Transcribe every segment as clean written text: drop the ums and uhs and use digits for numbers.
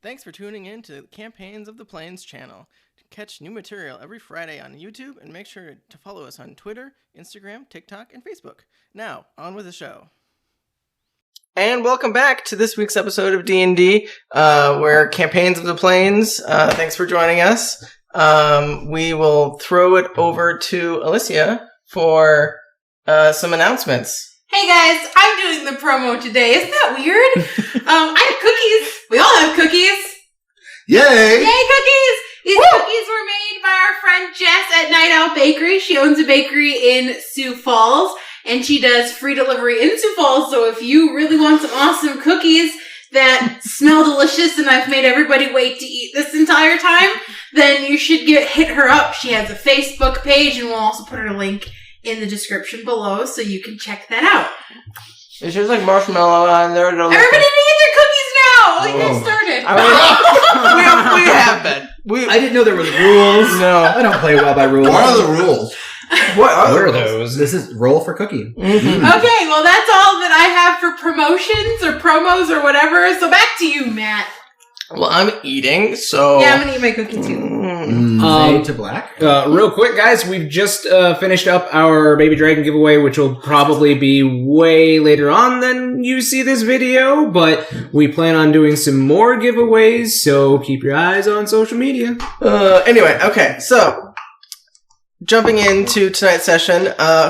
Thanks for tuning in to the Campaigns of the Plains channel. Catch new material every Friday on YouTube and make sure to follow us on Twitter, Instagram, TikTok, and Facebook. Now, on with the show. And welcome back to this week's episode of D&D, where Campaigns of the Plains. Thanks for joining us. We will throw it over to Alicia for some announcements. Hey guys, I'm doing the promo today. Isn't that weird? I have cookies. We all have cookies. Yay! Yay, cookies! These cookies were made by our friend Jess at Night Owl Bakery. She owns a bakery in Sioux Falls, and she does free delivery in Sioux Falls. So if you really want some awesome cookies that smell delicious and I've made everybody wait to eat this entire time, then you should hit her up. She has a Facebook page, and we'll also put her link in the description below so you can check that out. It's just like marshmallow on there. Everybody needs their cookies now! Like they started. We have been. I didn't know there was rules. No. I don't play well by rules. What are the rules? What are those? This is roll for cookie. Mm-hmm. Okay, well that's all that I have for promotions or promos or whatever. So back to you, Matt. Well, I'm eating, so... Yeah, I'm gonna eat my cookie too. Fade to black. Real quick, guys, we've just finished up our Baby Dragon giveaway, which will probably be way later on than you see this video, but we plan on doing some more giveaways, so keep your eyes on social media. Anyway, okay, so... Jumping into tonight's session,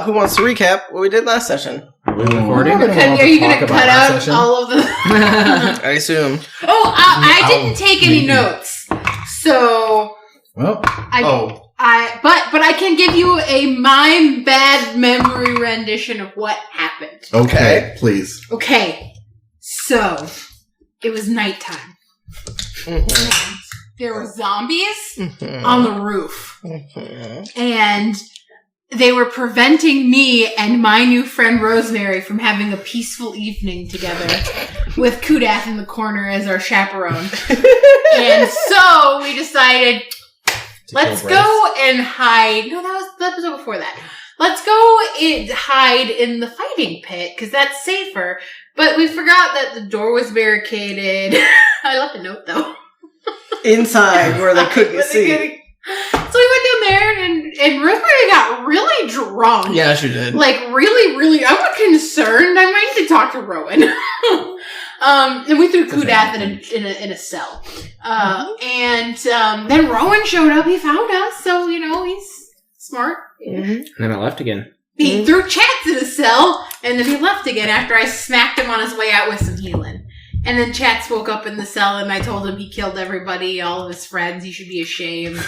who wants to recap what we did last session? Are we recording? Are you going to cut out all of the... I assume. Oh, I didn't take any notes. So... Well, but I can give you a my bad memory rendition of what happened. Okay, please. Okay, so it was nighttime. Mm-hmm. There were zombies Mm-hmm. on the roof, Mm-hmm. and they were preventing me and my new friend Rosemary from having a peaceful evening together with Kudath in the corner as our chaperone. And so we decided, let's go and hide. No, that was the episode before that. Let's go and hide in the fighting pit, because that's safer. But we forgot that the door was barricaded. I left a note, though. Inside, where they couldn't see. So we went down there, and Rosemary got really drunk. Yeah, she did. Like, really, really, I was concerned. I might need to talk to Rowan. And we threw Kudath in a cell. And then Rowan showed up. He found us, so, he's smart. Mm-hmm. And then I left again. He threw Chats in a cell, and then he left again after I smacked him on his way out with some healing. And then Chats woke up in the cell, and I told him he killed everybody, all of his friends. He should be ashamed.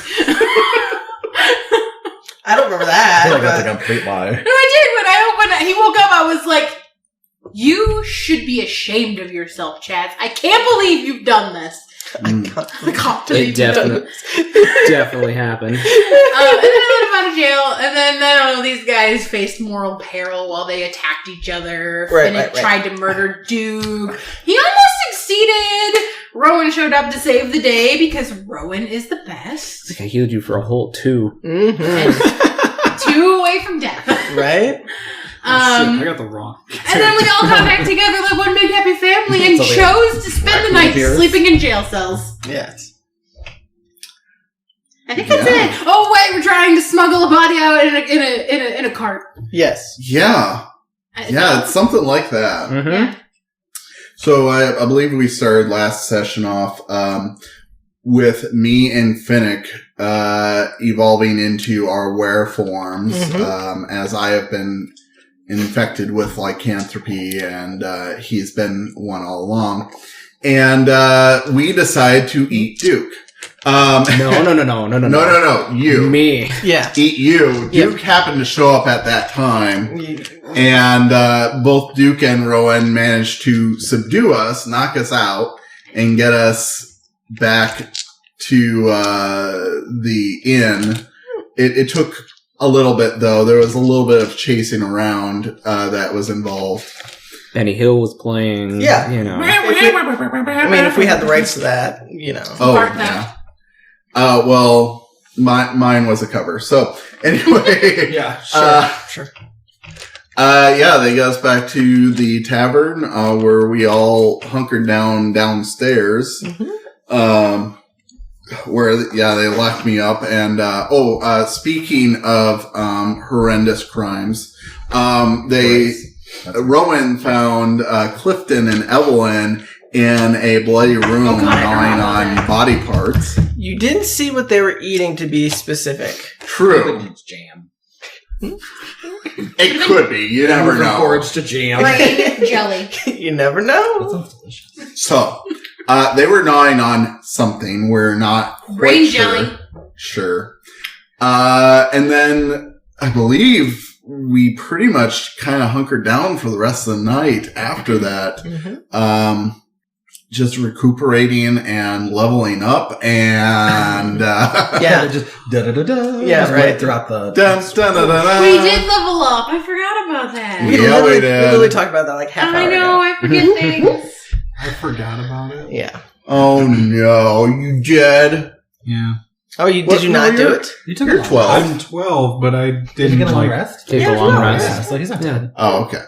I don't remember that. I feel like that's a complete lie. No, I did. When he woke up, I was like, you should be ashamed of yourself, Chats. I can't believe you've done this. I can't believe It definitely happened. And then I let him out of jail, and then, I don't know, these guys faced moral peril while they attacked each other. Right. Tried to murder Duke. He almost succeeded. Rowan showed up to save the day, because Rowan is the best. I healed you for a whole 2. Mm-hmm. And 2 away from death. Right? I got the wrong. And then we all got back together like one big happy family and chose to spend the night sleeping in jail cells. Yes. I think that's it. Oh wait, we're trying to smuggle a body out in a cart. Yes. Yeah. Yeah, it's something like that. Mm-hmm. Yeah. So I believe we started last session off with me and Finnick evolving into our were forms, as I have been infected with lycanthropy, and he's been one all along. And we decide to eat Duke. No. No. You. Me. Yeah. Eat you. Duke happened to show up at that time. And both Duke and Rowan managed to subdue us, knock us out, and get us back to the inn. It took a little bit, though. There was a little bit of chasing around that was involved. Benny Hill was playing. Yeah. If we had the rights to that, Oh, yeah. Well, mine was a cover. So, anyway. Yeah, sure. They got us back to the tavern, where we all hunkered down downstairs. Mm-hmm. where they locked me up. And speaking of horrendous crimes, Rowan found Clifton and Evelyn in a bloody room gnawing on body parts. You didn't see what they were eating, to be specific. True. It's jam. It could be. You never From know. porridge to jam. Brain jelly. You never That know. sounds delicious. So, they were gnawing on something. We're not quite Brain sure. jelly. Sure. And then I believe we pretty much kind of hunkered down for the rest of the night after that. Mm-hmm. Just recuperating and leveling up and, Yeah. Just da-da-da-da. Yeah, Just right. throughout the... dun, dun, dun, dun, dun. We did level up. I forgot about that. Yeah, we did. We literally talked about that like half I hour know. ago. I forget things. I forgot about it. Yeah. Oh no, you did? Yeah. Oh, did you No, not do you're- it? You took You're a long 12. I'm 12, but I Did you didn't get a long like... rest? Take Yeah, a long no, rest. Yeah, so he's not dead. Oh, okay.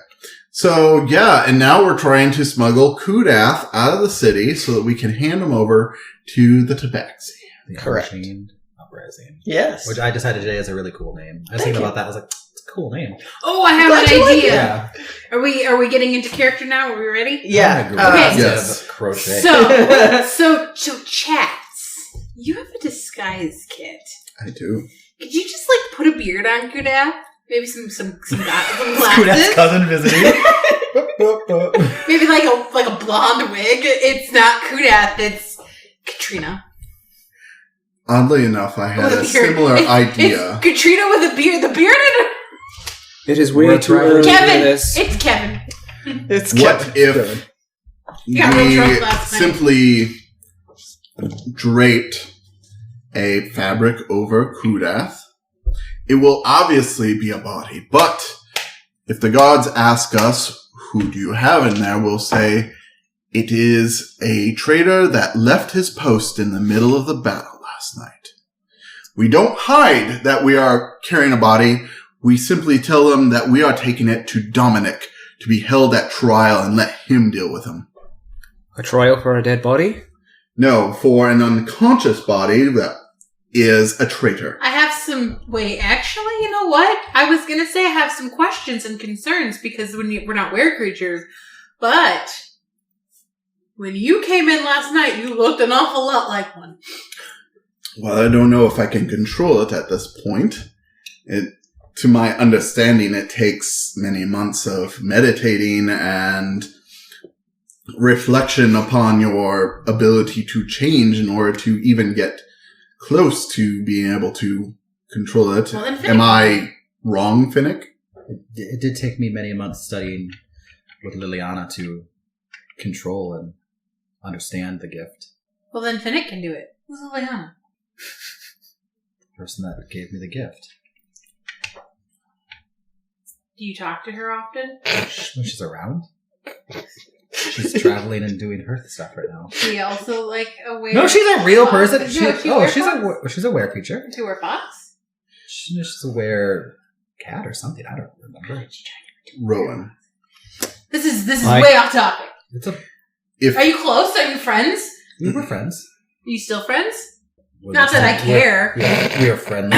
So, yeah, and now we're trying to smuggle Kudath out of the city so that we can hand him over to the Tabaxi. The Correct. Chained Uprising. Yes. Which I decided today is a really cool name. I was thinking about that. I was like, it's a cool name. Oh, I have Glad an you like idea. Yeah. Are we getting into character now? Are we ready? Yeah. I'm gonna Google Okay. it Yes. instead of crochet. So chats. You have a disguise kit. I do. Could you just like put a beard on Kudath? Maybe some Kudath's glasses. cousin visiting. Maybe like a blonde wig. It's not Kudath. It's Katrina. Oddly enough, I had With a beard. similar idea. It's Katrina with a beard. The beard. It is way We're too trying- early for Kevin. this. It's Kevin. It's What if Got real we drunk last night. simply draped a fabric over Kudath? It will obviously be a body, but if the gods ask us, who do you have in there, we'll say, it is a traitor that left his post in the middle of the battle last night. We don't hide that we are carrying a body. We simply tell them that we are taking it to Dominic to be held at trial and let him deal with him. A trial for a dead body? No, for an unconscious body that is a traitor. I have some. Wait, actually, you know what? I was gonna say I have some questions and concerns because we're not were creatures, but when you came in last night, you looked an awful lot like one. Well, I don't know if I can control it at this point. To my understanding, it takes many months of meditating and reflection upon your ability to change in order to even get close to being able to control it. Well, then Finnick. Am I wrong, Finnick? It did take me many months studying with Liliana to control and understand the gift. Well, then Finnick can do it. Who's Liliana? The person that gave me the gift. Do you talk to her often? When she's around. She's traveling and doing her stuff right now. She also like a weird. No, she's a real person. She's She's a were creature. She wear fox. She's a were cat or something. I don't remember. Rowan. This is Like- way off topic. It's a. If Are you close? Are you friends? We were friends. Are you still friends? We're Not that I care. We are friendly.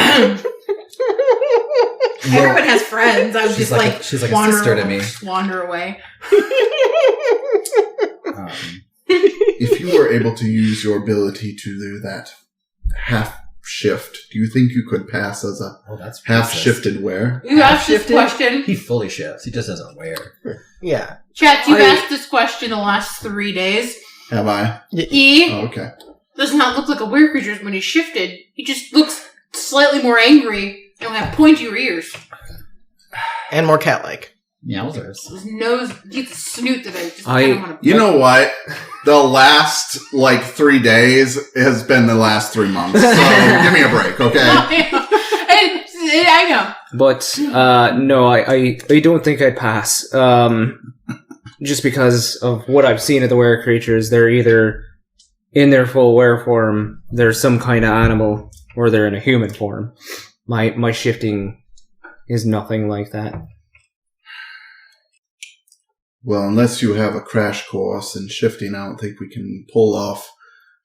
Everyone has friends. I was She's just like like she's like a wander, sister to me. Wander away. if you were able to use your ability to do that half shift, do you think you could pass as a Oh, that's half racist. shifted wear? You asked this Half-shifted? question. He fully shifts. He just doesn't wear. Yeah. Chat, you've I- asked this question the last 3 days. Have I? E Oh, okay. does not look like a weird creature when he's shifted. He just looks slightly more angry and will have pointier ears. And more cat-like. Yowzers. His nose, he's a snoot that I just I- kind of want to. You know what? The last, 3 days has been the last 3 months. So give me a break, okay? I know. But no, I don't think I'd pass. Just because of what I've seen of the were creatures, they're either in their full were form, they're some kind of animal, or they're in a human form. My shifting is nothing like that. Well, unless you have a crash course in shifting, I don't think we can pull off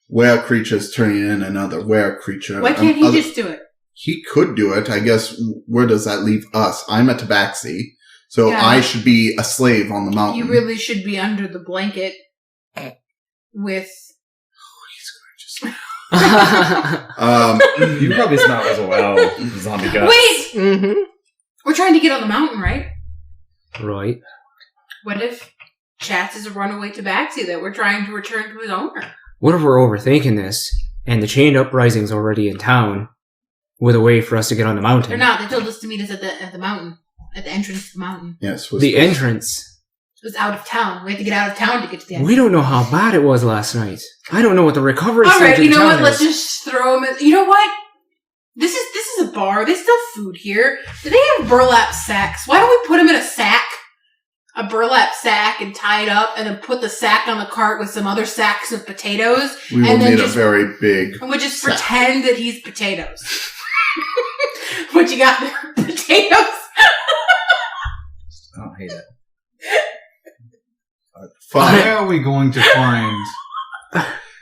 were creatures turning in another were creature. Why can't he just do it? He could do it. I guess, where does that leave us? I'm a tabaxi, so Yeah. I should be a slave on the mountain. You really should be under the blanket with... You probably smell as well. Zombie guts. Wait! Mm-hmm. We're trying to get on the mountain, right? Right. What if Chats is a runaway tabaxi that we're trying to return to his owner? What if we're overthinking this, and the Chained Uprising's already in town, with a way for us to get on the mountain? They're not. They told us to meet us at the mountain. At the entrance to the mountain. Yes, The entrance. It was out of town. We had to get out of town to get to the entrance. We don't know how bad it was last night. I don't know what the recovery stage Alright, of you the know town what? Let's is. just throw them in. You know what? This is a bar. They still have food here. Do they have burlap sacks? Why don't we put them in a sack? A burlap sack and tie it up and then put the sack on the cart with some other sacks of potatoes. we will and then need just- a very big. And we just sack. pretend that he's potatoes. What you got there? Potatoes? I don't hate it. Fine. Where are we going to find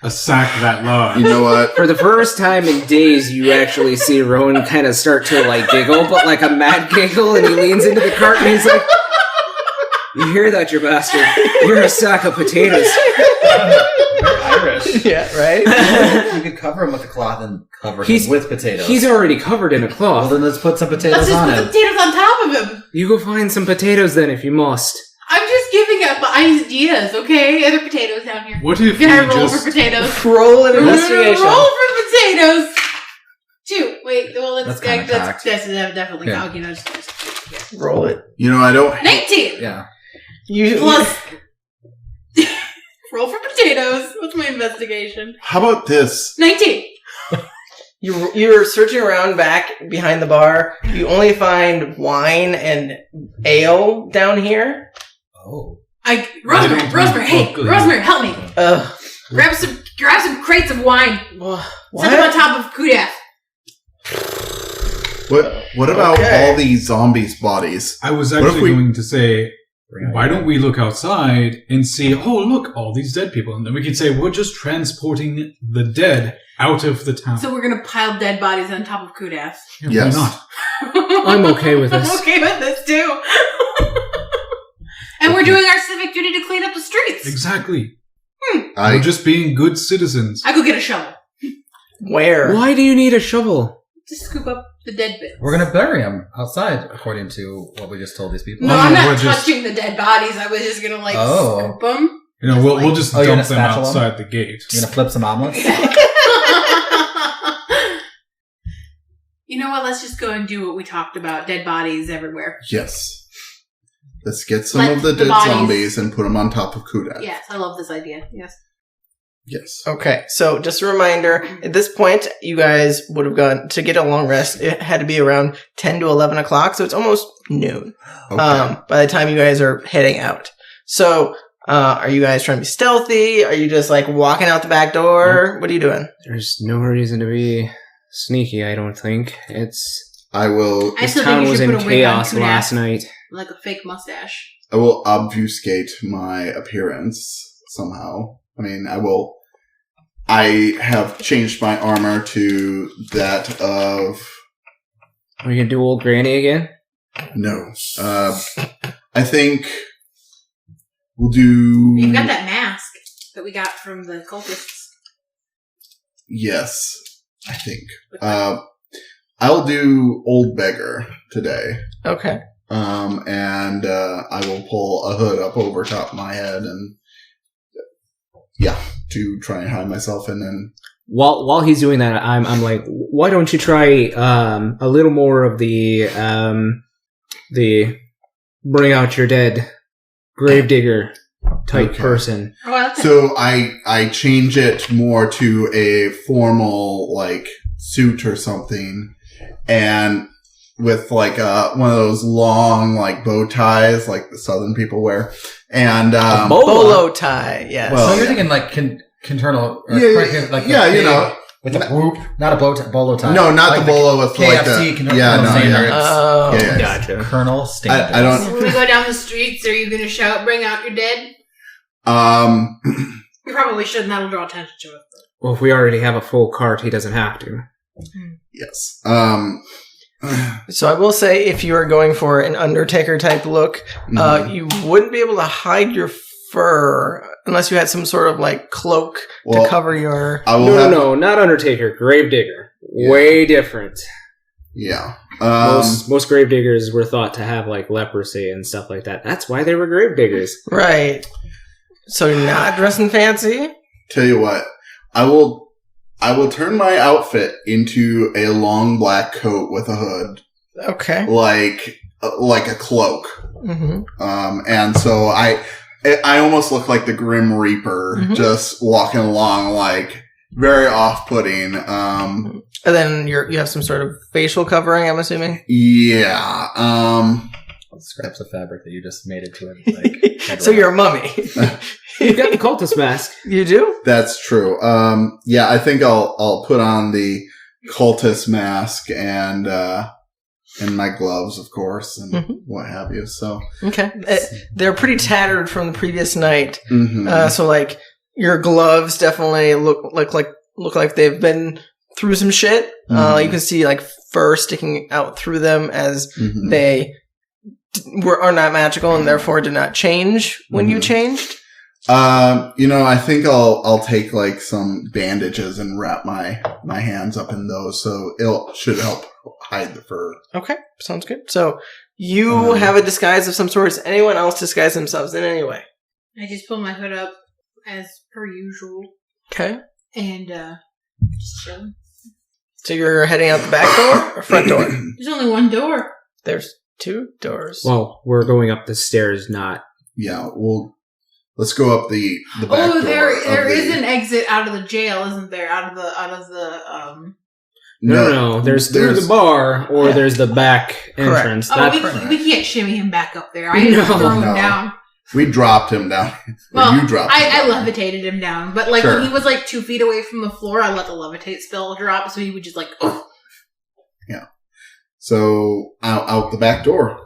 a sack that large? You know what? For the first time in days, you actually see Rowan kind of start to, like, giggle, but like a mad giggle, and he leans into the cart and he's like, "You hear that, you bastard? You're a sack of potatoes." Irish. Yeah, right? You could cover him with a cloth and cover He's- him with potatoes. He's already covered in a Well, cloth. then let's put some potatoes Let's just on put the him. potatoes on top of him. You go find some potatoes then, if you must. I'm just giving up ideas, okay? Other potatoes down here. What if Can I we roll just... for potatoes? Roll an investigation. Roll for potatoes. 2. Wait, well, That's kinda cocked. that's definitely Yeah. cocked. You know, just Roll it. You know, I don't. 19 Yeah. You plus. Roll for potatoes. What's my investigation? How about this? 19. You're searching around back behind the bar. You only find wine and ale down here. Oh. Rosemary, hey, Ugly. Rosemary, help me. Ugh. Grab some crates of wine. What? Set them on top of Kudath. What about Okay. all these zombies' bodies? I was What if actually we- going to say, why don't we look outside and see, oh, look, all these dead people. And then we could say, we're just transporting the dead out of the town. So we're gonna pile dead bodies on top of Kudath. Yeah, Yes. why not? I'm okay with this. I'm okay with this too. And we're doing our civic duty to clean up the streets. Exactly. I We're just being good citizens. I go get a shovel. Where? Why do you need a shovel? To scoop up the dead bits. We're gonna bury him outside, according to what we just told these people. No, Oh, I'm no, not we're just- touching the dead bodies. I was just gonna Oh. scoop them. You know, we'll just Oh, you're dump gonna them spatula 'em? outside the gate. You gonna flip some omelets? You know what? Let's just go and do what we talked about. Dead bodies everywhere. yes. Let's get some Let of the the dead bodies- zombies and put them on top of Kudath. Yes, I love this idea. Yes. Yes. Okay, so just a reminder, at this point, you guys would have gone, to get a long rest, it had to be around 10 to 11 o'clock, so it's almost noon Okay. by the time you guys are heading out. So, are you guys trying to be stealthy? Are you just, like, walking out the back door? What are you doing? There's no reason to be sneaky, I don't think. I will. I This still town think you was should in put a wig on chaos Kudath, last night. like a fake mustache. I will obfuscate my appearance somehow. I mean, I have changed my armor to that of Are you gonna do old granny again? no. I think we'll do. You've got that mask that we got from the cultists. Yes, I think. I'll do old beggar today. Okay. And I will pull a hood up over top of my head and to try and hide myself and then While he's doing that, I'm like, why don't you try a little more of the bring out your dead gravedigger type Okay. person. Oh, I like that. so I change it more to a formal like suit or something and with like one of those long like bow ties like the southern people wear and Bolo tie, yes. Well, So you're thinking like Conternal, or yeah, like yeah, the you know. with the whoop, not a bolo tie. No, not like the bolo with like KFC the Colonel yeah, no, Sanders. yeah. Oh, Yeah. Gotcha. Colonel Standards. I don't- When we go down the streets, are you going to shout, bring out your dead? You probably shouldn't. That'll draw attention to it. Well, if we already have a full cart, he doesn't have to. Yes. So I will say, if you are going for an Undertaker type look, you wouldn't be able to hide your fur unless you had some sort of like cloak to cover your. No, not Undertaker. Gravedigger. Yeah. Way different. Yeah. Most gravediggers were thought to have like leprosy and stuff like that. That's why they were gravediggers. Right. So you're not dressing fancy? Tell you what, I will turn my outfit into a long black coat with a hood. Okay. Like a cloak. Mm-hmm. And so I almost look like the Grim Reaper, just walking along, like very off-putting. And then you have some sort of facial covering, I'm assuming? Yeah. Scraps of fabric that you just made into it. Like, so you're a mummy. You've got the cultist mask. You do? That's true. Yeah, I think I'll put on the cultist mask and my gloves, of course, and what have you. So okay, they're pretty tattered from the previous night. So like your gloves definitely look like they've been through some shit. You can see like fur sticking out through them as they are not magical and therefore did not change when you changed. I think I'll take like some bandages and wrap my hands up in those, so it should help hide the fur. Okay, sounds good. So you have a disguise of some sort. Does anyone else disguise themselves in any way? I just pull my hood up as per usual. Okay. And just chilling. So you're heading out the back door or front door? There's only one door. There's 2 doors. Well, we're going up the stairs, not. Yeah, let's go up the back door. There is an exit out of the jail, isn't there? Out of the No. There's through the bar, or there's the back entrance. We can't shimmy him back up there. I didn't throw him down. We dropped him down. Well, you dropped him down. I levitated him down, but like when he was like 2 feet away from the floor, I let the levitate spell drop, so he would just like. Oh. Yeah. So out the back door.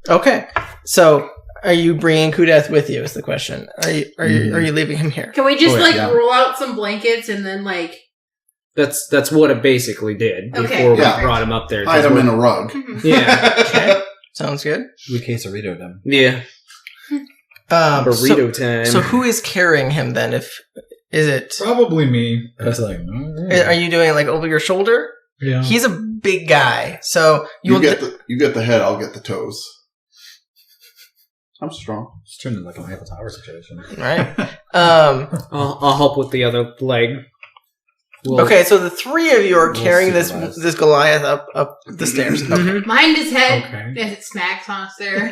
Okay. So are you bringing Kudath with you? Is the question. Are you leaving him here? Can we just roll out some blankets and then like? That's what it basically did before we brought him up there. Hide him in a rug. Yeah. Okay. Sounds good. We quesaritoed him. Yeah. Burrito time. So who is carrying him then? Is it probably me? I was like, are you doing like over your shoulder? Yeah. He's a big guy, so you get the head. I'll get the toes. I'm strong. It's turned into like a Eiffel Tower situation, right? I'll help with the other leg. Okay, so the 3 of you are carrying this Goliath up the stairs. Okay. Mind his head as it smacks on us there.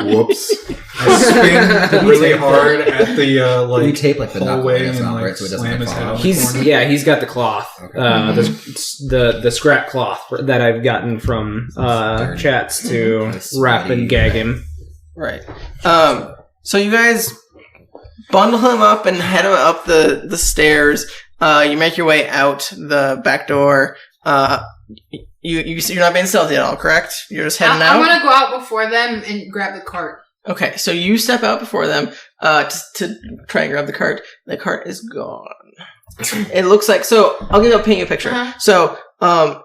Whoops! I spin really hard at the we tape like the hallway and and right, so it doesn't his head. He's got the cloth, the scrap cloth that I've gotten from chats to wrap and gag him. Right. So you guys bundle him up and head him up the stairs. You make your way out the back door. You're not being stealthy at all, correct? You're just heading out? I'm going to go out before them and grab the cart. Okay, so you step out before them to try and grab the cart. The cart is gone. It looks like... So, I'll paint you a picture. Uh-huh. So,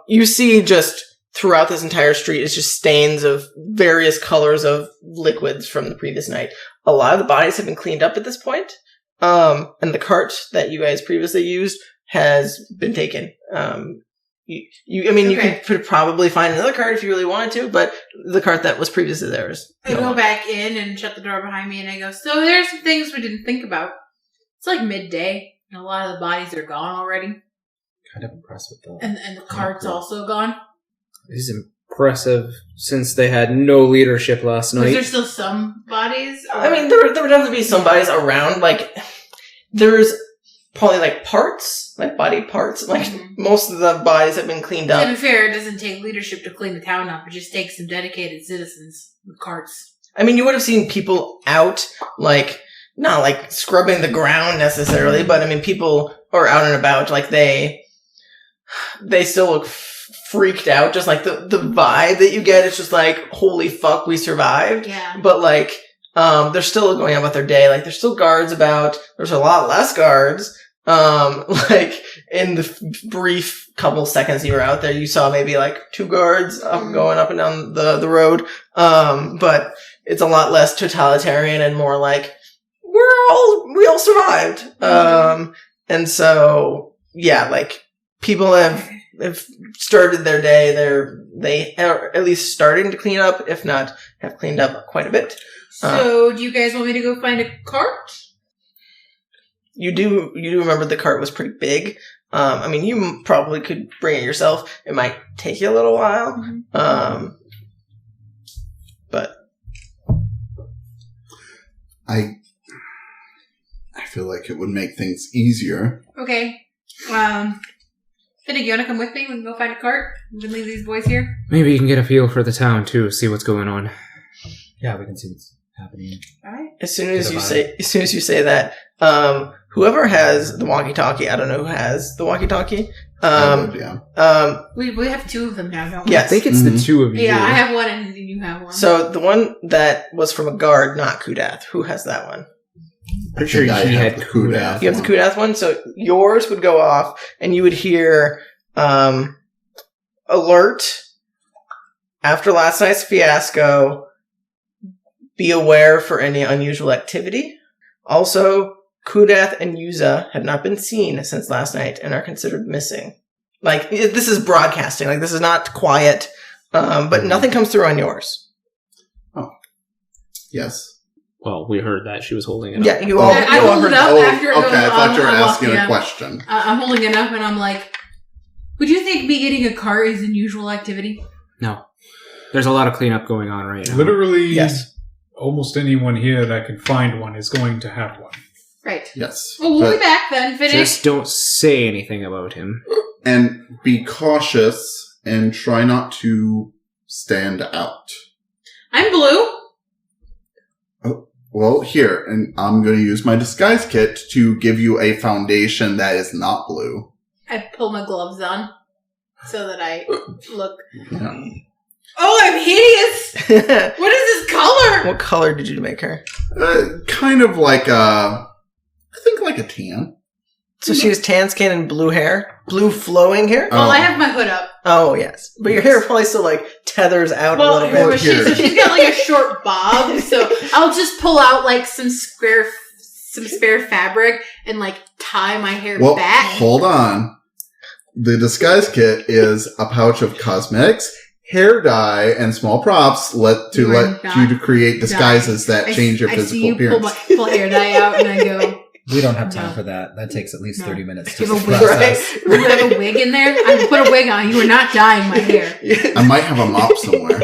you see just throughout this entire street, it's just stains of various colors of liquids from the previous night. A lot of the bodies have been cleaned up at this point. And the cart that you guys previously used has been taken. You could probably find another cart if you really wanted to, but the cart that was previously there is. I go back in and shut the door behind me and I go, so there's some things we didn't think about. It's like midday and a lot of the bodies are gone already. Kind of impressed with that. And the cart's also gone. This is impressive since they had no leadership last night. Is there still some bodies? Or? I mean, there would definitely be some bodies around. Like, there's probably like parts, like body parts. Like most of the bodies have been cleaned up. To be fair, it doesn't take leadership to clean the town up. It just takes some dedicated citizens with carts. I mean, you would have seen people out, like, not like scrubbing the ground necessarily, but I mean, people are out and about. Like they still look freaked out. Just like the vibe that you get is just like, holy fuck, we survived. Yeah. But like, they're still going about their day. Like, there's still guards about. There's a lot less guards. Like, in the brief couple seconds you were out there, you saw maybe like 2 guards going up and down the road. But it's a lot less totalitarian and more like, we all survived. And so, yeah, like, people have started their day. They are at least starting to clean up, if not have cleaned up quite a bit. So, do you guys want me to go find a cart? You do remember the cart was pretty big. I mean, you probably could bring it yourself. It might take you a little while. But I feel like it would make things easier. Okay. Finnick, you want to come with me? We can go find a cart. We can leave these boys here. Maybe you can get a feel for the town too, see what's going on. Yeah, we can see what's happening. All right. as soon as you say that, whoever has the walkie-talkie, I don't know who has the walkie-talkie. We have 2 of them now, don't we? Yes. I think it's the 2 of you. Yeah, I have one and you have one. So the one that was from a guard, not Kudath. Who has that one? Pretty sure he had Kudath. You have the Kudath one, so yours would go off, and you would hear alert after last night's fiasco. Be aware for any unusual activity. Also, Kudath and Yuza have not been seen since last night and are considered missing. Like, this is broadcasting. Like, this is not quiet, but nothing comes through on yours. Oh, yes. Well, we heard that she was holding it up. Yeah, you all I hold heard it up that. after it Okay, goes I thought you were on, asking yeah. a question. I'm holding it up and I'm like, would you think me getting a car is unusual activity? No. There's a lot of cleanup going on right now. Literally, Yes. almost anyone here that can find one is going to have one. Right. Yes. Well, we'll But- be back then, Finnick. Just don't say anything about him. And be cautious and try not to stand out. I'm blue. Well, here, and I'm going to use my disguise kit to give you a foundation that is not blue. I pull my gloves on so that I look. Yeah. Oh, I'm hideous! What is this color? What color did you make her? Kind of like I think like a tan. So she has tan skin and blue hair? Blue flowing hair? Well, Oh. I have my hood up. Oh, yes. But your hair probably still, like, tethers out a little Well, bit. here. she's got like a short bob, so I'll just pull out like some spare fabric and like tie my hair Well, back. hold on. The disguise kit is a pouch of cosmetics, hair dye, and small props You are you not to create disguises that change your I physical see you appearance. pull hair dye out and I go, We don't have time No. for that. That takes at least No. 30 minutes you to have a wig, process. you have a wig in there? I put a wig on. You are not dyeing my hair. I might have a mop somewhere.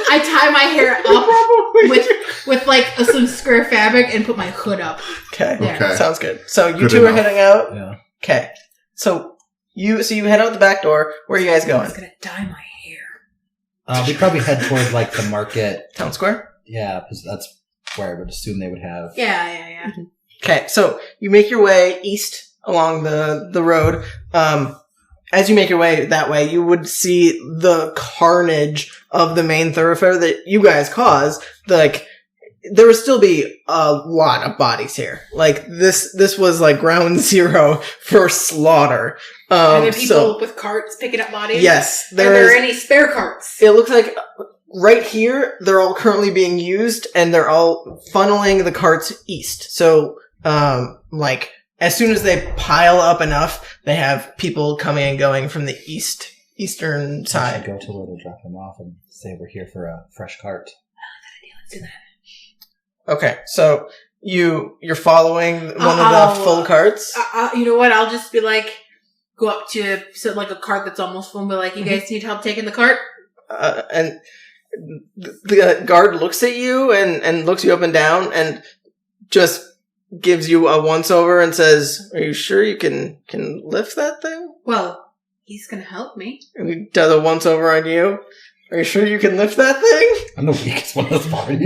I tie my hair up with like some square fabric and put my hood up. Okay. There. Okay. Sounds good. So you Good two are enough. heading out? Yeah. Okay. So you head out the back door. Where are you guys I going? was gonna dye my hair. We probably head toward like the market. Town square? Yeah, because that's where I would assume they would have. Yeah. Okay, so you make your way east along the road. As you make your way that way, you would see the carnage of the main thoroughfare that you guys caused. Like, there would still be a lot of bodies here. Like, this was like ground zero for slaughter. Are there people So, with carts picking up bodies? yes, Are there any spare carts? it looks like right here, they're all currently being used, and they're all funneling the carts east. So, like, as soon as they pile up enough, they have people coming and going from the eastern I side. should go to where they drop them off and say we're here for a fresh cart. Let's do that. Okay, so you're following one of I'll- the full carts. You know what? I'll just be like, go up to like a cart that's almost full and be like, you Mm-hmm. guys need help taking the cart? And the guard looks at you and looks you up and down and just gives you a once over and says, "Are you sure you can lift that thing?" Well, he's gonna help me. And he does a once over on you. Are you sure you can lift that thing? I'm the weakest one of this party.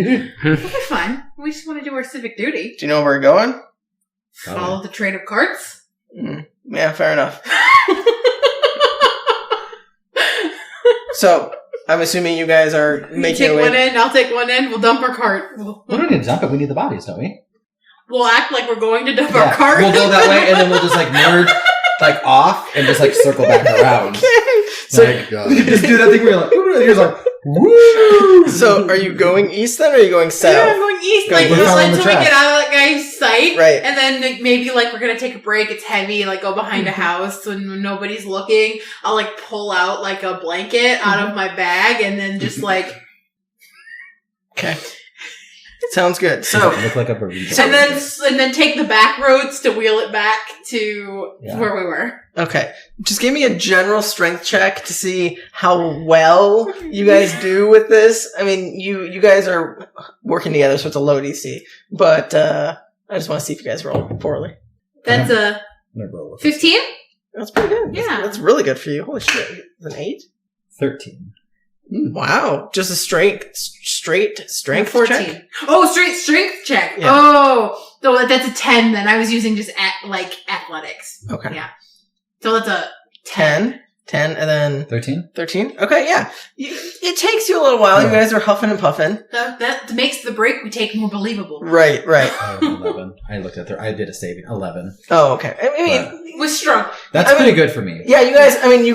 We'll be fine. We just want to do our civic duty. Do you know where we're going? Follow the trade of carts. Yeah, fair enough. So, I'm assuming you guys are You making take your one way. in, I'll take one in, we'll dump our cart. We don't need to dump it. We need the bodies, don't we? We'll act like we're going to dump our cart. We'll go that way, and then we'll just like merge like off and just like circle back around. So, Like, just do that thing where you're like, you're like, woo! so are you going east then, or are you going south? Yeah, I'm going east, like, We're following the until we tracks. get out of that guy's sight. Right. And then like, maybe like we're gonna take a break, it's heavy, like go behind a house when nobody's looking. I'll like pull out like a blanket out of my bag and then just like Okay. Sounds good. So, look like a burrito. and then take the back roads to wheel it back to where we were. okay. Just give me a general strength check to see how well you guys do with this. I mean, you guys are working together, so it's a low DC. But I just want to see if you guys roll poorly. That's a I'm gonna roll with 15? That's pretty good. Yeah. That's really good for you. Holy shit. It's an 8? 13. Wow. Just a straight strength 14. check? Oh, strength check. Yeah. Oh, so that's a 10 then. I was using just like athletics. Okay. Yeah. So that's a 10, and then 13? 13? Okay, yeah. It takes you a little while. You guys are huffing and puffing. that makes the break we take more believable. Right. 11. I looked at I did a saving. 11. Oh, okay. I mean, With strong. That's pretty good for me. yeah, you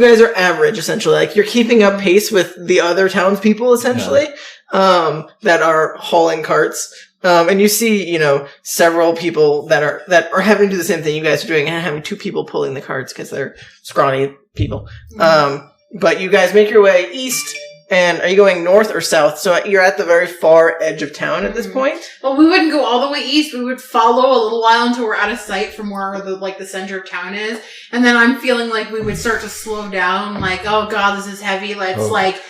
guys are average, essentially. Like, you're keeping up pace with the other townspeople, essentially, that are hauling carts. And you see, several people that are having to do the same thing you guys are doing, and having 2 people pulling the carts because they're scrawny people. But you guys make your way east, and are you going north or south? So you're at the very far edge of town at this point. Well, we wouldn't go all the way east. We would follow a little while until we're out of sight from where the center of town is. And then I'm feeling like we would start to slow down. Like, oh god, this is heavy. Let's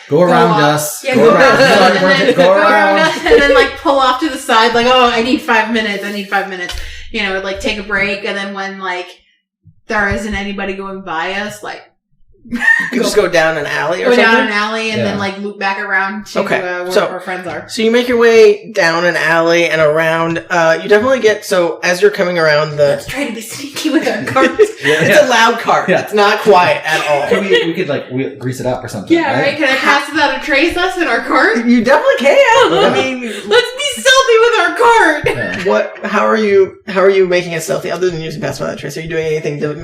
Go around up. us. Yeah, Go around. around. And then Go go around around. us, and then like pull off to the side. Like, oh, I need 5 minutes. Like take a break. And then when like there isn't anybody going by us, like You could just go down an alley or go something. down an alley and then like loop back around to where so- our friends are. So you make your way down an alley and around. You definitely get, so as you're coming around Let's try to be sneaky with our carts. it's a loud cart. Yeah. It's not quiet at all. we could grease it up or something. Yeah, right? Can I pass without a trace us in our cart? You definitely can. I mean, Let's be stealthy with our cart. Yeah. how are you making it stealthy other than using pass without a trace? Are you doing anything to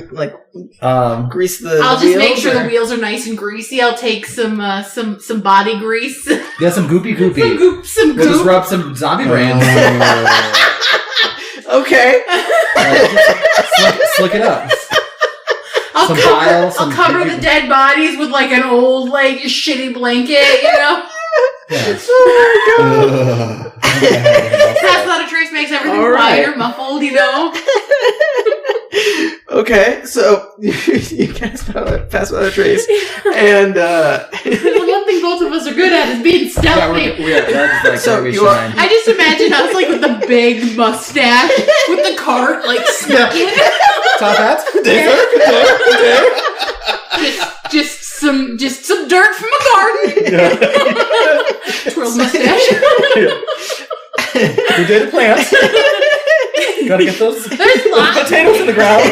grease the I'll just wheels, make sure or? the wheels are nice and greasy. I'll take some body grease. Yeah, some goopy. some We'll just goop. rub some zombie brands. Okay. Slick it up. I'll some cover, bile, some I'll cover big- the dead bodies with like an old like shitty blanket, Yeah. Pass without a trace makes everything All right. quieter, muffled, Okay, so you guys pass without a trace, and The one thing both of us are good at is being stealthy. we are. That's like So where we you are- shine. I just imagine us like with the big mustache with the cart like sneaking. Top hats? Just some dirt from a garden. Twirl mustache. We did plants. Gotta get those There's lots. potatoes in the ground.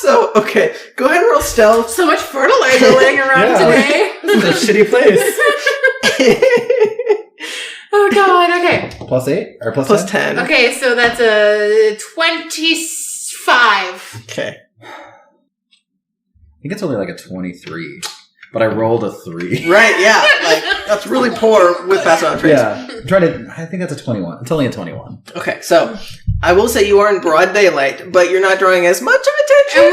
so okay, go ahead and roll stealth. So much fertilizer laying around Yeah. today. This is a shitty place. Oh god, okay. Plus 8 or plus Plus 10? 10. Okay, so that's a 25. Okay. I think it's only like a 23, but I rolled a 3. Right, yeah. Like, that's really poor with pass without a trace. Yeah, I'm trying to. I think that's a 21. It's only a 21. Okay, so I will say you are in broad daylight, but you're not drawing as much of attention.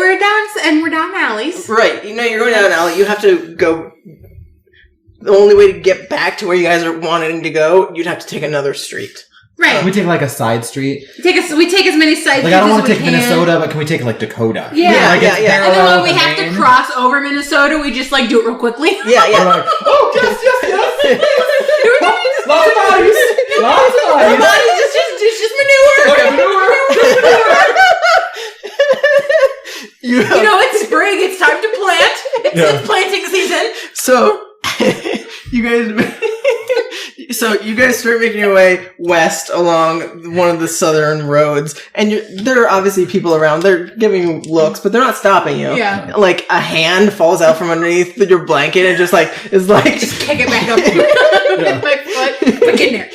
And we're down alleys. Right. You're going down an alley. You have to go. The only way to get back to where you guys are wanting to go, you'd have to take another street. Right. Can we take like a side street? We take as many sides Like I don't as want we to take can. Minnesota, but can we take like Dakota? Yeah, Like, it's yeah. And then parallel when we to have to Maine. cross over Minnesota, we just like do it real quickly. Yeah, We're yeah. like, oh yes. Lots of bodies. Lots of Our bodies. bodies it's just manure. Okay, manure. You have, It's spring. It's time to plant. It's planting season. so you guys. So you guys start making your way west along one of the southern roads, and there are obviously people around. They're giving you looks, but they're not stopping you. Yeah. Like a hand falls out from underneath your blanket and just kick it back up. My foot. Get in there.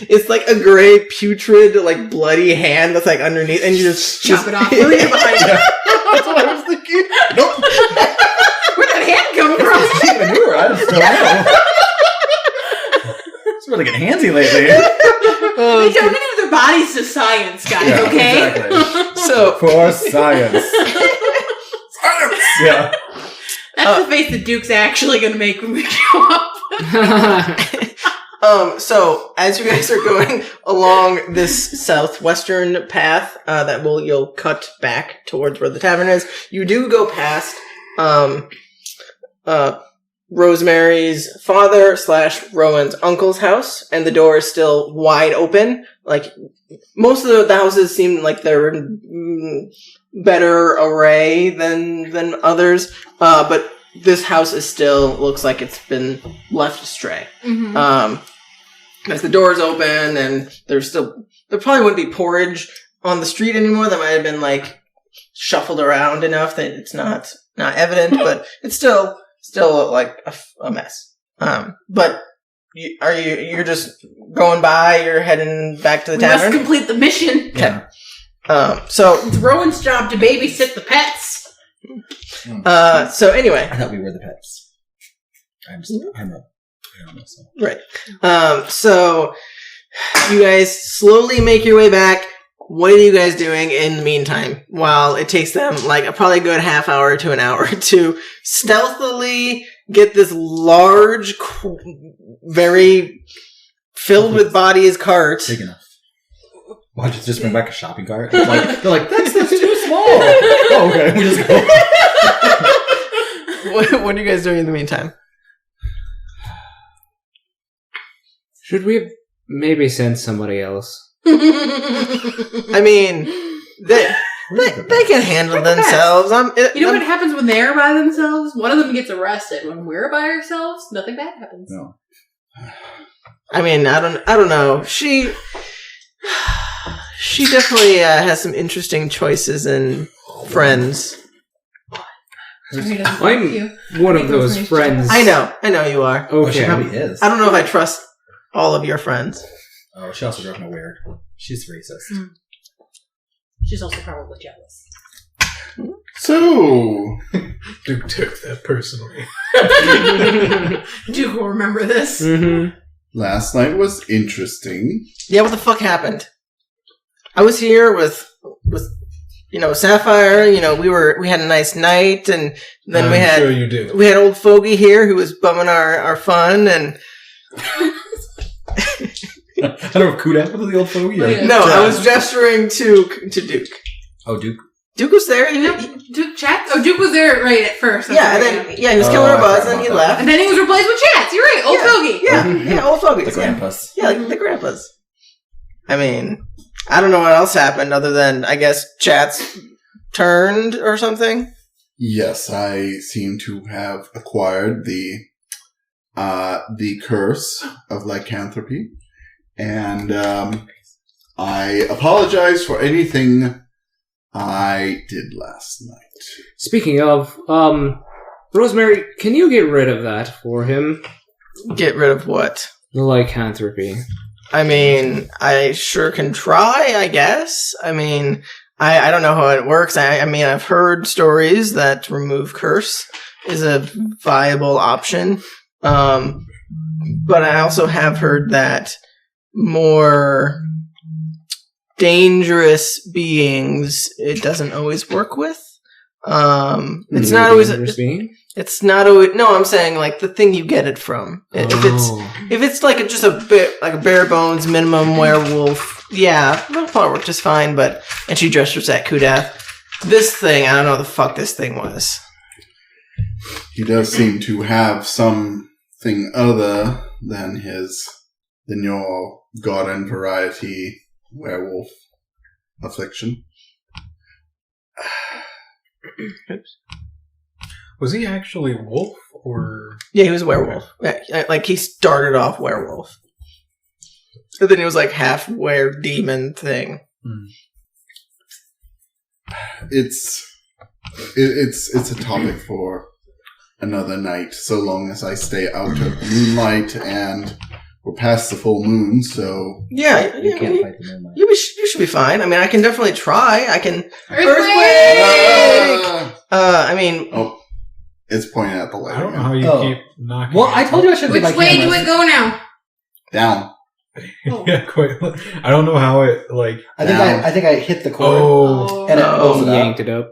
it's like a gray, putrid, like bloody hand that's like underneath, and you just Chop it off. Leave it behind you. That's what I was thinking. Nope. Where'd that hand come from? I just don't know. It's really getting handsy lately. They donated their bodies to science, guys, okay? Exactly. So For science. Science! Yeah. That's the face that Duke's actually going to make when we show up. So as you guys are going along this southwestern path, you'll cut back towards where the tavern is. You do go past, Rosemary's father / Rowan's uncle's house, and the door is still wide open. Like, most of the houses seem like they're in better array than others, but this house is still looks like it's been left astray. Mm-hmm. As the door's open, and there probably wouldn't be porridge on the street anymore. That might have been like shuffled around enough that it's not evident, but it's still like a mess. But you're just going by, you're heading back to the tavern? Must complete the mission. Okay. So It's Rowan's job to babysit the pets. so anyway. I thought we were the pets. I'm a so. Right. So you guys slowly make your way back. What are you guys doing in the meantime? While it takes them like probably a good half hour to an hour to stealthily get this large, very filled with bodies cart. Big enough. Why don't you just bring back a shopping cart? They're like, that's too small. Oh, okay. We'll just go. What are you guys doing in the meantime? Should we maybe send somebody else? I mean, they can handle themselves. You know what happens when they're by themselves? One of them gets arrested. When we're by ourselves, nothing bad happens. No. I mean, I don't know. She definitely has some interesting choices and friends. I'm one of those friends. I know you are. Oh, she Okay. probably is. I don't know if I trust all of your friends. Oh, she also drove me weird. She's racist. Mm. She's also probably jealous. So, Duke took that personally. Duke will remember this. Mm-hmm. last night was interesting. Yeah, what the fuck happened? I was here with Sapphire. We had a nice night, and then Sure you do. we had old Fogey here who was bumming our fun, and I don't know if Kudath was the old fogey. Or... Yeah. no, I was gesturing to Duke. Oh, Duke. Duke was there. Duke Chats? Oh, Duke was there right at first. That's Yeah, and right, then he was killing our buzz, and he left. And then he was replaced with Chats. You're right, old Fogey. Yeah, old Fogey. The grandpas. Yeah, like the grandpas. I mean, I don't know what else happened other than I guess Chats turned or something. Yes, I seem to have acquired the curse of lycanthropy, and I apologize for anything I did last night. Speaking of, Rosemary, can you get rid of that for him? Get rid of what? The lycanthropy. I mean, I sure can try, I guess. I mean, I don't know how it works. I mean, I've heard stories that remove curse is a viable option. But I also have heard that more dangerous beings it doesn't always work with. It's not always. It's not always. No, I'm saying like the thing you get it from. If it's like just a bit like a bare bones minimum werewolf, yeah, that'll probably work just fine. But and she gestures at Kudath. This thing, I don't know what the fuck this thing was. He does seem to have something other than your garden variety werewolf affliction. Oops. Was he actually a wolf, or...? Yeah, he was a werewolf. Yeah, like he started off werewolf. And then he was like half-were demon thing. It's a topic for another night, so long as I stay out of moonlight, and we're past the full moon, so... Yeah, You can't fight the moonlight. you should be fine. I mean, I can definitely try. I can... Earthquake! I mean... Oh, it's pointing at the light. I don't know again. how you Oh. keep knocking. Well, I told you I should Which get my way do cameras. it go now? Down. Oh. Yeah, quite. I don't know how it like. I think I hit the cord. Oh, And it Oh, pulls it up. Yanked it up.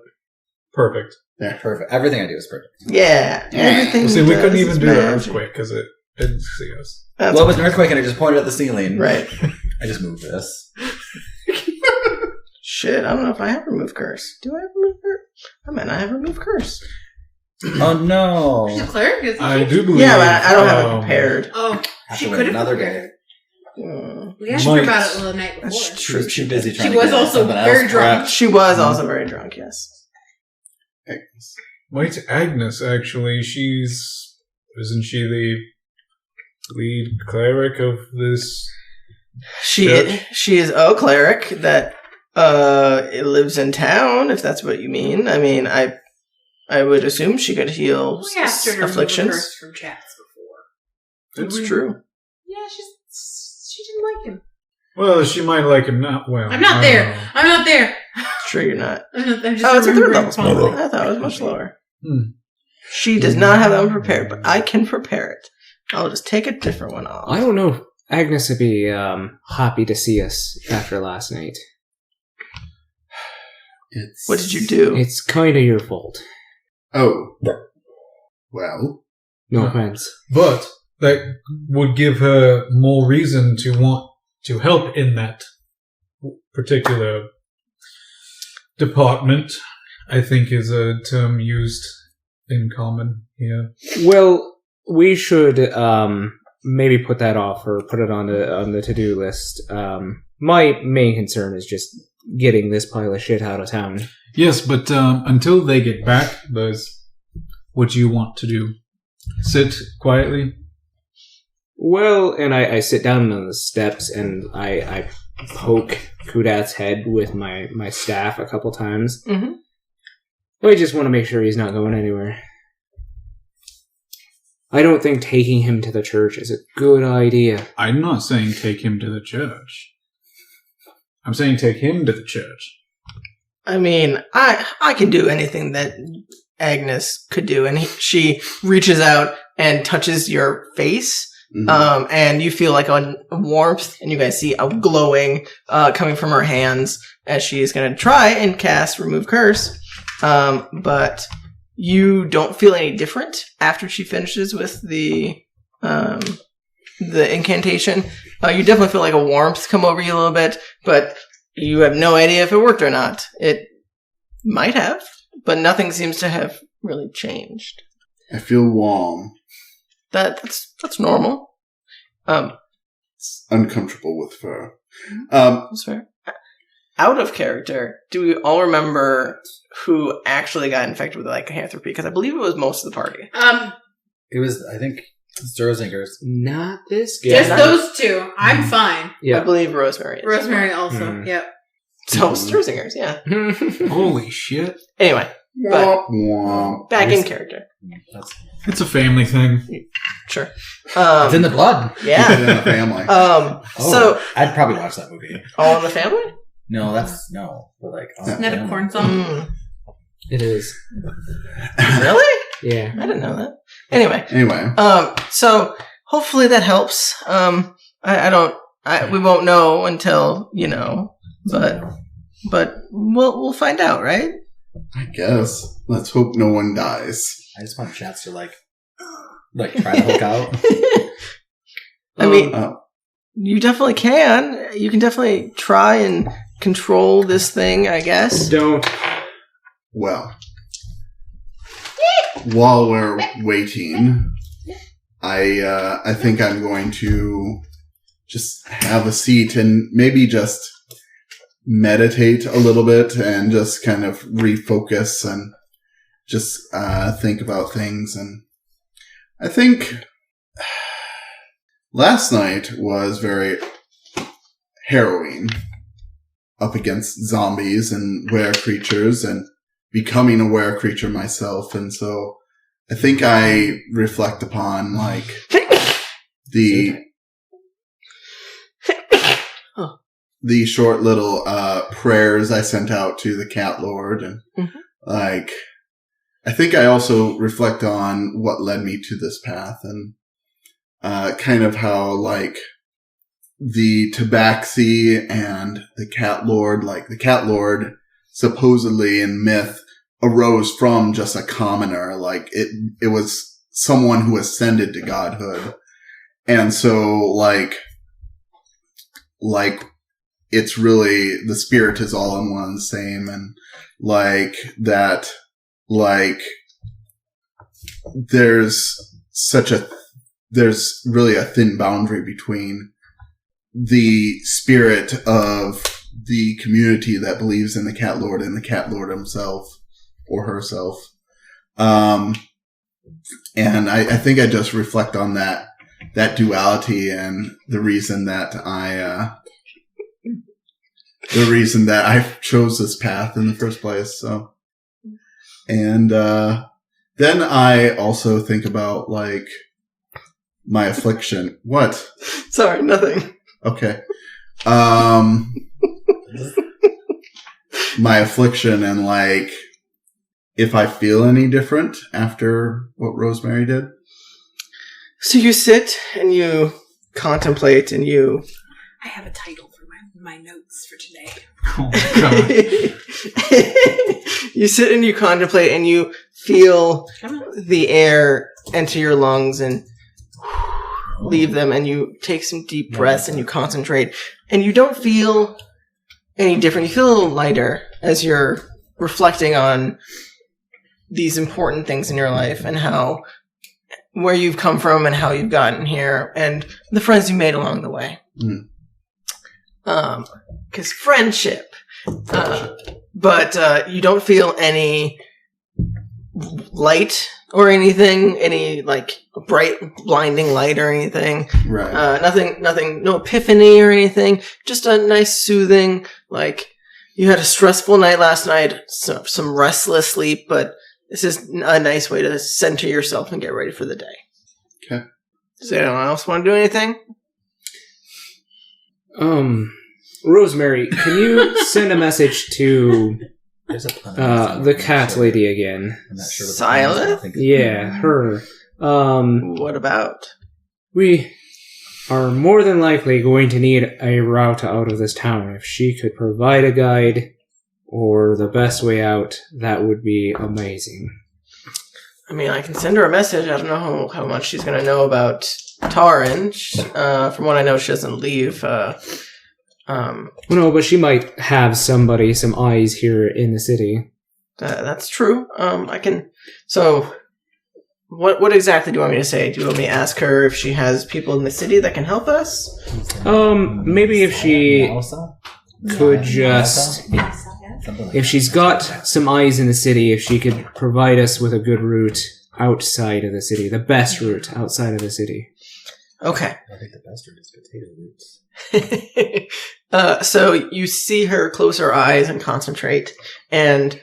perfect. Perfect. Everything I do is perfect. Yeah. Everything Well, see, we does couldn't is even do the magic. earthquake because it didn't see us. That's Well, it was an earthquake, and I just pointed at the ceiling. right. I just moved this. Shit, I don't know if I have remove curse. Do I have remove curse? I might not have remove curse. Oh no! She's a cleric, isn't she? I do believe. Yeah, but I don't have it prepared. Oh, Have she to wait could have another prepared. day. We asked her about Might. it the night before. That's true. She's busy trying She to was get also something very else drunk. prepped. She was also very drunk, yes. Might Agnes actually? Isn't she the lead cleric of this? She is a cleric that lives in town, if that's what you mean. I mean, I would assume she could heal We asked her to remove a afflictions. curse from chats before. That's true. Yeah, she didn't like him. Well, she might like him not well. I'm not I there. don't know. I'm not there. Sure, you're not. I'm just Oh, it's a third remembering level spell. fondly. I thought it was much lower. Hmm. She does not have that one prepared, but I can prepare it. I'll just take a different one off. I don't know. Agnes would be happy to see us after last night. What did you do? It's kind of your fault. Oh. Well. No Huh. offense. But that would give her more reason to want to help in that particular department, I think is a term used in common here. Well, we should maybe put that off or put it on the to-do list. My main concern is just getting this pile of shit out of town. Yes, but until they get back, what do you want to do? Sit quietly? Well, and I sit down on the steps and I poke Kudath's head with my staff a couple times. Mm-hmm. I just want to make sure he's not going anywhere. I don't think taking him to the church is a good idea. I'm not saying take him to the church. I'm saying take him to the church. I mean, I can do anything that Agnes could do, and she reaches out and touches your face, Mhm. and you feel like a warmth, and you guys see a glowing coming from her hands as she is going to try and cast Remove Curse, but you don't feel any different after she finishes with the incantation. You definitely feel like a warmth come over you a little bit, but you have no idea if it worked or not. It might have, but nothing seems to have really changed. I feel warm. That's normal. Uncomfortable with fur. That's fair. Out of character, do we all remember who actually got infected with lycanthropy? Because I believe it was most of the party. It was, I think, Sturzinger's. Not this guy. Just those two. I'm fine. I Yeah. believe Rosemary is. Rosemary also. Mhm. Yep. So Sturzingers, yeah. Holy shit. Anyway, but Womp womp. back in character. That's, It's a family thing. Sure. it's in the blood. Keep it Yeah. in the family. So I'd probably watch that movie. all in the family? No, but like, Isn't that a corn song? Mm. It is. Really? Yeah. I didn't know that. Anyway, Anyway. so hopefully that helps. We won't know until, but we'll find out, right? I guess. Let's hope no one dies. I just want chats to like try to hook out. I mean, Oh. you definitely can. You can definitely try and control this thing, I guess. Don't. Well. While we're waiting, I think I'm going to just have a seat and maybe just meditate a little bit and just kind of refocus and just think about things. And I think last night was very harrowing up against zombies and were creatures and becoming a were creature myself. And so I think I reflect upon like the short little prayers I sent out to the Cat Lord, and like I think I also reflect on what led me to this path, and kind of how like the Tabaxi and the Cat Lord, like the Cat Lord supposedly in myth arose from just a commoner, like it was someone who ascended to godhood. And so like it's really, the spirit is all in one and the same, and like that, like there's really a thin boundary between the spirit of the community that believes in the Cat Lord and the Cat Lord himself or herself. And I think I just reflect on that duality and the reason that I chose this path in the first place. So, and then I also think about like my affliction. What? Sorry, nothing. Okay. My affliction, and like if I feel any different after what Rosemary did. So you sit and you contemplate and you... I have a title for my notes for today. Oh, God. You sit and you contemplate and you feel the air enter your lungs and leave them, and you take some deep breaths and you concentrate, and you don't feel any different. You feel a little lighter as you're reflecting on these important things in your life and how, where you've come from and how you've gotten here and the friends you made along the way. Because friendship. But you don't feel any light or anything, any like bright, blinding light or anything. Right. Nothing, no epiphany or anything. Just a nice, soothing, like you had a stressful night last night, some restless sleep, but this is a nice way to center yourself and get ready for the day. Okay. Does anyone else want to do anything? Rosemary, can you send a message to the cat lady again? I'm not sure what Silent? Yeah, her. What about? We are more than likely going to need a route out of this town. If she could provide a guide or the best way out, that would be amazing. I mean, I can send her a message. I don't know how much she's going to know about Taran. From what I know, she doesn't leave. No, but she might have some eyes here in the city. That's true. I can. So, what exactly do you want me to say? Do you want me to ask her if she has people in the city that can help us? Maybe if she could just, if she's got some eyes in the city, if she could provide us with a good route outside of the city, the best route outside of the city. Okay. I think the best route is potato roots. So you see her close her eyes and concentrate, and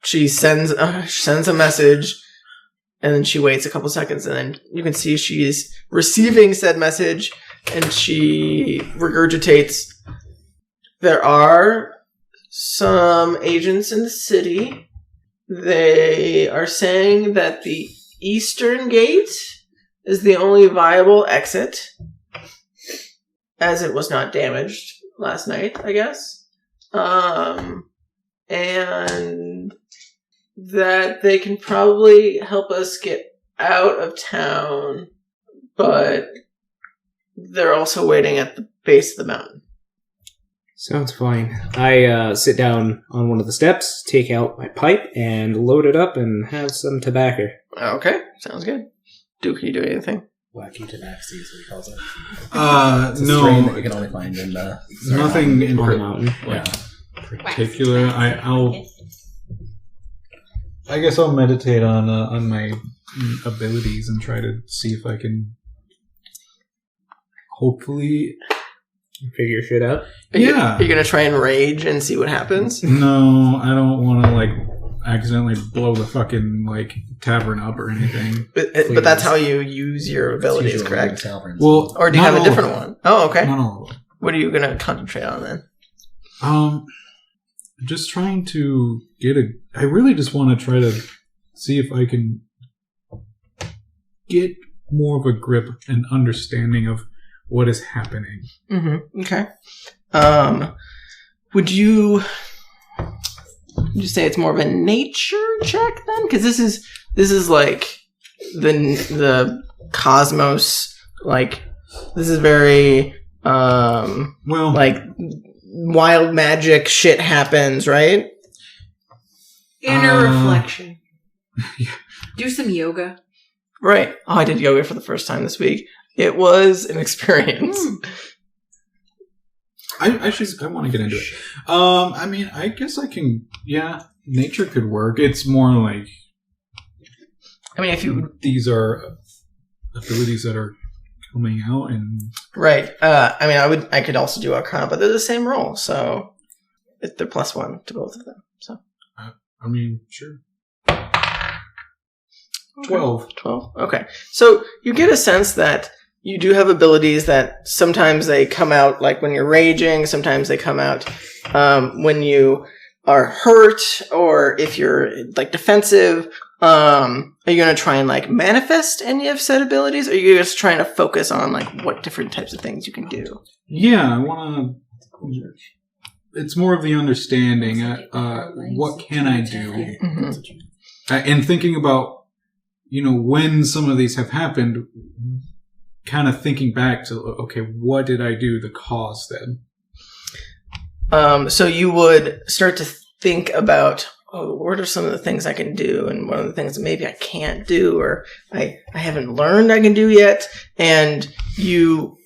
she sends a message, and then she waits a couple seconds, and then you can see she's receiving said message, and she regurgitates, "There are some agents in the city. They are saying that the eastern gate is the only viable exit, as it was not damaged last night, I guess. And that they can probably help us get out of town, but they're also waiting at the base of the mountain." Sounds fine. I sit down on one of the steps, take out my pipe, and load it up and have some tobacco. Okay, sounds good. Duke, can you do anything? Wacky tabaxi is what he calls it. No. It's a strain that you can only find in the Nothing in mountain. particular. I guess I'll meditate on my abilities and try to see if I can hopefully Figure shit out. Are you gonna try and rage and see what happens? No, I don't want to like accidentally blow the fucking like tavern up or anything. But that's how you use your abilities, correct? Well, Or do you have a different one? Oh, okay. Not all of them. What are you gonna concentrate on then? I'm just trying to get I really just want to try to see if I can get more of a grip and understanding of what is happening. Mm-hmm. Okay. Would you say it's more of a nature check then? Because this is like the cosmos. Like this is very like wild magic shit happens, right? Inner reflection. Yeah. Do some yoga. Right. Oh, I did yoga for the first time this week. It was an experience. I want to get into it. I mean, I guess I can. Yeah, nature could work. It's more like. I mean, if you these are abilities that are coming out and right. I mean, I could also do Arcana, but they're the same roll, so they're +1 to both of them. So. I mean, sure. 12. Okay. So you get a sense that you do have abilities that sometimes they come out like when you're raging, sometimes they come out when you are hurt, or if you're like defensive. Are you going to try and like manifest any of said abilities, or are you just trying to focus on like what different types of things you can do? Yeah, I want to. It's more of the understanding. What can I do? Mm-hmm. And thinking about, when some of these have happened, kind of thinking back to, okay, what did I do to cause them? So you would start to think about, what are some of the things I can do, and what are the things that maybe I can't do, or I haven't learned I can do yet, and you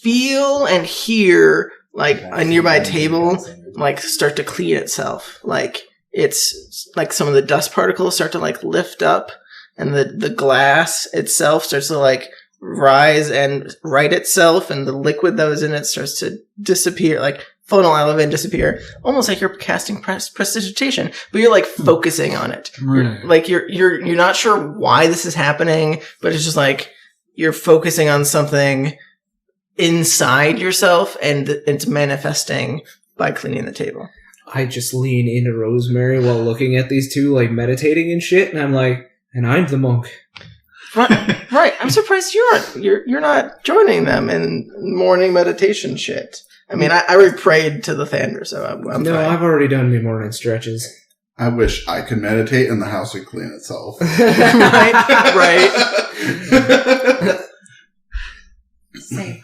feel and hear like a nearby table like start to clean itself. Like it's like some of the dust particles start to like lift up, and the glass itself starts to like rise and right itself, and the liquid that was in it starts to disappear, like funnel out of it and disappear, almost like you're casting prestidigitation, but you're like focusing on it. Right. You're not sure why this is happening, but it's just like you're focusing on something inside yourself, and it's manifesting by cleaning the table. I just lean into Rosemary while looking at these two, like meditating and shit, and I'm like, and I'm the monk. Right. I'm surprised you're not joining them in morning meditation shit. I mean, I already prayed to the Thander, so I'm no, fine. I've already done my morning stretches. I wish I could meditate and the house would clean itself. right. Same.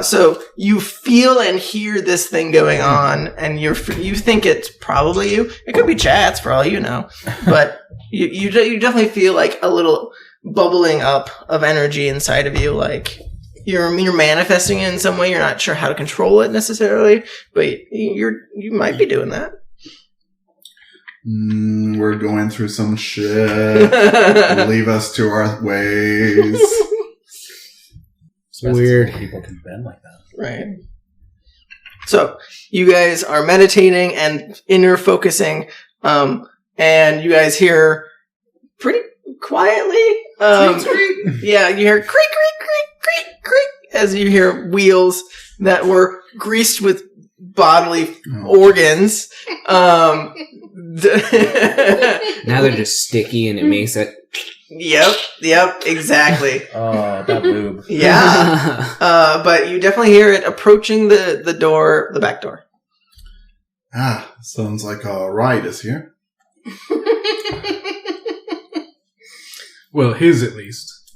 So you feel and hear this thing going on, and you think it's probably you. It could be chats for all you know, but you definitely feel like a little bubbling up of energy inside of you, like you're manifesting it in some way. You're not sure how to control it necessarily, but you might be doing that. We're going through some shit. Leave us to our ways. Weird. People can bend like that. Right. So you guys are meditating and inner focusing, and you guys hear pretty quietly. Yeah, you hear creak, creak, creak, creak, creak as you hear wheels that were greased with bodily organs. Now they're just sticky, and it makes it. Yep, exactly. Oh, that lube. Yeah. But you definitely hear it approaching the door, the back door. Sounds like a ride is here. Well, his at least.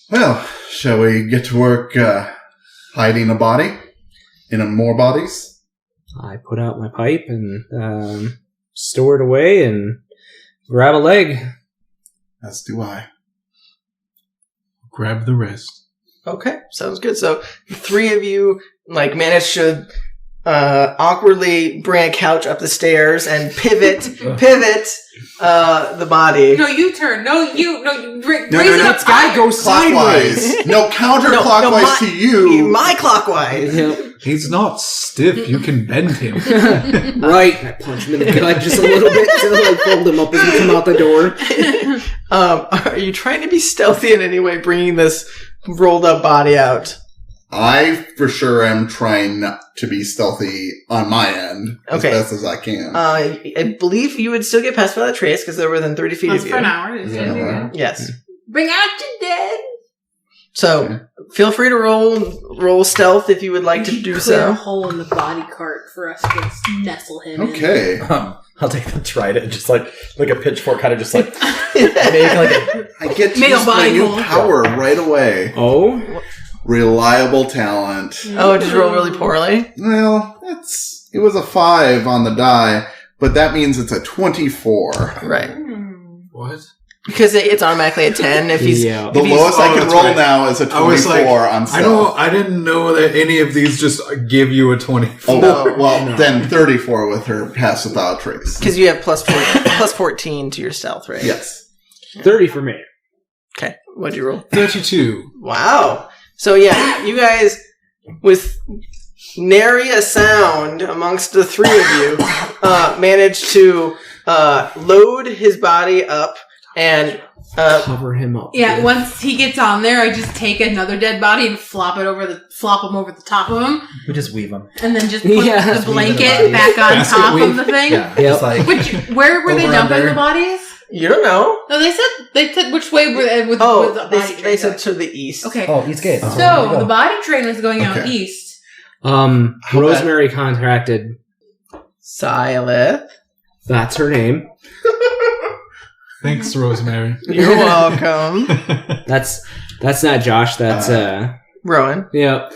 Well, shall we get to work hiding a body in more bodies? I put out my pipe and store it away and grab a leg. As do I. Grab the rest. Okay, sounds good. So the three of you manage to awkwardly bring a couch up the stairs and pivot the body. No, you turn. No, raise No, it up. This guy goes sideways. Clockwise. No, counterclockwise to you. My clockwise. He's not stiff. You can bend him. Right. I punch him in the gut just a little bit to like fold him up as we come out the door. Are you trying to be stealthy in any way, bringing this rolled up body out? I for sure am trying not to be stealthy on my end as Okay. best as I can. I believe you would still get past without trace because they're within 30 feet That's of you. for an hour. Yeah. Yes. Bring out your dead. So feel free to roll stealth if you would like to do Clear a so. hole in the body cart for us to nestle him in. Okay. I'll take the trident and just like a pitchfork, kind of just like make like a. I get to Male use my body new hole. power right away. Oh? Reliable talent. Oh, did you roll really poorly? Well, it was a 5 on the die, but that means it's a 24. Right. What? Because it's automatically a 10 if he's... Yeah. The if he's- lowest I can that's roll right. now is a 24 I was like, on stealth. I didn't know that any of these just give you a 24. Oh, No. well, then 34 with her pass without trace. Because you have plus 14 to your stealth, right? Yes. 30 for me. Okay. What'd you roll? 32. Wow. So yeah, you guys, with nary a sound amongst the three of you, managed to load his body up and Cover him up. Yeah, once he gets on there, I just take another dead body and flop him over the top of him, We just weave them. and then just put Yeah. the Just weave the blanket body. back on Basket top of weave. the thing. Yeah. Yep. Just like Where were they Over, dumping under. the bodies? you don't know. No, they said which way were with the body they train said going? to the east. Okay, oh, East Gate. That's where so we the go. body train was going out Okay. east. Rosemary contracted. Silith. That's her name. Thanks, Rosemary. You're welcome. That's not Josh. That's Rowan. yeah.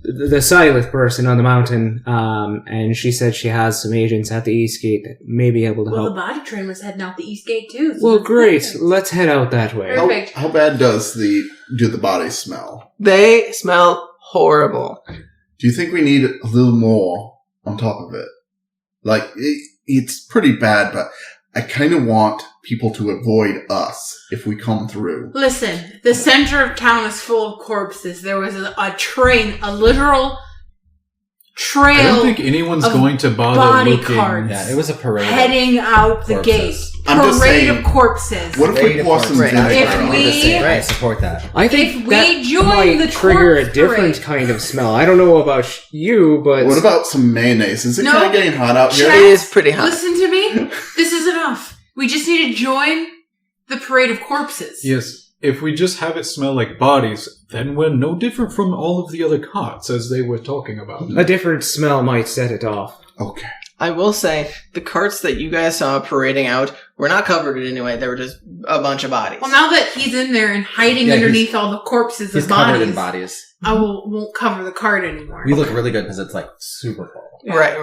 The Silith person on the mountain. And she said she has some agents at the East Gate that may be able to Well, help. the body train was heading out the east gate too. so Well, that's great. perfect. Let's head out that way. Perfect. Perfect. How bad do the bodies smell? They smell horrible. Do you think we need a little more on top of it? Like, it's pretty bad, but I kind of want people to avoid us if we come through. Listen, the center of town is full of corpses. There was a train, a literal trail I don't think anyone's of going to bother body looking. cards. Yeah, it was a parade. heading out the Corpses. gate. I'm just Parade saying, of corpses. What if we pour some Right. vinegar If on we- it? I support that. I think If we that join might the trigger a corpse different parade. kind of smell. I don't know about you, but What about some mayonnaise? Is it No. kind of getting hot out here? Chat. It is pretty hot. Listen to me. This is enough. We just need to join the parade of corpses. Yes. If we just have it smell like bodies, then we're no different from all of the other carts as they were talking about. a different smell might set it off. Okay. I will say, the carts that you guys saw parading out were not covered in any way. They were just a bunch of bodies. Well, now that he's in there and hiding Yeah, underneath all the corpses He's of covered bodies, in bodies. I won't cover the card anymore. We look really good because it's like super full. Right.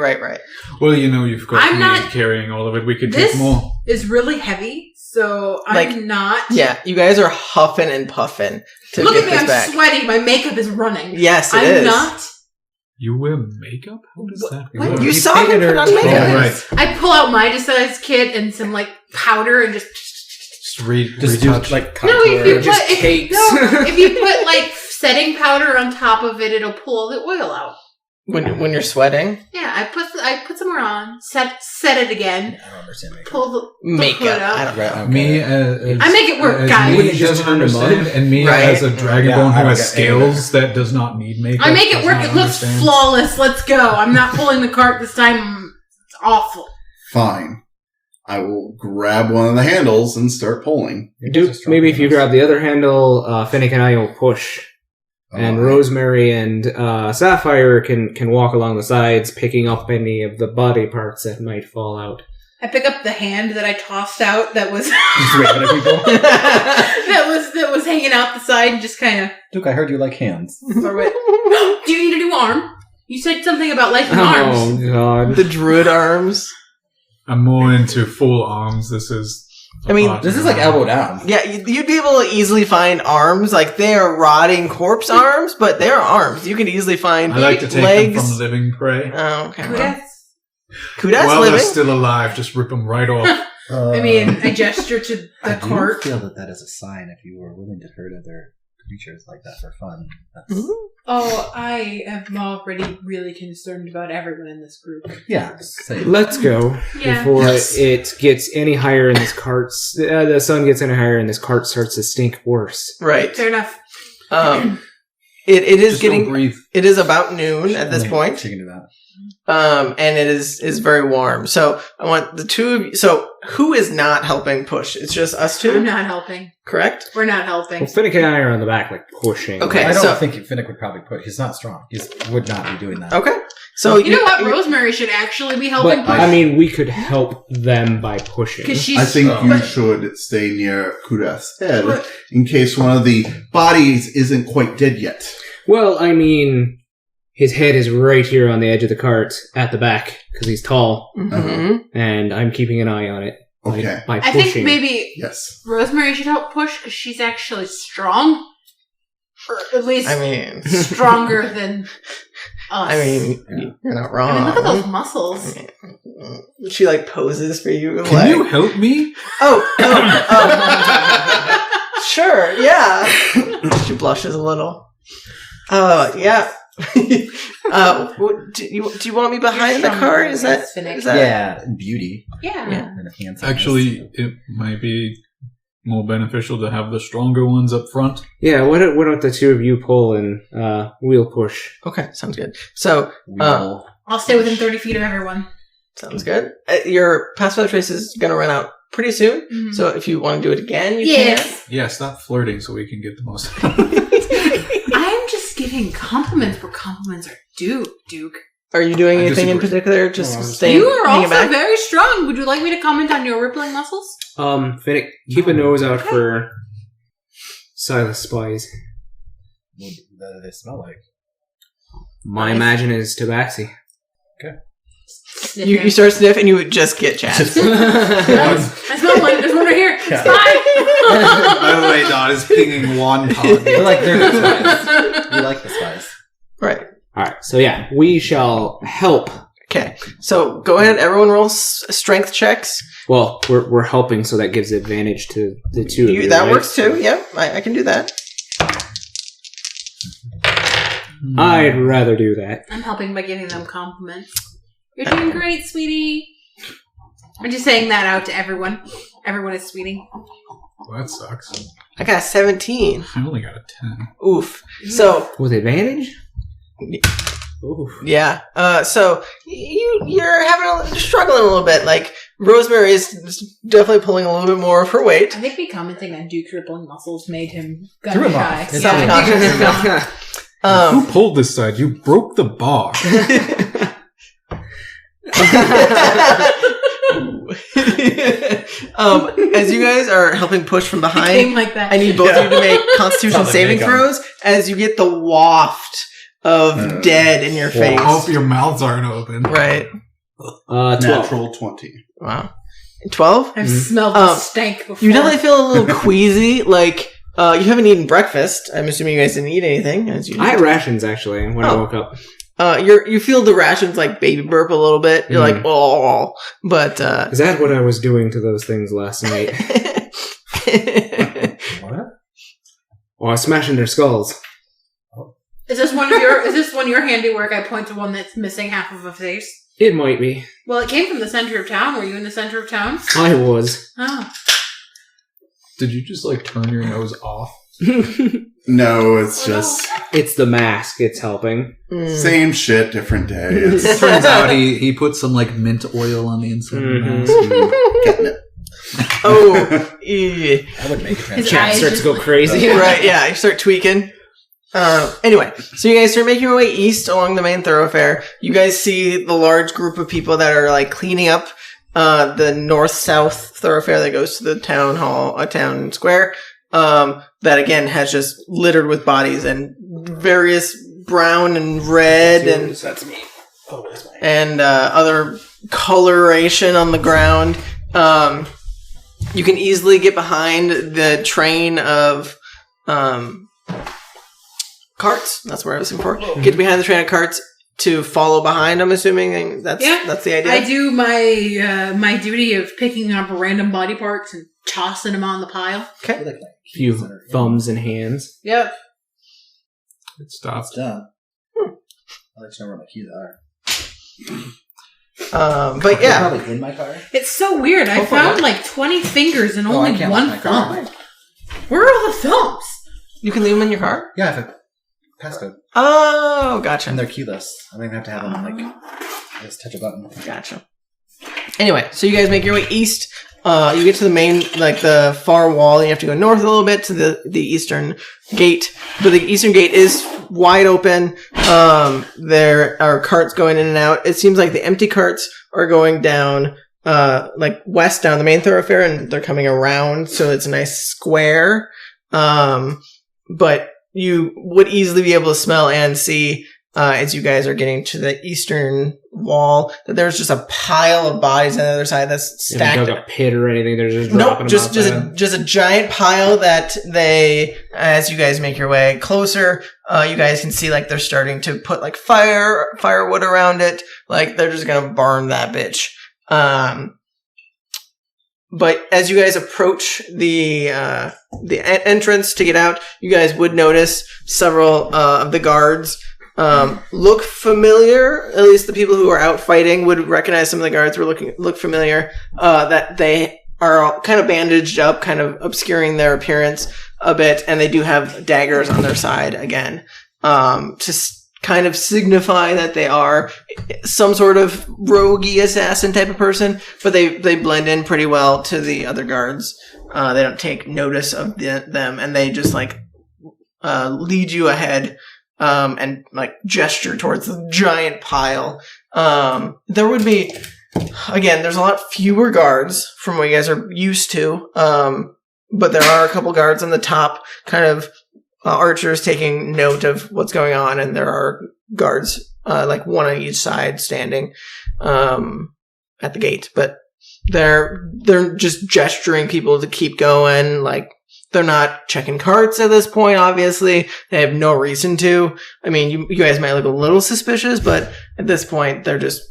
Well, you've got I'm me not- carrying all of it. We could This take more. is really heavy, so Like, I'm not. Yeah, you guys are huffing and puffing to Look get at me, this I'm back. sweating. My makeup is running. Yes, it I'm is. not. You wear makeup? How does that What? work? You You saw me painted put her on tall. makeup. Oh, right. I pull out my disguise kit and some like powder and just. Just Just do retouch. like No, if you just put cakes. if you put like setting powder on top of it, it'll pull the oil out. When you're sweating, Yeah, I put some more on, set it again, I don't understand makeup. pull the makeup. hood up. I don't know. Right, okay. Me, I make it work, as guys. me Wouldn't you doesn't just turn to mud? understand, and me Right. as a dragonborn Yeah, I who don't has get any of scales that does not need makeup. I make it does work. not It looks understand. flawless. Let's go. I'm not pulling the cart this time. It's awful. Fine. I will grab one of the handles and start pulling. Maybe if you grab the other handle, Finnick and I will push. And Alright. Rosemary and Sapphire can walk along the sides, picking up any of the body parts that might fall out. I pick up the hand that I tossed out that was Just waving at people. that was hanging out the side and just kind of Duke, I heard you like hands. throw it. Do you need a new arm? You said something about liking arms. Oh god! The druid arms. I'm more into full arms. This is I mean, This is like elbow down. Yeah, you'd be able to easily find arms. Like, they are rotting corpse arms, but they are arms. You can easily find I like to take legs. them from living prey. Oh, okay. Kudath? Kudath's While living. they're still alive, just rip them right off. I mean, I gesture to I the do court. feel that is a sign if you were willing to hurt other creatures like that for fun. That's, Oh, I am already really concerned about everyone in this group. yeah. Say, Let's go Yeah. before Yes. it gets any higher in this cart. The sun gets any higher and this cart starts to stink worse. Right. Fair enough. It is Just don't getting. breathe. It is about noon at this point. She can do that. And it is very warm. So I want the two of you. So who is not helping push? It's just us I'm two, not helping. correct? We're not helping. Well, Finnick and I are on the back, like pushing. Okay. I don't so- think Finnick would probably put. He's not strong. He would not be doing that. Okay. So You know what? Rosemary should actually be helping But push. I mean, we could help them by pushing. Because she's. I think you but- should stay near Kudath's head but- in case one of the bodies isn't quite dead yet. Well, I mean, his head is right here on the edge of the cart at the back because he's tall, Mhm. and I'm keeping an eye on it. by- Okay. By I pushing. think maybe Yes. Rosemary should help push because she's actually strong. Or at least I mean, stronger than us. I mean, you're not wrong. I mean, look at those muscles. She like poses for you. Can like, you help me? Oh. Sure. Yeah. She blushes a little. Yeah. Do you want me behind the car? Is that? Yeah, beauty. Yeah. And handsome. Actually, it might be more beneficial to have the stronger ones up front. Yeah, why don't the two of you pull and we'll push? Okay, sounds good. So, We'll- I'll stay within 30 feet of everyone. sounds good. Your pass without trace is going to run out pretty soon. Mhm. So, if you want to do it again, you Yes. Yeah, stop flirting so we can get the most. I'm just giving compliments where compliments are due, Duke. Are you doing I anything in disagree. particular? Just No, I was- staying. You are hanging also back? very strong. Would you like me to comment on your rippling muscles? Finnick, keep a nose out for Silas spies. what do they smell like? My imagine is tabaxi. You start sniff and you just get Chad. I smell one. There's one right here. Yeah. Spy! By the way, Dot is pinging wonton. They're like they're good spies. We like the spies. Right. Alright, so yeah, we shall help. Okay. So go ahead. Everyone roll strength checks. Well, we're helping, so that gives advantage to the two of you. That right? works too. Yep. I can do that. I'd rather do that. I'm helping by giving them compliments. You're doing great, sweetie. I'm just saying that out to everyone. Everyone is sweetie. Well, that sucks. I got a 17. I only got a 10. Oof. So With advantage? Oof. yeah. So you're struggling a little bit. Like Rosemary is definitely pulling a little bit more of her weight. I think me commenting on Duke's rippling muscles made him gun Threw him shy. off. It's Who pulled this side? You broke the bar. As you guys are helping push from Became behind, like that. I need both of you to make Constitution Sounds like saving makeup. throws as you get the waft of dead in your face. I hope your mouths aren't open. Right. 12. Natural 20. Wow. 12? I've smelled Um, the stank before. You definitely feel a little queasy. Like you haven't eaten breakfast. I'm assuming you guys didn't eat anything. As you I had rations, actually, when I Oh. woke up. you feel the rations like baby burp a little bit. You're like, oh, but Is that what I was doing to those things last night? What? Oh, I was smashing their skulls. Is this one of your handiwork? I point to one that's missing half of a face. It might be. Well, it came from the center of town. Were you in the center of town? I was. Oh. Did you just like turn your nose off? No, it's just It's the mask. It's helping. same shit, different day. It's Turns out he put some like mint oil on the inside of the Mhm. mask. catnip. Oh, yeah. I would make a His transaction. eyes Chat starts just to go like- crazy. Right, yeah, you start tweaking. Anyway, so you guys start making your way east along the main thoroughfare. You guys see the large group of people that are like cleaning up the north-south thoroughfare that goes to the town hall, town square. That again has just littered with bodies and various brown and red and That's me. Oh, other coloration on the ground. you can easily get behind the train of carts. That's where I was looking for. Get behind the train of carts to follow behind. I'm assuming that's the idea. I do my my duty of picking up random body parts and tossing them on the pile. Okay. Like Few thumbs and hands. Yep. It stops. It's done. I'll let you know where my keys are. But They're yeah, probably in my car. It's so weird. I Hopefully found not. like 20 fingers and I only can't one lock my car. thumb. Where are all the thumbs? you can leave them in your car. Yeah, if I passcode. Oh, gotcha. And they're keyless. I don't even have to have them like just touch a button. Gotcha. Anyway, so you guys make your way east. You get to the main, like the far wall. You have to go north a little bit to the eastern gate. But the eastern gate is wide open. There are carts going in and out. It seems like the empty carts are going down, like west down the main thoroughfare, and they're coming around. So it's a nice square. But you would easily be able to smell and see, as you guys are getting to the eastern wall, that there's just a pile of bodies on the other side that's stacked. If they dug a pit or anything, they're just Nope, dropping them just a giant pile that they, as you guys make your way closer, you guys can see like they're starting to put like firewood around it. Like they're just gonna burn that bitch. But as you guys approach the entrance to get out, you guys would notice several of the guards look familiar. At least the people who are out fighting would recognize some of the guards look familiar. That they are all kind of bandaged up, kind of obscuring their appearance a bit, and they do have daggers on their side again, to kind of signify that they are some sort of roguey assassin type of person. But they blend in pretty well to the other guards. They don't take notice of them, and they just like lead you ahead. And like gesture towards the giant pile. There would be, again, there's a lot fewer guards from what you guys are used to. But there are a couple guards on the top, kind of archers taking note of what's going on, and there are guards, like one on each side standing, at the gate. But they're just gesturing people to keep going, like, they're not checking carts at this point, obviously. They have no reason to. I mean, you guys might look a little suspicious, but at this point, they're just...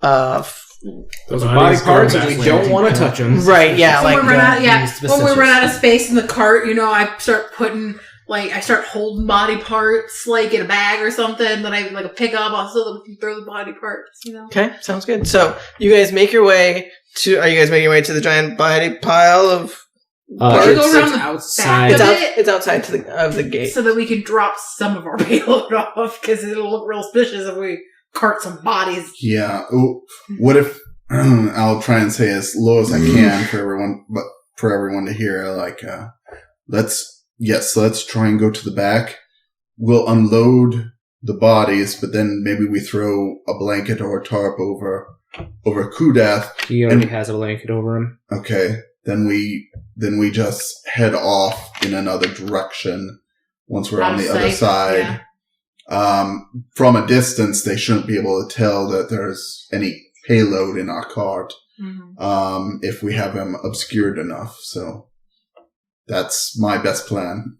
Those are body parts, and we don't want to touch them. Right, yeah. When Like, we run out of space in the cart, I start putting... I start holding body parts, like, in a bag or something that I, pick up so that we can throw the body parts, Okay, sounds good. So, you guys make your way to... Are you guys making your way to the giant body pile of... Should we go around the outside. back It's outside of the gate. so that we can drop some of our payload off, because it'll look real suspicious if we cart some bodies. Yeah. What if I'll try and say as low as I can for everyone to hear? Like, let's try and go to the back. We'll unload the bodies, but then maybe we throw a blanket or a tarp over Kudath. He already has a blanket over him. Okay. Then we just head off in another direction once we're on the other side. Yeah. From a distance, they shouldn't be able to tell that there's any payload in our cart, if we have them obscured enough. So that's my best plan.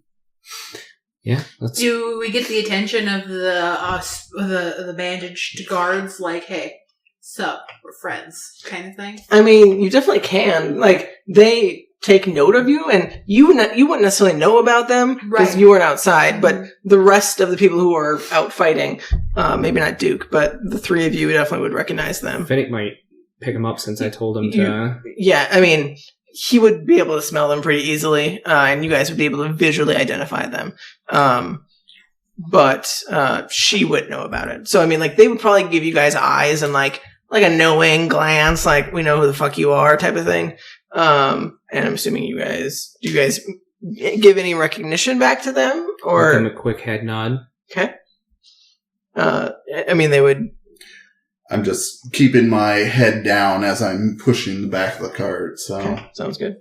Yeah. Do we get the attention of the bandaged guards? Like, hey, sup, we're friends, kind of thing. I mean, you definitely can. Like, they take note of you, and you wouldn't necessarily know about them because you weren't outside. But the rest of the people who are out fighting, maybe not Duke, but the three of you definitely would recognize them. Finnick might pick him up since I told him to. Yeah, I mean, he would be able to smell them pretty easily, and you guys would be able to visually identify them. But she wouldn't know about it. So, I mean, like, they would probably give you guys eyes and like a knowing glance, like, we know who the fuck you are type of thing. And I'm assuming do you guys give any recognition back to them? Or Give him a quick head nod. Okay. I mean, they would... I'm just keeping my head down as I'm pushing the back of the cart, so... Okay, sounds good.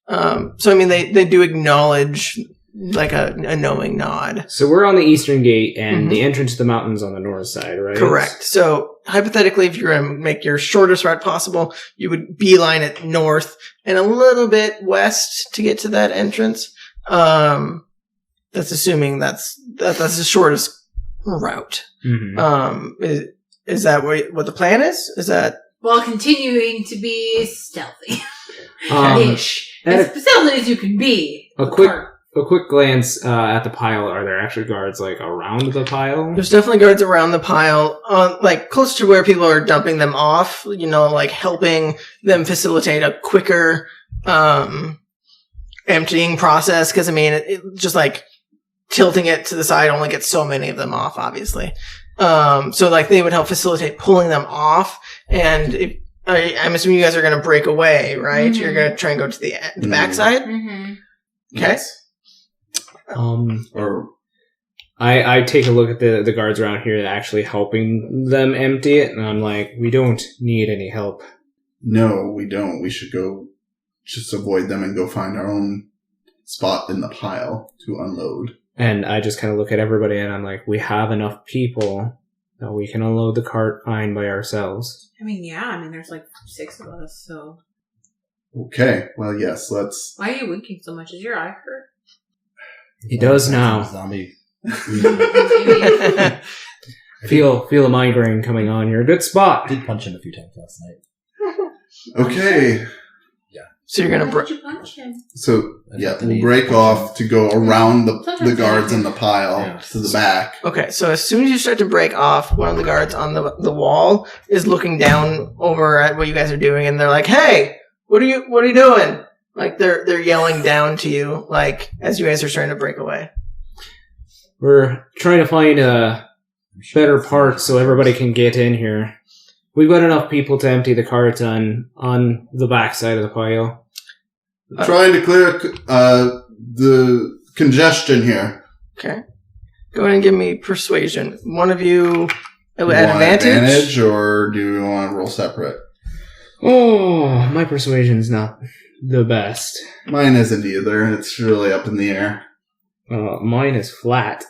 So, I mean, they do acknowledge, like, a knowing nod. So we're on the eastern gate, and the entrance to the mountain's on the north side, right? Correct. So, hypothetically, if you're going to make your shortest route possible, you would beeline it north and a little bit west to get to that entrance. That's assuming that's the shortest route. Mm-hmm. Is that what the plan is? Is that While continuing to be stealthy. Ish. and As stealthy as you can be. A quick glance at the pile. Are there actually guards like around the pile? there's definitely guards around the pile, like close to where people are dumping them off, like helping them facilitate a quicker emptying process. Because, it just like tilting it to the side only gets so many of them off, obviously. So like they would help facilitate pulling them off. And I'm assuming you guys are going to break away, right? You're going to try and go to the backside? Mm-hmm. Okay. Or I take a look at the guards around here actually helping them empty it, and I'm like, we don't need any help. no, we don't. We should go just avoid them and go find our own spot in the pile to unload. And I just kind of look at everybody and I'm like, we have enough people that we can unload the cart fine by ourselves. There's like 6 of us, so. Okay, well, yes, let's... Why are you winking so much? Is your eye hurt? He does now. Zombie. Feel a migraine coming on. You're a good spot. I did punch him a few times last night. Okay, So you're going Why to did you punch him? so, yeah, we'll break off to go around the guards in the pile Yeah. to the back. Okay, so as soon as you start to break off, one of the guards on the wall is looking down over at what you guys are doing, and they're like, "Hey, what are you doing?" Like they're yelling down to you, like as you guys are starting to break away. We're trying to find a better part so everybody can get in here. We've got enough people to empty the carts on the back side of the pile. Trying to clear the congestion here. Okay, go ahead and give me persuasion. One of you at You want advantage. or do you want to roll separate? Oh, my persuasion's not the best. Mine isn't either. It's really up in the air. Mine is flat.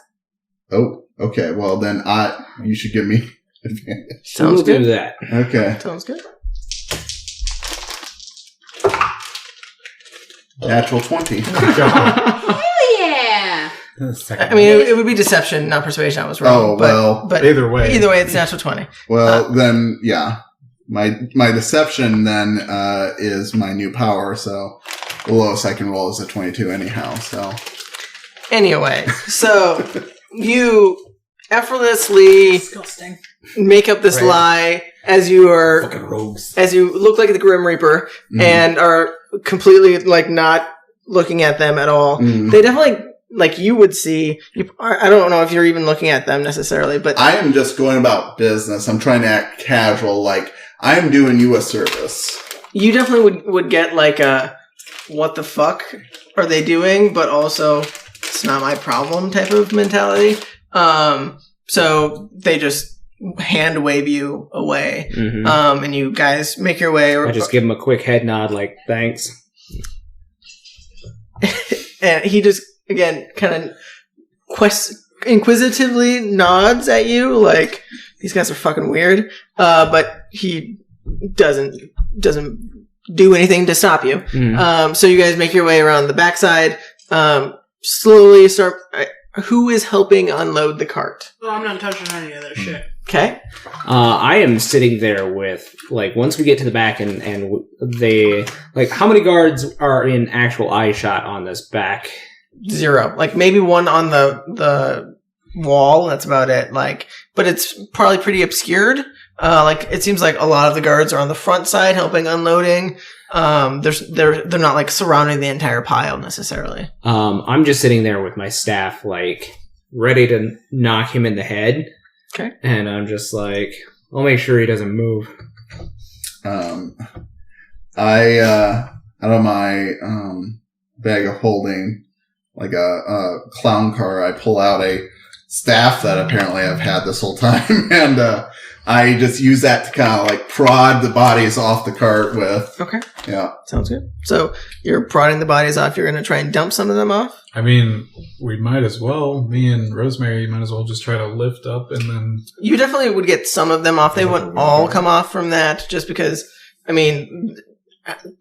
Oh, okay. Well, then you should give me advantage. Sounds We'll do good. that. Okay. Sounds good. Natural 20. Hell yeah! It would be deception, not persuasion. I was wrong. Oh, well, but either way. it's natural 20. Well, then, yeah. My deception then is my new power, so the lowest I can roll is a 22 anyhow, so. Anyway, so you effortlessly Disgusting. make up this Right. lie as you are Fucking rogues. as you look like the Grim Reaper and are completely like not looking at them at all. They definitely like you would see. I don't know if you're even looking at them necessarily, but I am just going about business. I'm trying to act casual, like I am doing you a service. you definitely would get like a what the fuck are they doing, but also it's not my problem type of mentality. So they just hand wave you away. Mhm. And you guys make your way. I just give him a quick head nod, like, thanks. And he just, again, kind of inquisitively nods at you, like, these guys are fucking weird. But he doesn't do anything to stop you. Mhm. So you guys make your way around the backside, slowly start... Who is helping unload the cart? Well, I'm not touching any of that shit. Okay. I am sitting there with, like, once we get to the back and they, like, how many guards are in actual eye shot on this back? 0. Like, maybe one on the wall. That's about it. Like, but it's probably pretty obscured. Like, it seems like a lot of the guards are on the front side helping unloading. They're not, like, surrounding the entire pile necessarily. I'm just sitting there with my staff, like, ready to knock him in the head. Okay. And I'm just like, I'll make sure he doesn't move. I out of my bag of holding, like a clown car, I pull out a staff that apparently I've had this whole time, and I just use that to kind of like prod the bodies off the cart with. Okay. Yeah. Sounds good. So you're prodding the bodies off. You're going to try and dump some of them off? I mean, we might as well. Me and Rosemary might as well just try to lift up and then... You definitely would get some of them off. They wouldn't all come off from that just because, I mean,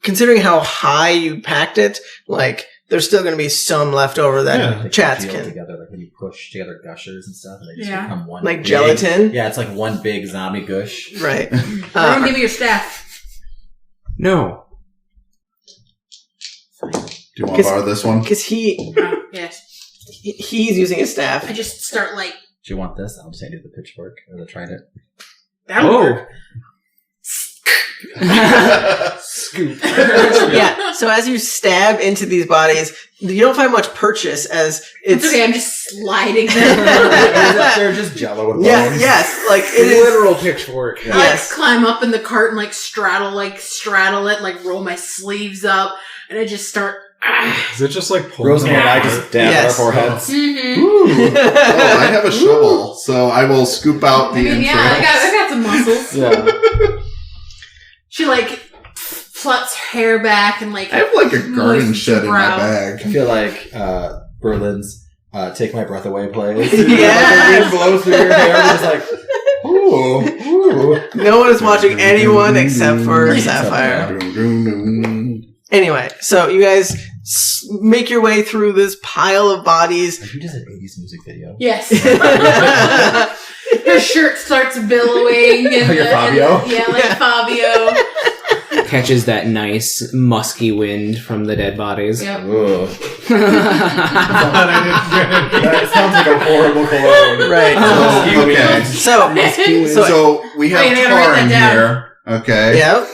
considering how high you packed it, like, there's still going to be some left over that chats They can. together, like when you push together gushers and stuff, and they just Yeah. become one Like big, gelatin? Yeah, it's like one big zombie gush. Right. Everyone give me your staff. No. Do you want to borrow this one? Because Yes. he's using a staff. I just start like, Do you want this? I'll just hand you the pitchfork or the trident. that would work. Scoop. Yeah. So as you stab into these bodies, you don't find much purchase as It's it's. okay, I'm just sliding them. They're just jello and Yeah. bones. Yes. Like it is. Literal pitchfork. I Yes. climb up in the cart and like straddle it, like roll my sleeves up, and I just start. Is it just like pulling Rosemary and I them just dab Yes. our foreheads. Mm-hmm. Ooh. Oh, I have a shovel, so I will scoop out the I mean, yeah, I entrails. got some muscles. Yeah. She like plucks hair back and like. I have like a garden moistens shed in my brow. I bag. feel like Berlin's Take My Breath Away plays. Yes. The wind blows through your hair. You're just like, ooh, ooh. No one is watching anyone except for Sapphire. Doom, doom, doom. Anyway, so you guys make your way through this pile of bodies. Like, you just an 80s music video. Yes. Her shirt starts billowing. And Like a Fabio? Yeah, like Fabio. Catches that nice musky wind from the dead bodies. Yep. Ugh. out. That sounds like a horrible cologne. Right. Okay. So we have Wait, I gotta tar write in that down. here. Okay. Yep.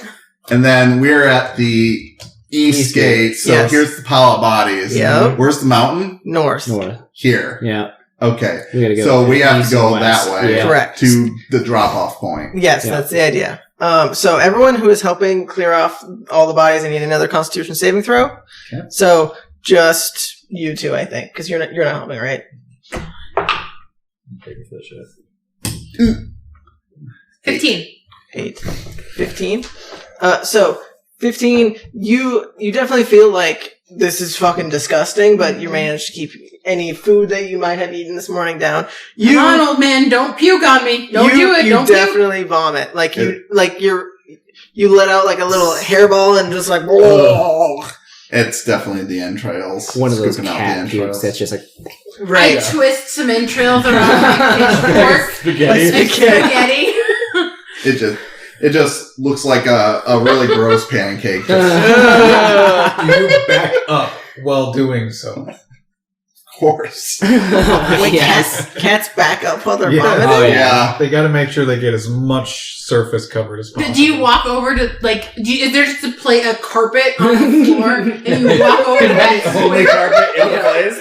And then we're at the east gate. So Yes. here's the pile of bodies. Yep. Where's the mountain? North. North. Here. Yeah. Okay. We gotta go. So we have east to go and west. that way Yeah. Correct. to the drop off point. Yes, Yeah. that's the idea. So everyone who is helping clear off all the bodies, I need another Constitution saving throw. Okay. So just you two, I think, because you're not helping, right? Take me for the shit. 15. 8, 15. So 15. You definitely feel like this is fucking disgusting, but you managed to keep any food that you might have eaten this morning down. Come on, old man, don't puke on me. Don't do it. You Don't puke. definitely vomit. Like you let out like a little hairball and just like. It's definitely the entrails. One of those Scooping out the cat entrails. pukes that's just like. Right. I twist some entrails around my pitchfork. Spaghetti. Spaghetti. It just looks like a really gross pancake. You back up while doing so. Of course. Wait, Yes. cats back up while they're Yeah. vomiting? Oh, Yeah. They got to make sure they get as much surface covered as possible. Do you walk over to, like, is there just a carpet on the floor, and you walk over to that Only square? carpet in the place.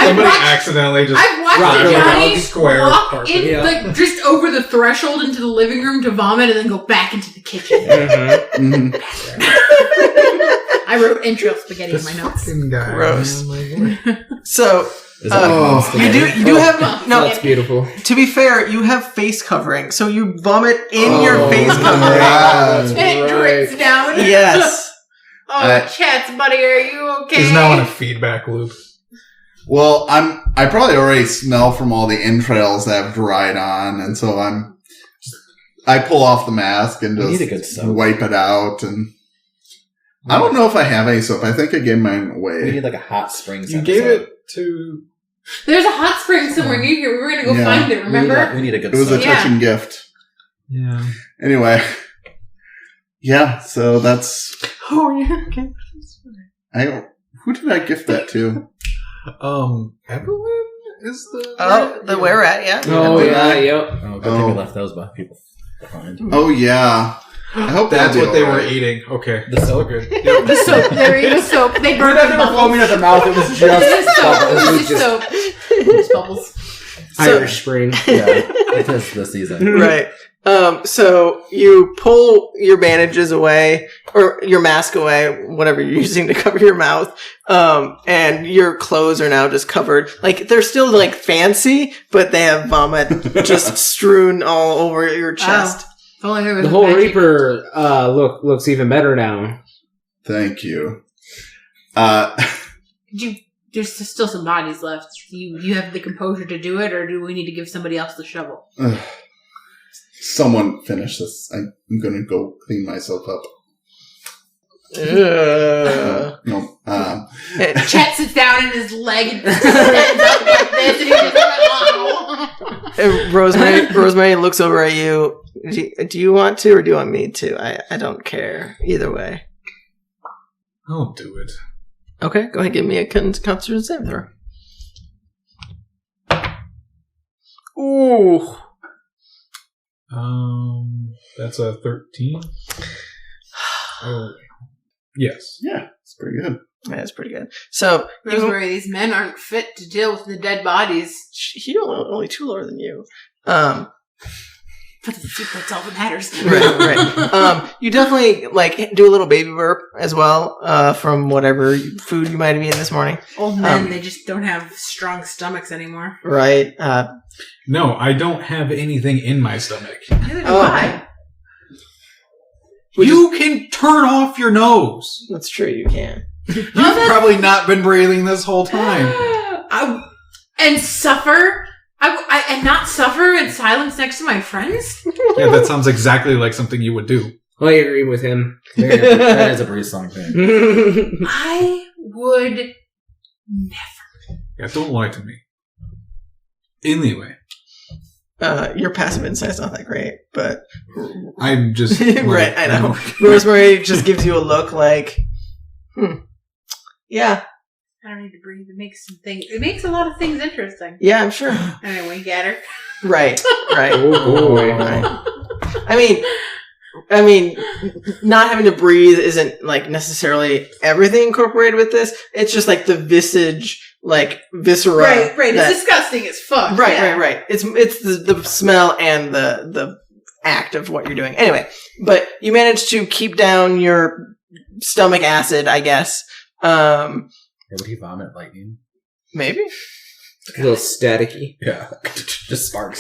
Somebody accidentally just I've watched Rock Johnny square walk carpet. in, Yeah. like, just over the threshold into the living room to vomit and then go back into the kitchen. Mm-hmm. Mhm. I wrote entrail spaghetti in This my notes. fucking guy. Gross. Man, like, So Is that like spaghetti? you do have no. That's beautiful. To be fair, you have face covering, so you vomit in your face covering. God. And it drips down. Yes. Oh, Chats, buddy, are you okay? He's now in a feedback loop. Well, I probably already smell from all the entrails that have dried on, and so I pull off the mask and We need a just good soap. wipe it out. And I don't know if I have any soap. I think I gave mine We away. need like a hot spring. You scent gave soap. it to... There's a hot spring somewhere near here. We were going to go Yeah. find it, remember? We need a good It was a soap. Yeah. touching gift. Yeah. Anyway, yeah. So that's Oh yeah. Okay. who did I gift that to? Evelyn is the... Oh, the where at? Yeah. Oh yeah, yep. Oh, good thing we left those people behind. Oh yeah. I hope That's they'll what be they were alright. eating. Okay. The soap? Good. The soap. They were eating soap. They burned the bubbles. at the mouth. It was It was soap. It It was was just just- soap. Just bubbles. Irish Spring. Yeah, it is the season. Right. So you pull your bandages away, or your mask away, whatever you're using to cover your mouth, and your clothes are now just covered. Like, they're still, like, fancy, but they have vomit just strewn all over your chest. If only there was The a whole magic- Reaper looks even better now. Thank you. There's still some bodies left. You have the composure to do it, or do we need to give somebody else the shovel? Someone finish this. I'm going to go clean myself up. No. Chet sits down in his leg and stands up like this, and he's just And Rosemary looks over at you. Do you want to, or do you want me to? I don't care. Either way. I'll do it. Okay, go ahead and give me a Constitution saving throw. Ooh. That's a 13. Oh, yes. Yeah, it's pretty good. That's pretty good. So, Rosemary, these men aren't fit to deal with the dead bodies. he's only 2 lower than you. But that's all that matters. Right. You definitely, like, do a little baby burp as well, from whatever food you might have eaten this morning. Old men, they just don't have strong stomachs anymore. Right. No, I don't have anything in my stomach. Neither do Oh. I. You can turn off your nose. That's true, you can. You've probably not been breathing this whole time. And suffer? And not suffer in silence next to my friends? Yeah, that sounds exactly like something you would do. I agree with him. That is a Breeze song thing. I would never. Yeah, don't lie to me. Anyway, Your passive insight's not that great, but... I'm just... right, I know. Rosemary just gives you a look like, yeah, I don't need to breathe. It makes a lot of things interesting. yeah, I'm sure. And I wink at her. Right. Oh boy. Right. I mean, not having to breathe isn't, like, necessarily everything incorporated with this. It's just, like, the visage, like, viscera. Right. that- It's disgusting as fuck. Right, yeah. right. It's the smell and the act of what you're doing. Anyway, but you managed to keep down your stomach acid, I guess. Would he vomit lightning? Maybe. A little staticky. Yeah. Just sparks.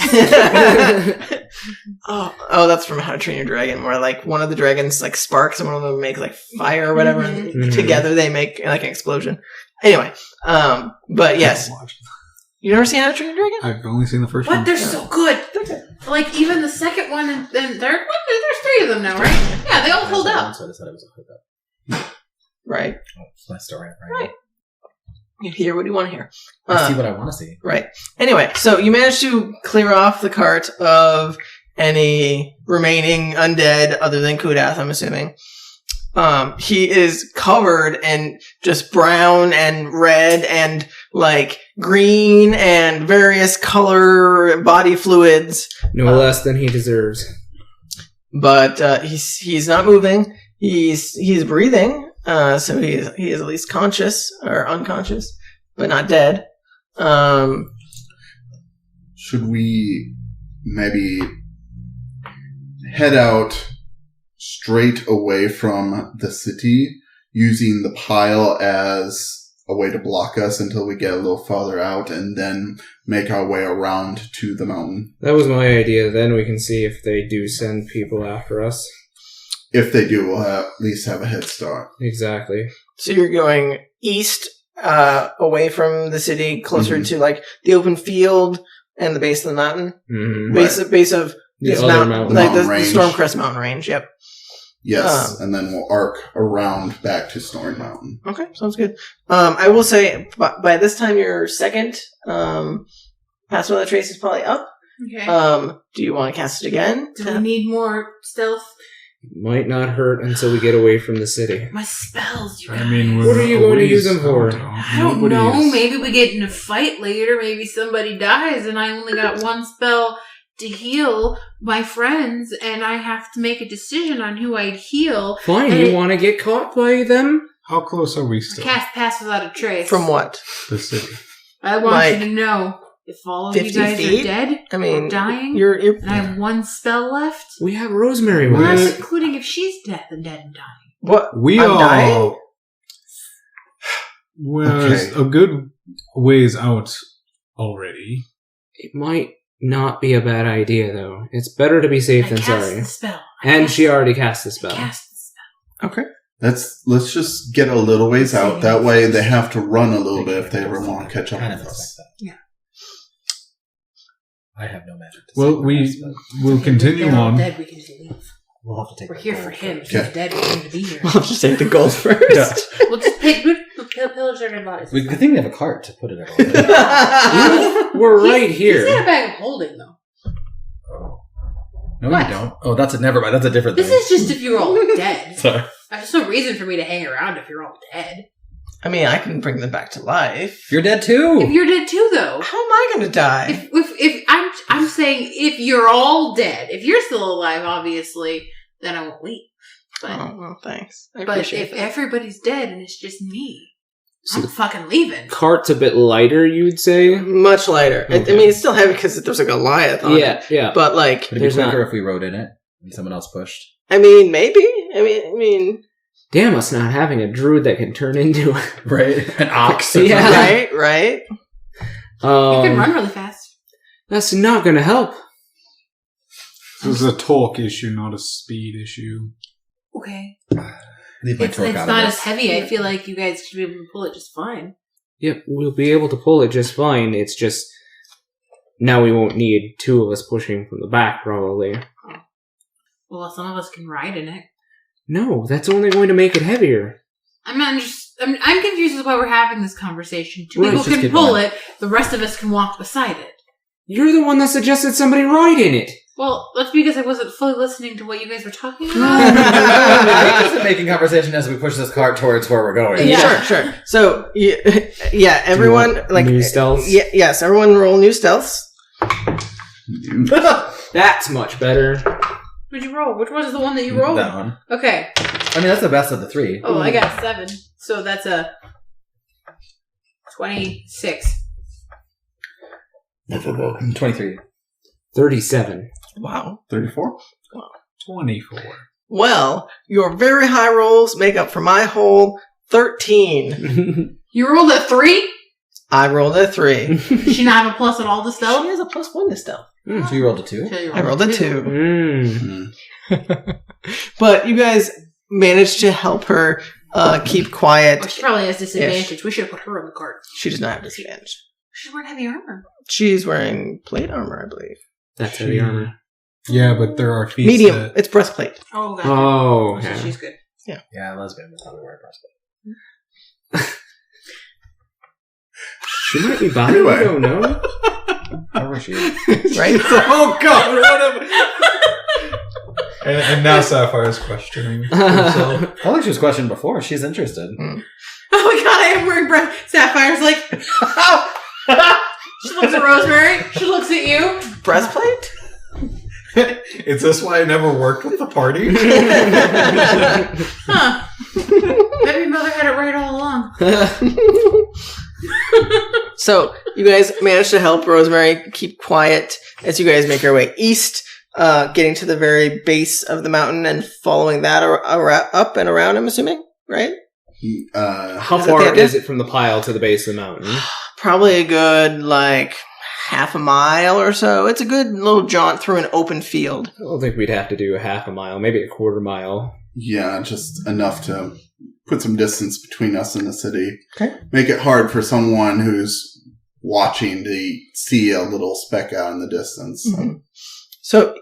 Oh, that's from How to Train Your Dragon, where, like, one of the dragons, like, sparks and one of them makes, like, fire or whatever, and Mhm. together they make, like, an explosion. Anyway, but yes. You never seen How to Train Your Dragon? I've only seen the first What? one. They're so good. Like, even the second one and third one, there's 3 of them now, right? Yeah, they all hold up. So I decided it was a hookup. Right. Oh, it's my story. Right. You hear what you want to hear. I see what I want to see. Right. Anyway, so you managed to clear off the cart of any remaining undead other than Kudath, I'm assuming. He is covered in just brown and red and, like, green and various color body fluids. No less than he deserves. But he's not moving. He's breathing. So he is at least conscious or unconscious, but not dead. Should we maybe head out straight away from the city, using the pile as a way to block us until we get a little farther out, and then make our way around to the mountain? That was my idea. Then we can see if they do send people after us. If they do, we'll at least have a head start. Exactly. So you're going east, away from the city, closer to, like, the open field and the base of the mountain. Mm-hmm. Base of The this other mountain, mountain. like the Mountain range. Stormcrest mountain range. Yep. Yes, and then we'll arc around back to Snoring Mountain. Okay, sounds good. I will say, by this time, your second pass without trace is probably up. Okay. Do you want to cast it again? Do we need more stealth? Might not hurt until we get away from the city. My spells, you guys. I mean, What are you going to use them for? I don't know. Maybe we get in a fight later. Maybe somebody dies, and I only got one spell to heal my friends, and I have to make a decision on who I'd heal. Fine, And you it- want to get caught by them? How close are we still? Cast Pass Without a Trace. From what? The city. I want Like- you to know. if all of 50 you guys feet? are dead I mean, or dying, you're and I have one spell left, We have Rosemary with We're- well, us. that's including if she's dead and dying. what? We I'm all. dying? Well, Okay. it's a good ways out already. It might not be a bad idea, though. It's better to be safe I than cast sorry. the spell. And she already cast the spell. cast the spell. Okay. Let's just get a little ways out. That way they have to run a little bit if they ever want to catch up Kind of with expect us. that. Yeah. I have no magic. To Well, save we my ass, but will continue They're all on. dead. We can just leave. we'll have to take. We're the here gold for him. first. He's Okay. dead. We need to be here. I'll just take the gold first. We'll just pillage their dead bodies. Good thing we have a cart to put it everywhere. We're He's- right here. He's got a bag of holding, though. No, What? you don't. Oh, that's a never mind. That's a different This thing. is just if you're all dead. Sorry. There's no reason for me to hang around if you're all dead. I mean, I can bring them back to life. You're dead too. If you're dead too, though. How am I going to die? If I'm saying if you're all dead, if you're still alive, obviously, then I won't leave. But Oh, well, thanks. I but appreciate if that. everybody's dead and it's just me, So I'm fucking leaving. Cart's a bit lighter, you'd say? Much lighter. I Okay. mean, it's still heavy because there's a Goliath on it. Yeah, yeah. But, like, Would it be There's quicker not- if we rode in it and someone else pushed? I mean, maybe. I mean, Damn us not having a druid that can turn into Right? An ox. Yeah. right? You can run really fast. That's not gonna help. This is a talk issue, not a speed issue. Okay. Leave my It's torque out of not this. as heavy. I feel like you guys should be able to pull it just fine. Yep, we'll be able to pull it just fine. It's just now we won't need two of us pushing from the back, probably. Well, some of us can ride in it. No, that's only going to make it heavier. I'm confused as to why we're having this conversation. Two Right, people just can keep pull going. it. The rest of us can walk beside it. You're the one that suggested somebody ride in it. Well, that's because I wasn't fully listening to what you guys were talking We're about. just making conversation as we push this cart towards where we're going. Yeah. Sure. So, yeah, everyone, like, new stealths? Yes, everyone roll new stealths. That's much better. What'd you roll? Which one is the one that you rolled? That one. Okay. I mean, that's the best of the three. Oh, I got 7. So that's a 26. 23. 37. Wow. 34? 24. Well, your very high rolls make up for my whole 13. You rolled a 3? I rolled a 3. Did she not have a plus at all to She stealth? has a +1 to stealth. So you rolled a 2? So you I rolled a 2. Mm. But you guys managed to help her keep Well, quiet. she probably has disadvantage. We should have put her on the cart. She does not have disadvantage. She's wearing heavy armor. She's wearing plate armor, I believe. That's heavy armor. Yeah, but there are feats Medium. that... It's breastplate. Oh, God. Oh, So okay. she's good. Yeah, lesbian would probably wear a breastplate. She might be bi, Anyway. we don't know. However she is. Right? Oh god, what and now Sapphire's questioning herself. I think she was questioned before. She's interested. Oh my God, I am wearing breast. Sapphire's like, she looks at Rosemary. She looks at you. Breastplate? Is this why I never worked with the party? Huh. Maybe Mother had it right all along. So, you guys managed to help Rosemary keep quiet as you guys make your way east, getting to the very base of the mountain and following that up and around, I'm assuming, right? How Is that the far idea? is it from the pile to the base of the mountain? Probably a good, like, half a mile or so. It's a good little jaunt through an open field. I don't think we'd have to do a half a mile, maybe a quarter mile. Yeah, just enough to put some distance between us and the city. Okay. Make it hard for someone who's watching to see a little speck out in the distance. Mhm. So,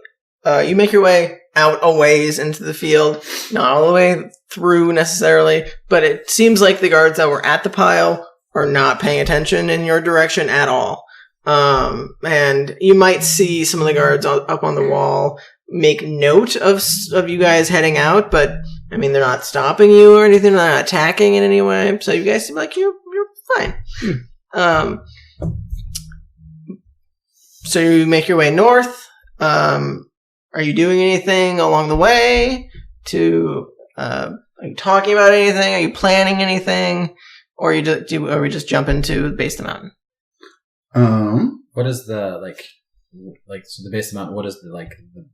you make your way out a ways into the field, not all the way through necessarily, but it seems like the guards that were at the pile are not paying attention in your direction at all. And you might see some of the guards up on the wall make note of you guys heading out, but I mean, they're not stopping you or anything, they're not attacking in any way, so you guys seem like you're fine. So you make your way north. Are you doing anything along the way are you talking about anything? Are you planning anything? Or are we just jump into the base of the mountain? What is the so the base of the mountain? What is the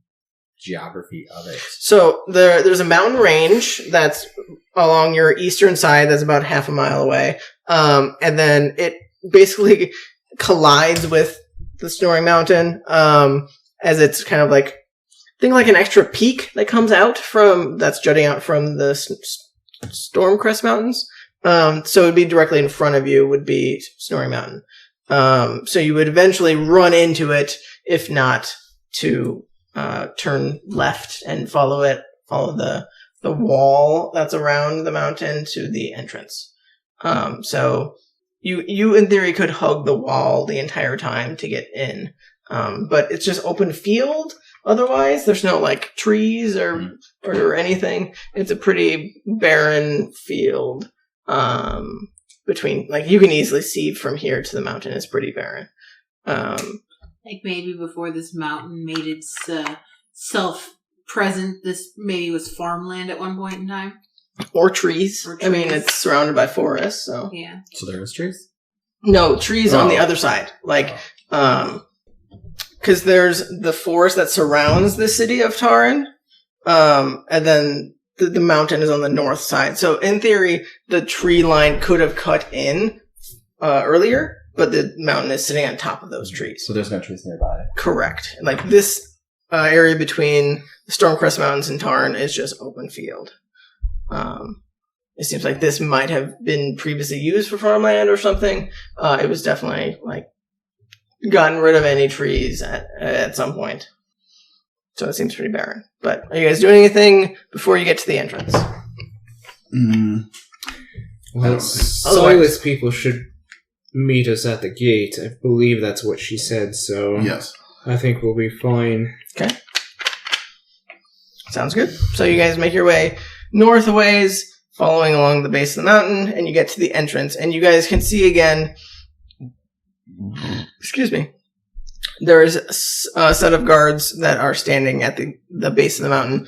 geography of it? So there's a mountain range that's along your eastern side that's about half a mile away. And then it basically collides with the Snoring Mountain, as it's kind of like, think like an extra peak that comes out that's jutting out from the Stormcrest Mountains. So it would be directly in front of you would be Snoring Mountain. So you would eventually run into it, if not to turn left and follow the wall that's around the mountain to the entrance. So you in theory could hug the wall the entire time to get in. But it's just open field. Otherwise, there's no like trees or anything. It's a pretty barren field. Between, like, you can easily see from here to the mountain. It's pretty barren. Like maybe before this mountain made its self present, this maybe was farmland at one point in time. Or trees. Or I mean, trees. it's surrounded by forests, so. Yeah. So there was trees? No, trees on the other side. Like, because there's the forest that surrounds the city of Taran, and then the mountain is on the north side. So in theory, the tree line could have cut in earlier, but the mountain is sitting on top of those trees. So there's no trees nearby. Correct. Like this area between the Stormcrest Mountains and Tarn is just open field. It seems like this might have been previously used for farmland or something. It was definitely like gotten rid of any trees at some point. So it seems pretty barren. But are you guys doing anything before you get to the entrance? Well, Silas people should meet us at the gate. I believe that's what she said, so Yes. I think we'll be fine. Okay. Sounds good. So you guys make your way north a ways, following along the base of the mountain, and you get to the entrance. And you guys can see again, excuse me, there is a set of guards that are standing at the base of the mountain.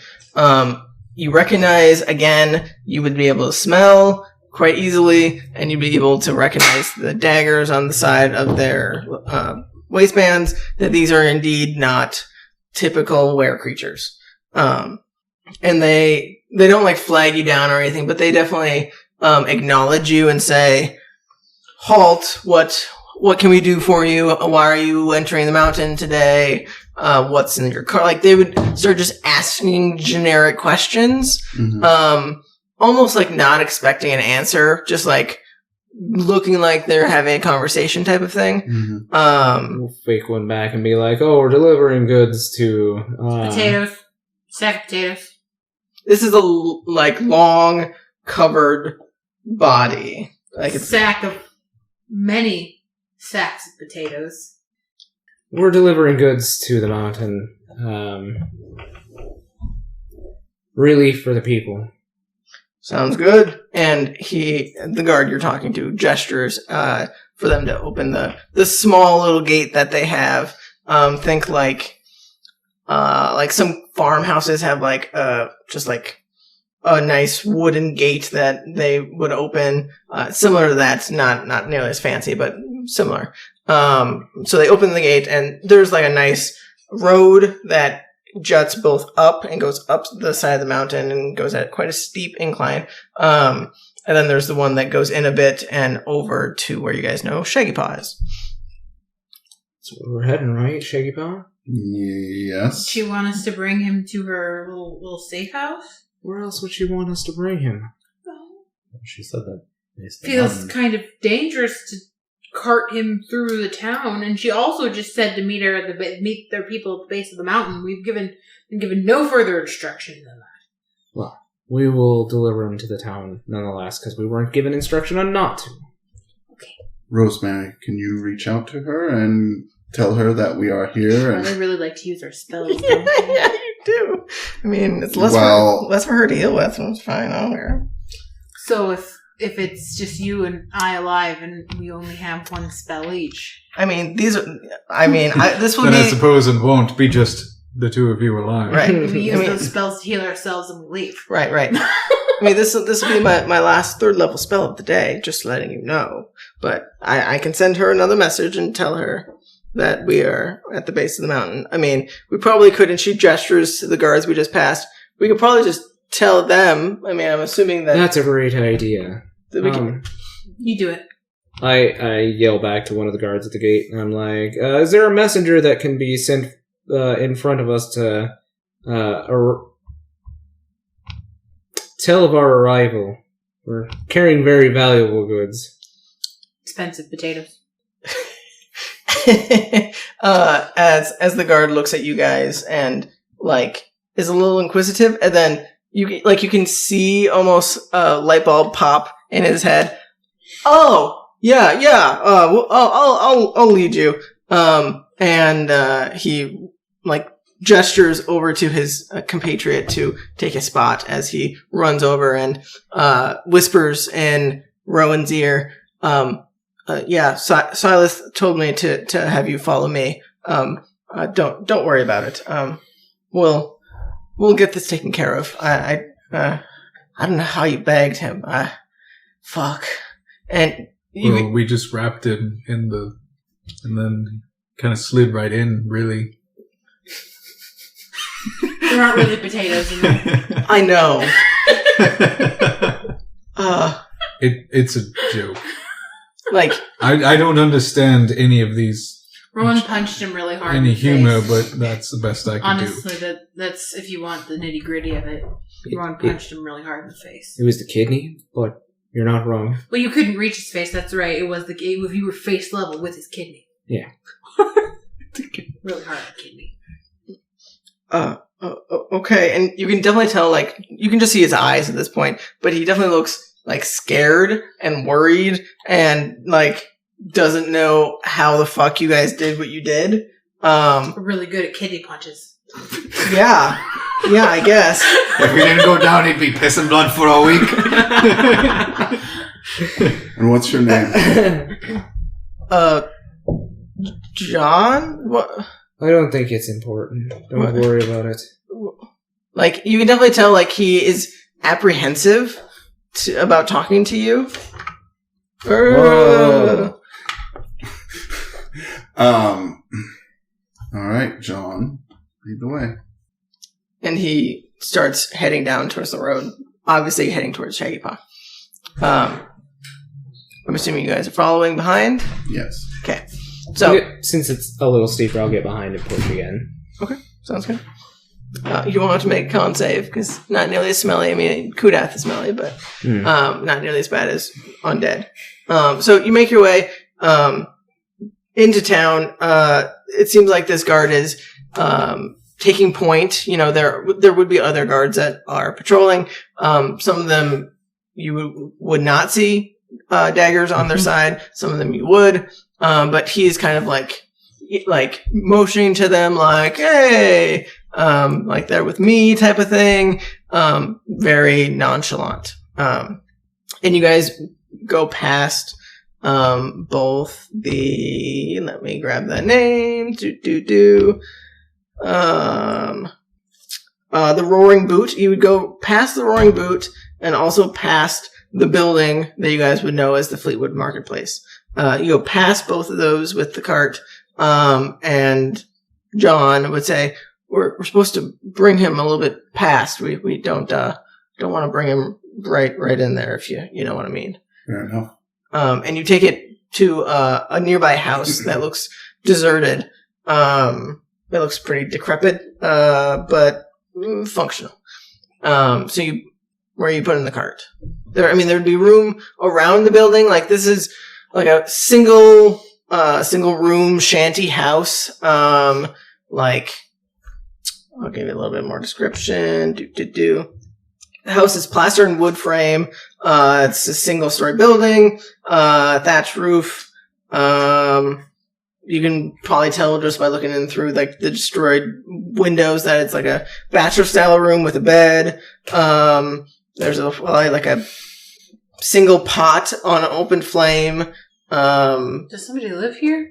You recognize, again, you would be able to smell quite easily, and you'd be able to recognize the daggers on the side of their waistbands, that these are indeed not typical were creatures. And they don't like flag you down or anything, but they definitely acknowledge you and say, "Halt! What can we do for you? Why are you entering the mountain today? What's in your car?" Like they would start just asking generic questions, almost like not expecting an answer, just like looking like they're having a conversation type of thing. We'll fake one back and be like, "Oh, we're delivering goods to Potatoes. Sack of potatoes. This is a long covered body, like it's Sack of many sacks of potatoes. We're delivering goods to the mountain. Relief for the people." Sounds good. And the guard you're talking to, gestures for them to open the small little gate that they have. Think like some farmhouses have just like a nice wooden gate that they would open. Similar to that, not nearly as fancy, but similar. So they open the gate, and there's like a nice road that juts both up and goes up the side of the mountain and goes at quite a steep incline. And then there's the one that goes in a bit and over to where you guys know Shaggy Paw is. That's where we're heading, right, Shaggy Paw? Yes. She want us to bring him to her little safe house? Where else would she want us to bring him? She said that. Feels kind of dangerous to cart him through the town, and she also just said to meet their people at the base of the mountain. We've been given no further instruction than that. Well, we will deliver him to the town nonetheless, because we weren't given instruction on not to. Okay. Rosemary, can you reach out to her and tell her that we are here? And They really like to use our spells, don't they? Yeah, you do. I mean, it's less for her to deal with. It's fine. I don't care. So if it's just you and I alive, and we only have one spell each. I mean, this will Then I suppose it won't be just the two of you alive. Right. We use those spells to heal ourselves and we leave. Right. I mean, this will be my last 3rd level spell of the day, just letting you know. But I can send her another message and tell her that we are at the base of the mountain. I mean, we probably couldn't shoot gestures to the guards we just passed. We could probably just tell them. I mean, I'm assuming that... That's a great idea. That we can, You do it. I yell back to one of the guards at the gate, and I'm like, is there a messenger that can be sent in front of us to tell of our arrival? We're carrying very valuable goods. Expensive potatoes. as the guard looks at you guys and like is a little inquisitive, and then you can see almost a light bulb pop in his head. Oh yeah. Well, I'll lead you. And he like gestures over to his compatriot to take a spot as he runs over and whispers in Rowan's ear. Silas told me to have you follow me. Don't worry about it. We'll get this taken care of. I don't know how you bagged him. Fuck. And we just wrapped him and then kind of slid right in, really. There aren't really potatoes in there. I know. It's a joke. Like I don't understand any of these. Rowan punched him really hard. Any in the humor, face. but that's the best I can do. Honestly, that's if you want the nitty gritty of it. Rowan punched him really hard in the face. It was the kidney, but you're not wrong. Well, you couldn't reach his face. That's right. It was you were face level with his kidney. Yeah. Really hard on the kidney. Okay, and you can definitely tell, like, you can just see his eyes at this point, but he definitely looks, like, scared and worried and, like, doesn't know how the fuck you guys did what you did. We're really good at kidney punches. Yeah, I guess. If we didn't go down, he'd be pissing blood for a week. And what's your name? John? What? I don't think it's important. Don't worry about it. Like, you can definitely tell, like, he is apprehensive about talking to you. Whoa. All right, John, lead the way. And he starts heading down towards the road, obviously heading towards Shaggy Paw. I'm assuming you guys are following behind? Yes. Okay. So, since it's a little steeper, I'll get behind and push again. Okay, sounds good. You don't have to make a con save, because not nearly as smelly. I mean, Kudath is smelly, but not nearly as bad as Undead. So you make your way into town. It seems like this guard is taking point. You know, there would be other guards that are patrolling. Some of them you would not see daggers on their side. Some of them you would. But he's kind of like motioning to them like, hey, like they're with me type of thing. Very nonchalant. And you guys go past, both let me grab that name. The Roaring Boot. You would go past the Roaring Boot and also past the building that you guys would know as the Fleetwood Marketplace. You go past both of those with the cart, and John would say, we're supposed to bring him a little bit past. We don't want to bring him right in there, if you know what I mean. Fair enough. And you take it to a nearby house that looks deserted. It looks pretty decrepit, but functional. So where you put in the cart? There'd be room around the building. Like, this is like a single room shanty house. Like, I'll give you a little bit more description. The house is plaster and wood frame. It's a single story building, thatch roof. You can probably tell just by looking in through like the destroyed windows that it's like a bachelor style room with a bed. There's like a single pot on an open flame. Does somebody live here?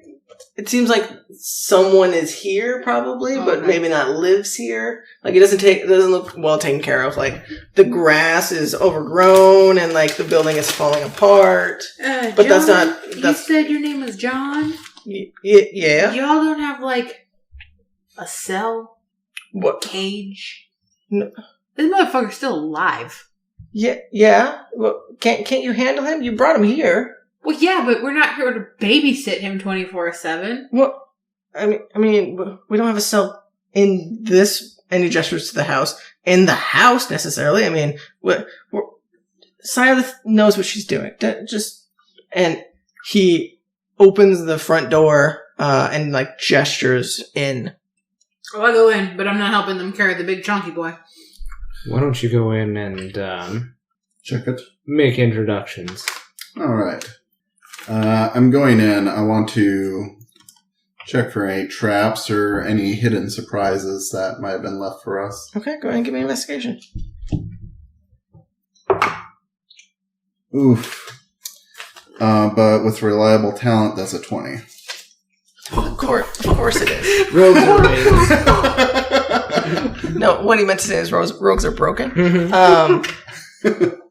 It seems like someone is here probably, but maybe not lives here. Like, it doesn't look well taken care of. Like, the grass is overgrown and like the building is falling apart. But John, that's you said your name was John? Yeah. Y'all don't have, like, a cell? What? Cage? No. This motherfucker's still alive. Yeah. Well, can't you handle him? You brought him here. Well, yeah, but we're not here to babysit him 24/7. Well, I mean, we don't have a cell in this. And he gestures to the house. In the house, necessarily. I mean, Silas knows what she's doing. And he opens the front door and like gestures in. Oh, I go in, but I'm not helping them carry the big chunky boy. Why don't you go in and Check it. make introductions? All right. I'm going in. I want to check for any traps or any hidden surprises that might have been left for us. Okay, go ahead and give me an investigation. Oof. But with reliable talent, that's a 20. Of course it is. Rogues are amazing. No, what he meant to say is rogues are broken.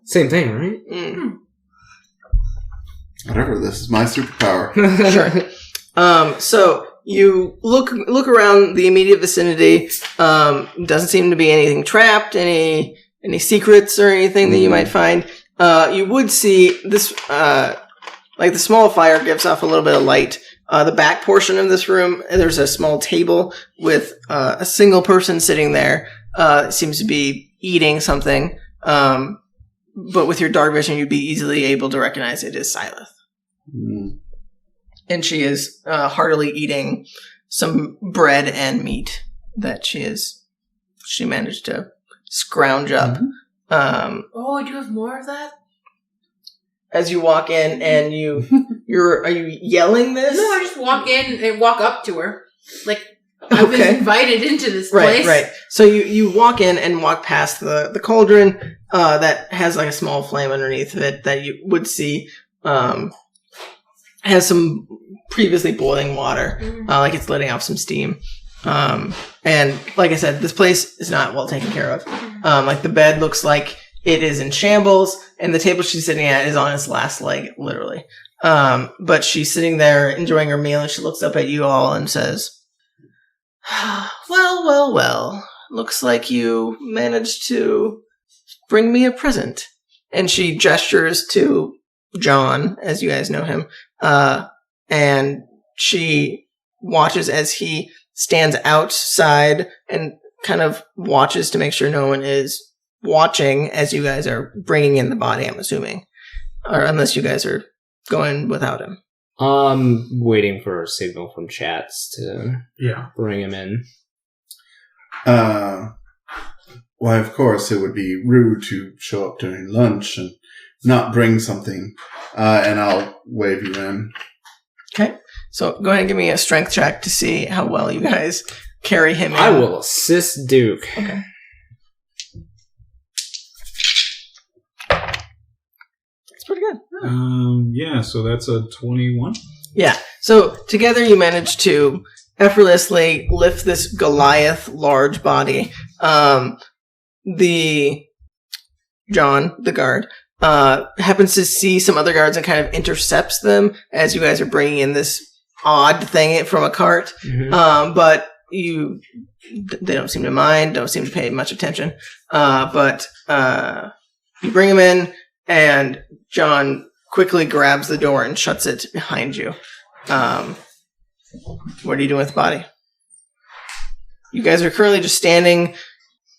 Same thing, right? Whatever, this is my superpower. Sure. So you look around the immediate vicinity. Doesn't seem to be anything trapped, any secrets or anything that you might find. You would see this, like the small fire gives off a little bit of light. The back portion of this room, there's a small table with a single person sitting there. Seems to be eating something. But with your dark vision, you'd be easily able to recognize it as Silas. Mm. And she is heartily eating some bread and meat that she managed to scrounge up. Mm-hmm. Oh, do you have more of that? As you walk in and are you yelling this? No, I just walk in and walk up to her. Like, I was invited into this place. Right. So you walk in and walk past the cauldron that has like a small flame underneath of it that you would see has some previously boiling water, like it's letting off some steam. And like I said, this place is not well taken care of. Like the bed looks like it is in shambles, and the table she's sitting at is on its last leg, literally. But she's sitting there enjoying her meal, and she looks up at you all and says, Well. Looks like you managed to bring me a present. And she gestures to John, as you guys know him, and she watches as he stands outside and kind of watches to make sure no one is watching as you guys are bringing in the body, I'm assuming. Or unless you guys are going without him. Waiting for a signal from chats to bring him in. Why, of course, it would be rude to show up during lunch and not bring something. And I'll wave you in. Okay. So go ahead and give me a strength check to see how well you guys carry him in. I will assist Duke. Okay. That's pretty good. So that's a 21. Yeah. So together you manage to effortlessly lift this Goliath large body. John, the guard, happens to see some other guards and kind of intercepts them as you guys are bringing in this odd thing from a cart. Mm-hmm. But they don't seem to mind, don't seem to pay much attention. But you bring him in, and John quickly grabs the door and shuts it behind you. What are you doing with the body? You guys are currently just standing,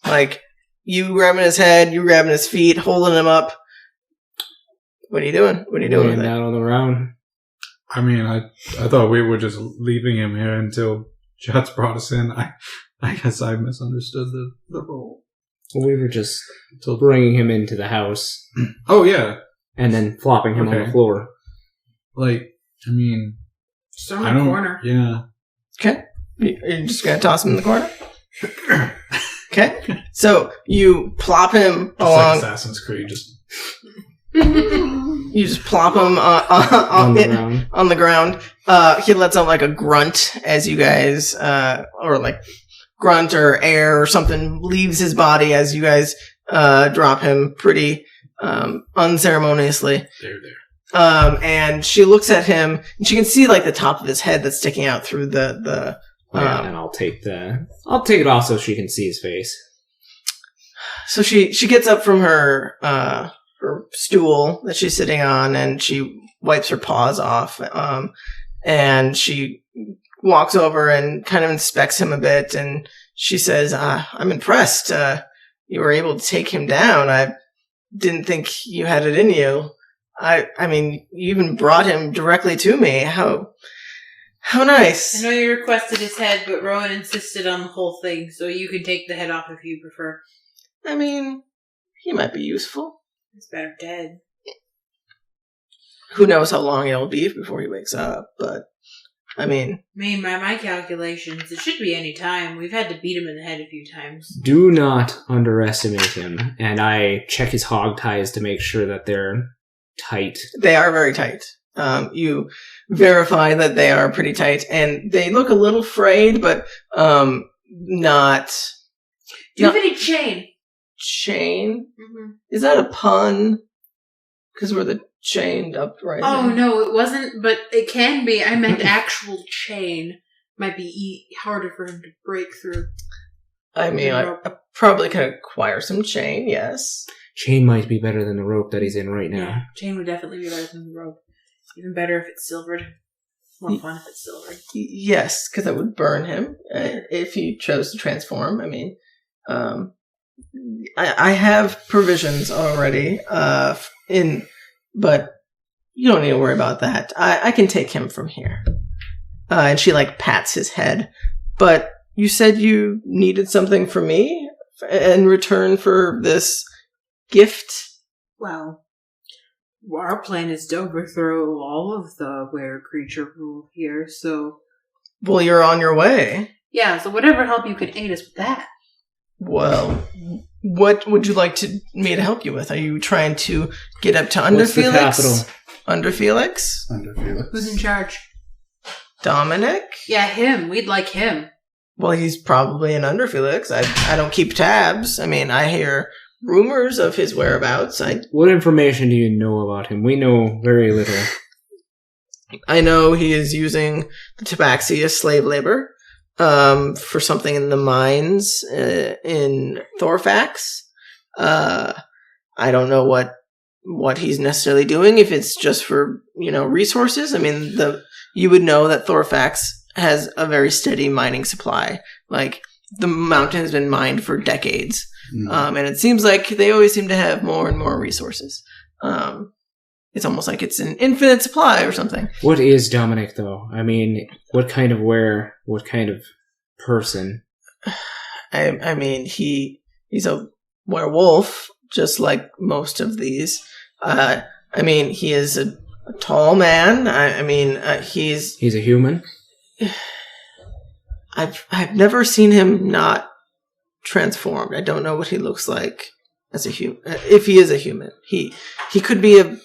like, you grabbing his head, you grabbing his feet, holding him up. What are you doing? What are you doing with it? Out on the ground. I mean, I thought we were just leaving him here until Jets brought us in. I guess I misunderstood the role. Well, we were just bringing him into the house. Oh, yeah. And then flopping him on the floor. Like, I mean... Just in the corner. Yeah. Okay. You're just going to toss him in the corner? Okay. So you plop him Just like Assassin's Creed, just... You just plop him on the ground. He lets out like a grunt as you guys, or like grunt or air or something leaves his body as you guys drop him pretty unceremoniously. There. And she looks at him, and she can see like the top of his head that's sticking out through the. And I'll take it off so she can see his face. So she gets up from her stool that she's sitting on, and she wipes her paws off. And she walks over and kind of inspects him a bit, and she says, "I'm impressed. You were able to take him down. I didn't think you had it in you. I mean, you even brought him directly to me. How nice." I know you requested his head, but Rowan insisted on the whole thing, so you can take the head off if you prefer. I mean, he might be useful. It's better dead. Who knows how long it'll be before he wakes up, but, I mean, by my calculations, it should be any time. We've had to beat him in the head a few times. Do not underestimate him. And I check his hog ties to make sure that they're tight. They are very tight. You verify that they are pretty tight, and they look a little frayed, but not... Do you have any chain? Chain? Mm-hmm. Is that a pun? Because we're the chained uprising. Oh, no, it wasn't, but it can be. I meant actual chain. Might be harder for him to break through. I mean, I probably could acquire some chain, yes. Chain might be better than the rope that he's in right now. Yeah, chain would definitely be better than the rope. Even better if it's silvered. More fun if it's silvered. Yes, because that would burn him if he chose to transform. I mean, I have provisions already but you don't need to worry about that. I can take him from here. And she pats his head. But you said you needed something from me in return for this gift? Well, our plan is to overthrow all of the were-creature rule here, so... Well, you're on your way. Yeah, so whatever help you can aid us with that. Well, what would you like me to help you with? Are you trying to get up to Under What's the Felix? capital? Under Felix. Who's in charge? Dominic? Yeah, him. We'd like him. Well, he's probably in Under Felix. I don't keep tabs. I mean, I hear rumors of his whereabouts. What information do you know about him? We know very little. I know he is using the tabaxi as slave labor for something in the mines in Thorfax. I don't know what he's necessarily doing, if it's just for, resources. I mean, you would know that Thorfax has a very steady mining supply. The mountain has been mined for decades. And it seems like they always seem to have more and more resources. It's almost like it's an infinite supply or something. What is Dominic, though? I mean, what kind of person? I mean, he's a werewolf, just like most of these. I mean, he is a tall man. I mean, he's a human? I've never seen him not transformed. I don't know what he looks like as a human. If he is a human, he could be a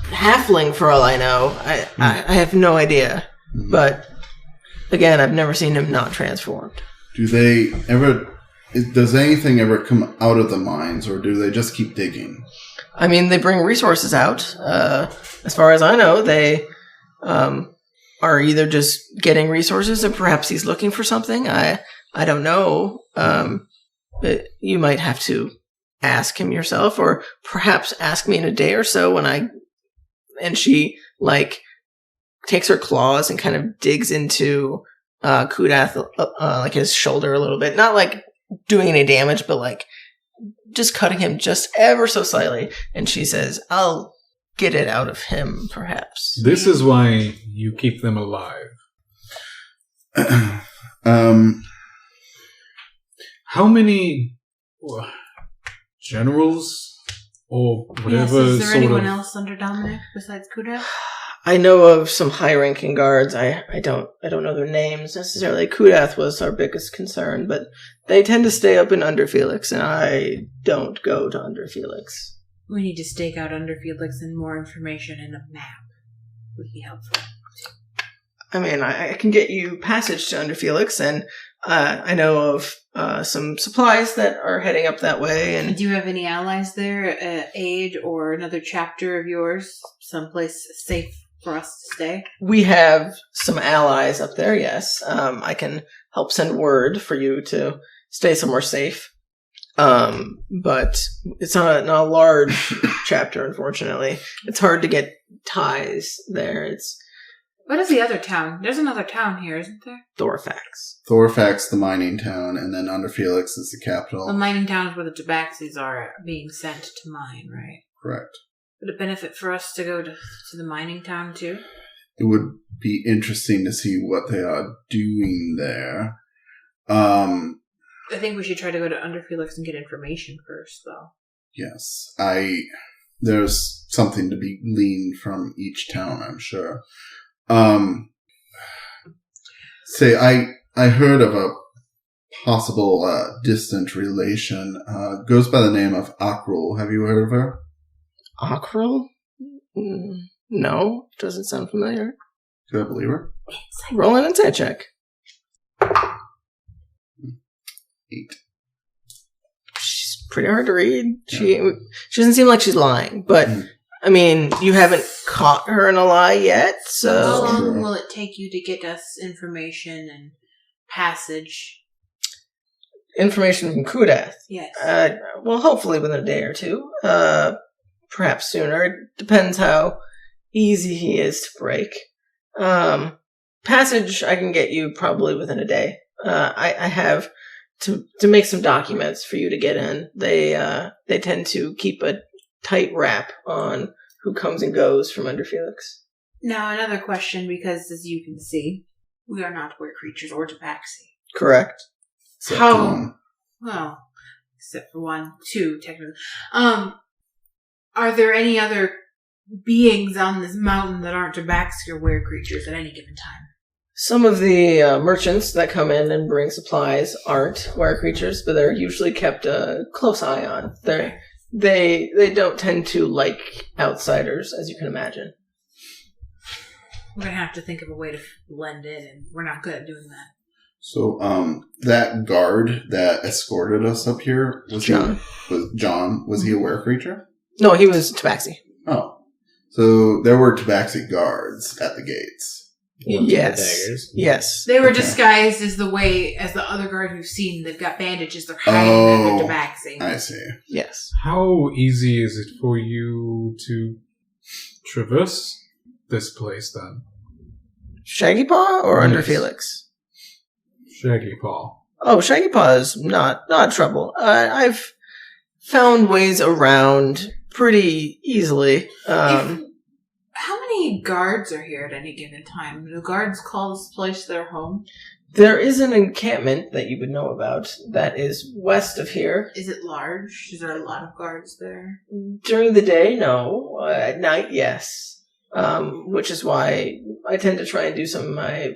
halfling for all I know. I have no idea. But again, I've never seen him not transformed. Does anything ever come out of the mines, or do they just keep digging? I mean, they bring resources out. As far as I know, they are either just getting resources, or perhaps he's looking for something. I don't know. But you might have to ask him yourself, or perhaps ask me in a day or so and she takes her claws and kind of digs into Kudath, his shoulder a little bit. Not doing any damage, but just cutting him just ever so slightly. And she says, "I'll get it out of him, perhaps." This is why you keep them alive. How many generals or whatever? Yes, is there anyone else under Dominic besides Kudath? I know of some high-ranking guards. I don't know their names necessarily. Kudath was our biggest concern, but they tend to stay up in Under Felix, and I don't go to Under Felix. We need to stake out Under Felix, and more information and a map would be helpful. I mean, I can get you passage to Under Felix, and I know of some supplies that are heading up that way, and Do you have any allies there? Aid or another chapter of yours? Someplace safe for us to stay? we have some allies up there. Yes, I can help send word for you to stay somewhere safe. But it's not a large chapter, unfortunately. It's hard to get ties there. What is the other town? There's another town here, isn't there? Thorfax. Thorfax, the mining town, and then under Felix is the capital. The mining town is where the tabaxis are being sent to mine, right? Correct. Would it benefit for us to go to the mining town too? It would be interesting to see what they are doing there. I think we should try to go to Under Felix and get information first, though. Yes, there's something to be gleaned from each town, I'm sure. I heard of a possible distant relation. Goes by the name of Akrul. Have you heard of her? Akril? No, doesn't sound familiar. Do I believe her? Roll an insight check. 8. She's pretty hard to read. She doesn't seem like she's lying, but I mean, you haven't caught her in a lie yet, How so long will it take you to get us information and passage? information from Kudath. Yes. Well, hopefully within a day or two. Perhaps sooner. It depends how easy he is to break. Passage I can get you probably within a day. I have to make some documents for you to get in. They tend to keep a tight wrap on who comes and goes from under Felix. Now, another question, because as you can see, we are not were creatures or tabaxi. Correct. Except How? one. Well, except for 1, 2, technically. Are there any other beings on this mountain that aren't tabaxi or were creatures at any given time? Some of the merchants that come in and bring supplies aren't wire creatures, but they're usually kept a close eye on. They don't tend to like outsiders, as you can imagine. We're going to have to think of a way to blend in, and we're not good at doing that. So, that guard that escorted us up here was John. Was he a were creature? No, he was Tabaxi. Oh, so there were tabaxi guards at the gates. Ones with the Yes. daggers. Yes. They were Okay. disguised as the other guard you've seen. They've got bandages. They're hiding and they're tabaxi. I see. Yes. How easy is it for you to traverse this place then? Shaggy Paw or Under Yes. Felix? Shaggy Paw. Oh, Shaggy Paw is not trouble. I've found ways around pretty easily. How many guards are here at any given time? Do guards call this place their home? There is an encampment that you would know about that is west of here. Is it large? Is there a lot of guards there? During the day, no. At night, yes. Which is why I tend to try and do some of my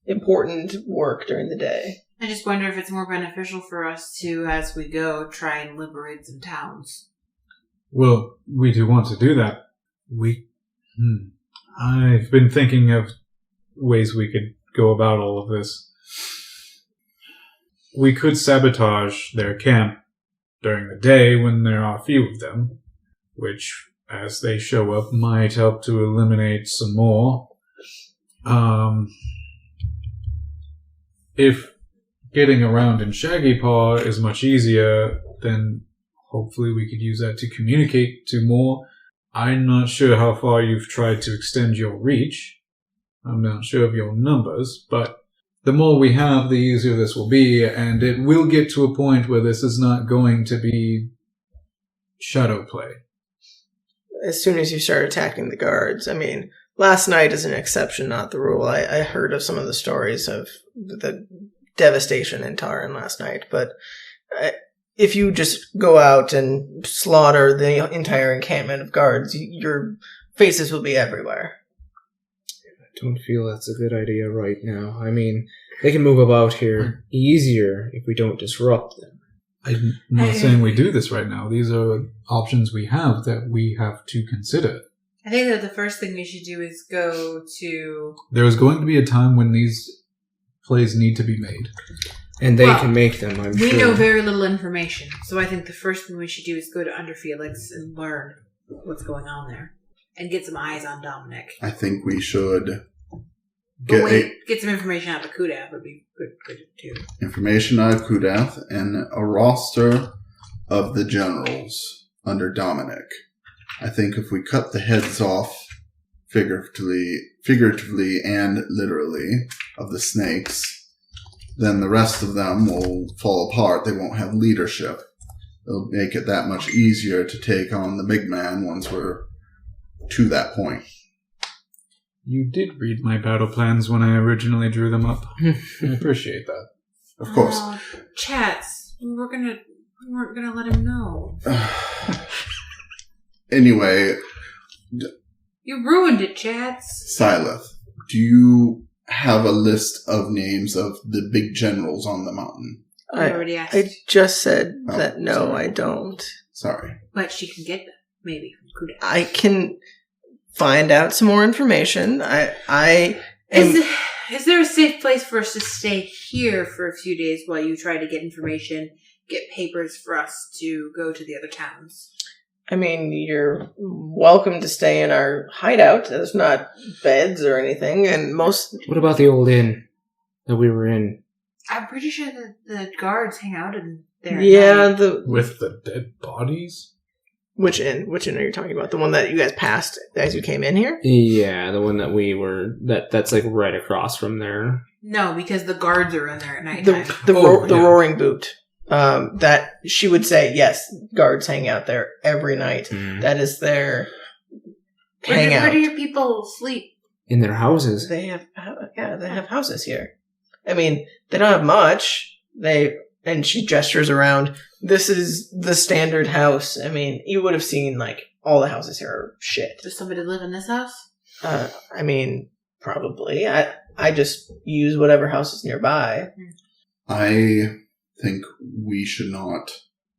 important work during the day. I just wonder if it's more beneficial for us to, as we go, try and liberate some towns. Well, we do want to do that. I've been thinking of ways we could go about all of this. We could sabotage their camp during the day when there are few of them, which, as they show up, might help to eliminate some more. If getting around in Shaggy Paw is much easier, then hopefully we could use that to communicate to more. I'm not sure how far you've tried to extend your reach. I'm not sure of your numbers, but the more we have, the easier this will be, and it will get to a point where this is not going to be shadow play. As soon as you start attacking the guards, I mean, last night is an exception, not the rule. I heard of some of the stories of the devastation in Taran last night, but if you just go out and slaughter the entire encampment of guards, your faces will be everywhere. I don't feel that's a good idea right now. I mean, they can move about here easier if we don't disrupt them. I'm not saying we do this right now. These are options we have that we have to consider. I think that the first thing we should do is go to... There is going to be a time when these plays need to be made. And they Well, can make them, I'm We sure. know very little information, so I think the first thing we should do is go to Under Felix and learn what's going on there. And get some eyes on Dominic. I think we should But get some information out of Kudath would be good too. information out of Kudath and a roster of the generals under Dominic. I think if we cut the heads off figuratively and literally of the snakes, then the rest of them will fall apart. They won't have leadership. It'll make it that much easier to take on the big man once we're to that point. You did read my battle plans when I originally drew them up. I appreciate that. Of course. Chats. We weren't gonna let him know. Anyway, You ruined it, Chats. Silith, do you have a list of names of the big generals on the mountain? I already asked. I just said Oh, that no, sorry. I don't. Sorry. But she can get them, maybe, from Kudath. I can find out some more information. I am, Is there a safe place for us to stay here for a few days while you try to get information, get papers for us to go to the other towns? I mean, you're welcome to stay in our hideout. There's not beds or anything, and most... What about the old inn that we were in? I'm pretty sure that the guards hang out in there. at Yeah, night. With the dead bodies? Which inn? Which inn are you talking about? The one that you guys passed as you came in here? Yeah, the one that we were... That's like right across from there. No, because the guards are in there at night. The yeah. Roaring Boot. That she would say, yes, guards hang out there every night. That is their hangout. Where do your people sleep? In their houses. They have houses here. I mean, they don't have much. And she gestures around. This is the standard house. I mean, you would have seen, like, all the houses here are shit. Does somebody live in this house? I mean, probably. I just use whatever house is nearby. I think we should not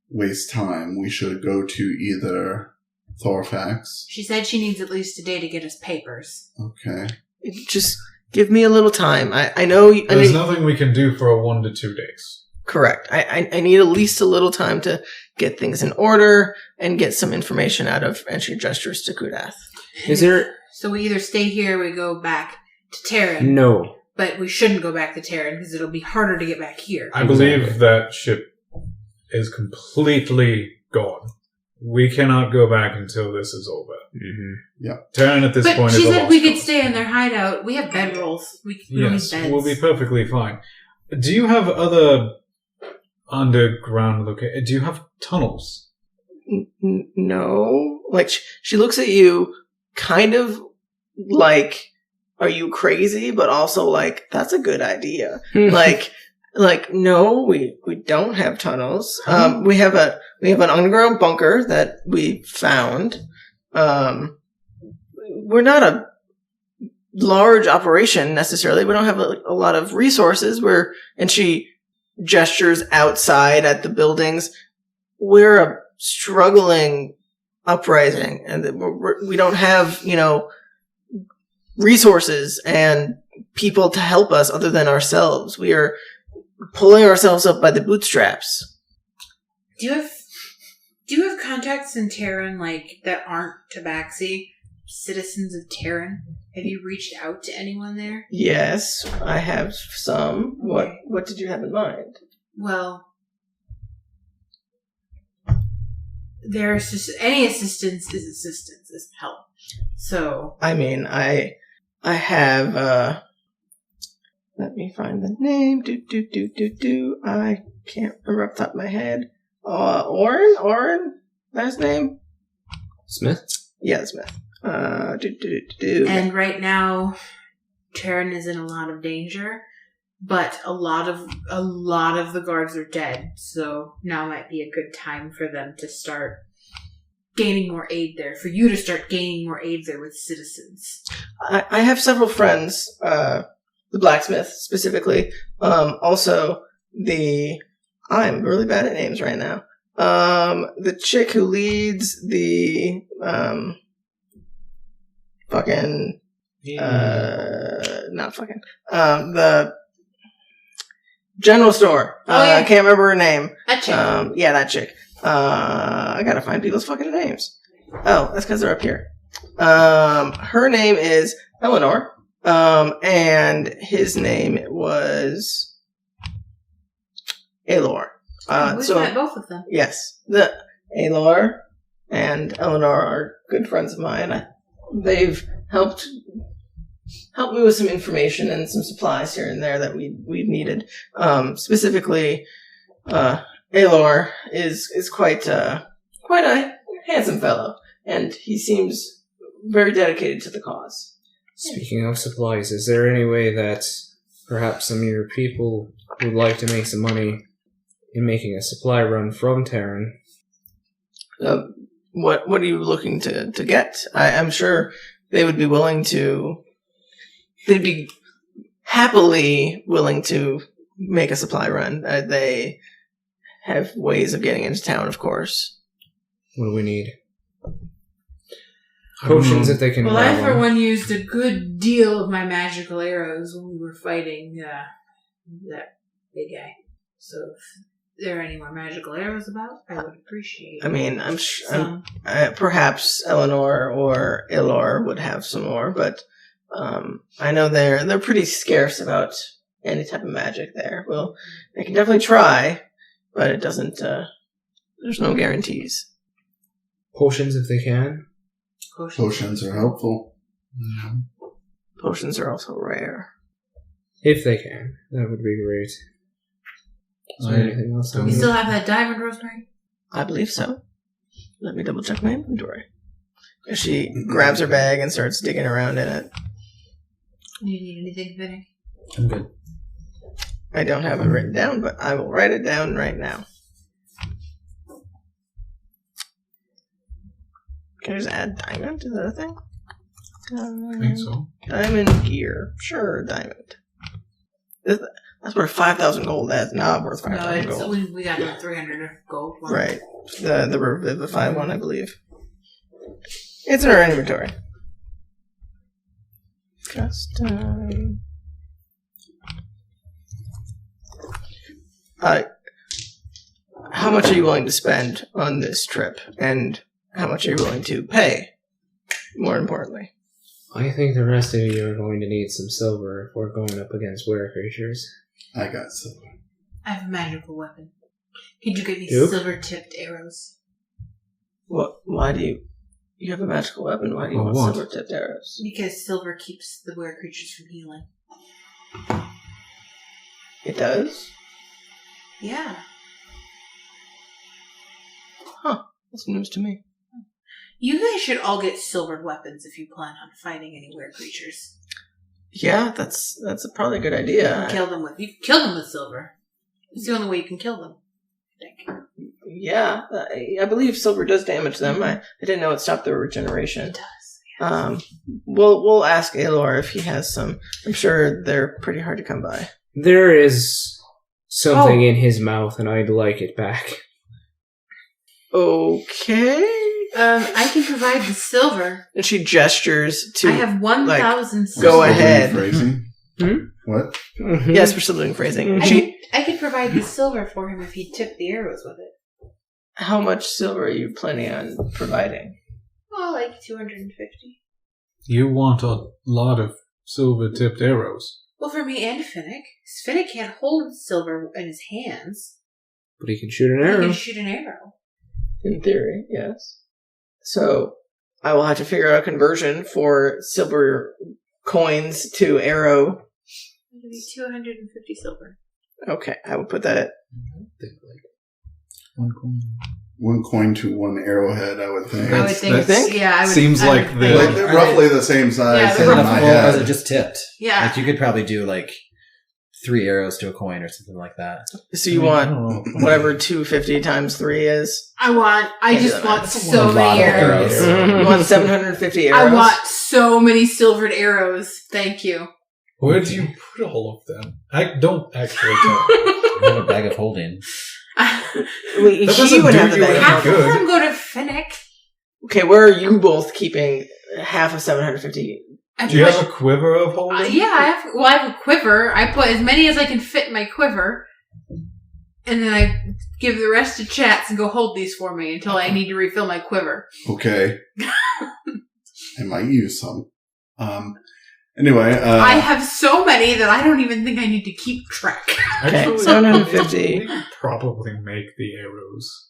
waste time. We should go to either Thorfax. She said she needs at least a day to get us papers. Okay. Just give me a little time. I know... There's nothing we can do for 1 to 2 days. Correct. I need at least a little time to get things in order and get some information out of... And she gestures to Kudath. Is there... So we either stay here or we go back to Terran. No. But we shouldn't go back to Terran because it'll be harder to get back here. I believe that ship is completely gone. We cannot go back until this is over. Mm-hmm. Yeah. at this But point she is a said lost we could cause. stay in their hideout. We have bedrolls. We don't Yes, need beds. we'll be perfectly fine. Do you have other underground locations? Do you have tunnels? No. Like, she looks at you kind of like, are you crazy? But also like, that's a good idea. like, no, we don't have tunnels. We have an underground bunker that we found. We're not a large operation necessarily. We don't have a lot of resources. And she gestures outside at the buildings. We're a struggling uprising, and we don't have, resources and people to help us other than ourselves. We are pulling ourselves up by the bootstraps. Do you have contacts in Terran that aren't Tabaxi, citizens of Terran? Have you reached out to anyone there? Yes, I have some. What did you have in mind? Well, any assistance is help. So I mean, I have, let me find the name. I can't remember off the top of my head. Oren? Last name? Smith? Yeah, Smith. and right now, Terran is in a lot of danger, but a lot of the guards are dead. So now might be a good time for them to start gaining more aid there. For you to start gaining more aid there with citizens. I have several friends, the blacksmith specifically. Also, I'm really bad at names right now. The chick who leads the, General store. Oh, yeah. I can't remember her name. That chick. Yeah, that chick. I gotta find people's fucking names. Oh, that's because they're up here. Her name is Eleanor. And his name was Alor. We've met both of them. Yes, the Alor and Eleanor are good friends of mine. They've helped me with some information and some supplies here and there that we've needed. Specifically, Alor is quite a handsome fellow, and he seems very dedicated to the cause. Speaking of supplies, is there any way that perhaps some of your people would like to make some money in making a supply run from Terran? What are you looking to get? I'm sure they would be willing to. They'd be happily willing to make a supply run. They have ways of getting into town, of course. What do we need? Potions if they can. Well, I grab for them. one used a good deal of my magical arrows when we were fighting that big guy. So if there are any more magical arrows about, I would appreciate it. I mean, I'm sure perhaps Eleanor or Ilor would have some more, but I know they're pretty scarce about any type of magic there. Well, they can definitely try, but it doesn't. There's no guarantees. Potions if they can. Potions are helpful. Potions are also rare. If they can, that would be great. Is there anything else? You still have that diamond, Rosemary? I believe so. Let me double check my inventory. She grabs her bag and starts digging around in it. Do you need anything, Vinny? I'm good. I don't have it written down, but I will write it down right now. Can I just add diamond to the thing? I think so. Diamond gear. Sure, diamond. That's worth 5,000 gold. That's not worth 5,000 No, gold. we got the 300 gold one. Right. The Revivify one, I believe. It's in our inventory. Custom. How much are you willing to spend on this trip? And how much are you willing to pay? More importantly. I think the rest of you are going to need some silver if we're going up against were creatures. I got silver. I have a magical weapon. Could you get me Duke? silver-tipped arrows? What? Why do you have a magical weapon? Why do you Oh, want what? silver-tipped arrows? Because silver keeps the were creatures from healing. It does? Yeah. That's news to me. You guys should all get silvered weapons if you plan on fighting any were creatures. Yeah, that's probably a good idea. You can kill them with silver. It's the only way you can kill them, I think. Yeah, I believe silver does damage them. I didn't know it stopped their regeneration. It does. We'll ask Alor if he has some. I'm sure they're pretty hard to come by. There is something in his mouth, and I'd like it back. Okay. I can provide the silver. And she gestures to. I have 1,000 silver. Go We're still doing ahead. Phrasing. Hmm? What? Yes, we're still doing phrasing. I could provide the silver for him if he tipped the arrows with it. How much silver are you planning on providing? Oh, like 250. You want a lot of silver-tipped arrows. Well, for me and Finnick. Finnick can't hold silver in his hands. But he can shoot an He arrow. can shoot an arrow. In theory, yes. So, I will have to figure out a conversion for silver coins to arrow. It'll be 250 silver. Okay, I will put that at. One coin. One coin to one arrowhead, I would think. I would That's- think. that's- Yeah, I would. seems I like would the- think- Like, they're roughly the same size Yeah, in they're my roughly- Or head. is it just tipped? Yeah. Like you could probably do like 3 arrows to a coin or something like that. So you want whatever 250 times 3 is? I Can't do just that, want man. so A lot many of arrows. arrows. You want 750 arrows? I want so many silvered arrows. Thank you. Where do you put all of them? I don't actually tell. I have a bag of holding. Wait, That he doesn't would do have the you bag. any Half good. of them go to Finnick. Okay, where are you both keeping half of 750? Do you have a quiver of holding? Yeah, I have a quiver. I put as many as I can fit in my quiver, And then I give the rest to Chats and go hold these for me until I need to refill my quiver. Okay. I might use some. Anyway. I have so many that I don't even think I need to keep track. Okay, 750. We could probably make the arrows.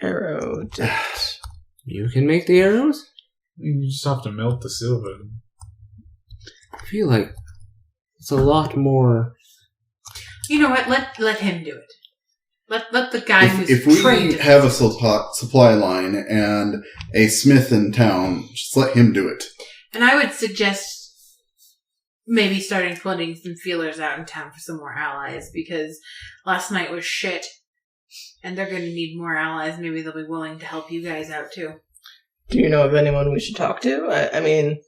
Arrow dipped. You can make the arrows? You just have to melt the silver. I feel like it's a lot more. You know what? Let him do it. Let the guy who's if we trained. have a supply line and a smith in town, just let him do it. And I would suggest maybe starting putting some feelers out in town for some more allies, because last night was shit, and they're going to need more allies. Maybe they'll be willing to help you guys out too. Do you know of anyone we should talk to? I mean,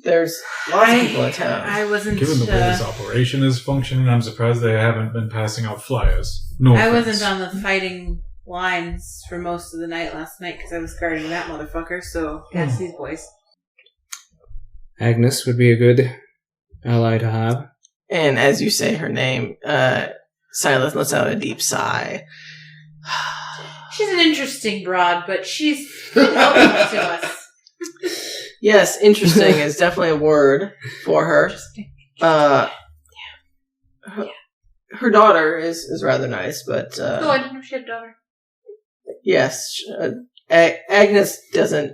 there's lots of people in town. I wasn't. Given the way this operation is functioning, I'm surprised they haven't been passing out flyers. No I offense. wasn't on the fighting lines for most of the night last night because I was guarding that motherfucker. So ask these boys. Agnes would be a good ally to have. And as you say her name, Silas lets out a deep sigh. She's an interesting broad, but she's been helpful to us. Yes, interesting is definitely a word for her. Her daughter is rather nice, but Oh, I didn't know she had a daughter. yes, Agnes doesn't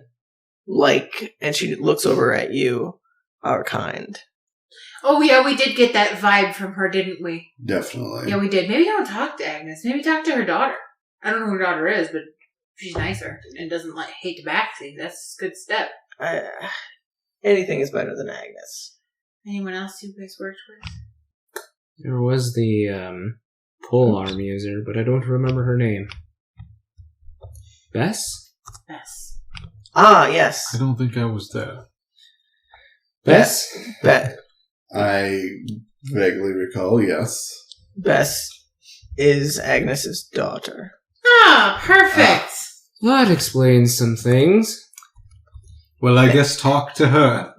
like, and she looks over at you, our kind. Oh yeah, we did get that vibe from her, didn't we? Definitely. Yeah, we did. Maybe don't talk to Agnes. Maybe talk to her daughter. I don't know who her daughter is, but she's nicer and doesn't hate to backseat. That's a good step. Anything is better than Agnes. Anyone else you guys worked with? There was the pole arm user, but I don't remember her name. Bess? Bess. Ah, yes. I don't think I was there. Bess? I vaguely recall, yes. Bess is Agnes's daughter. Ah, perfect. That explains some things. Well, I guess talk to her.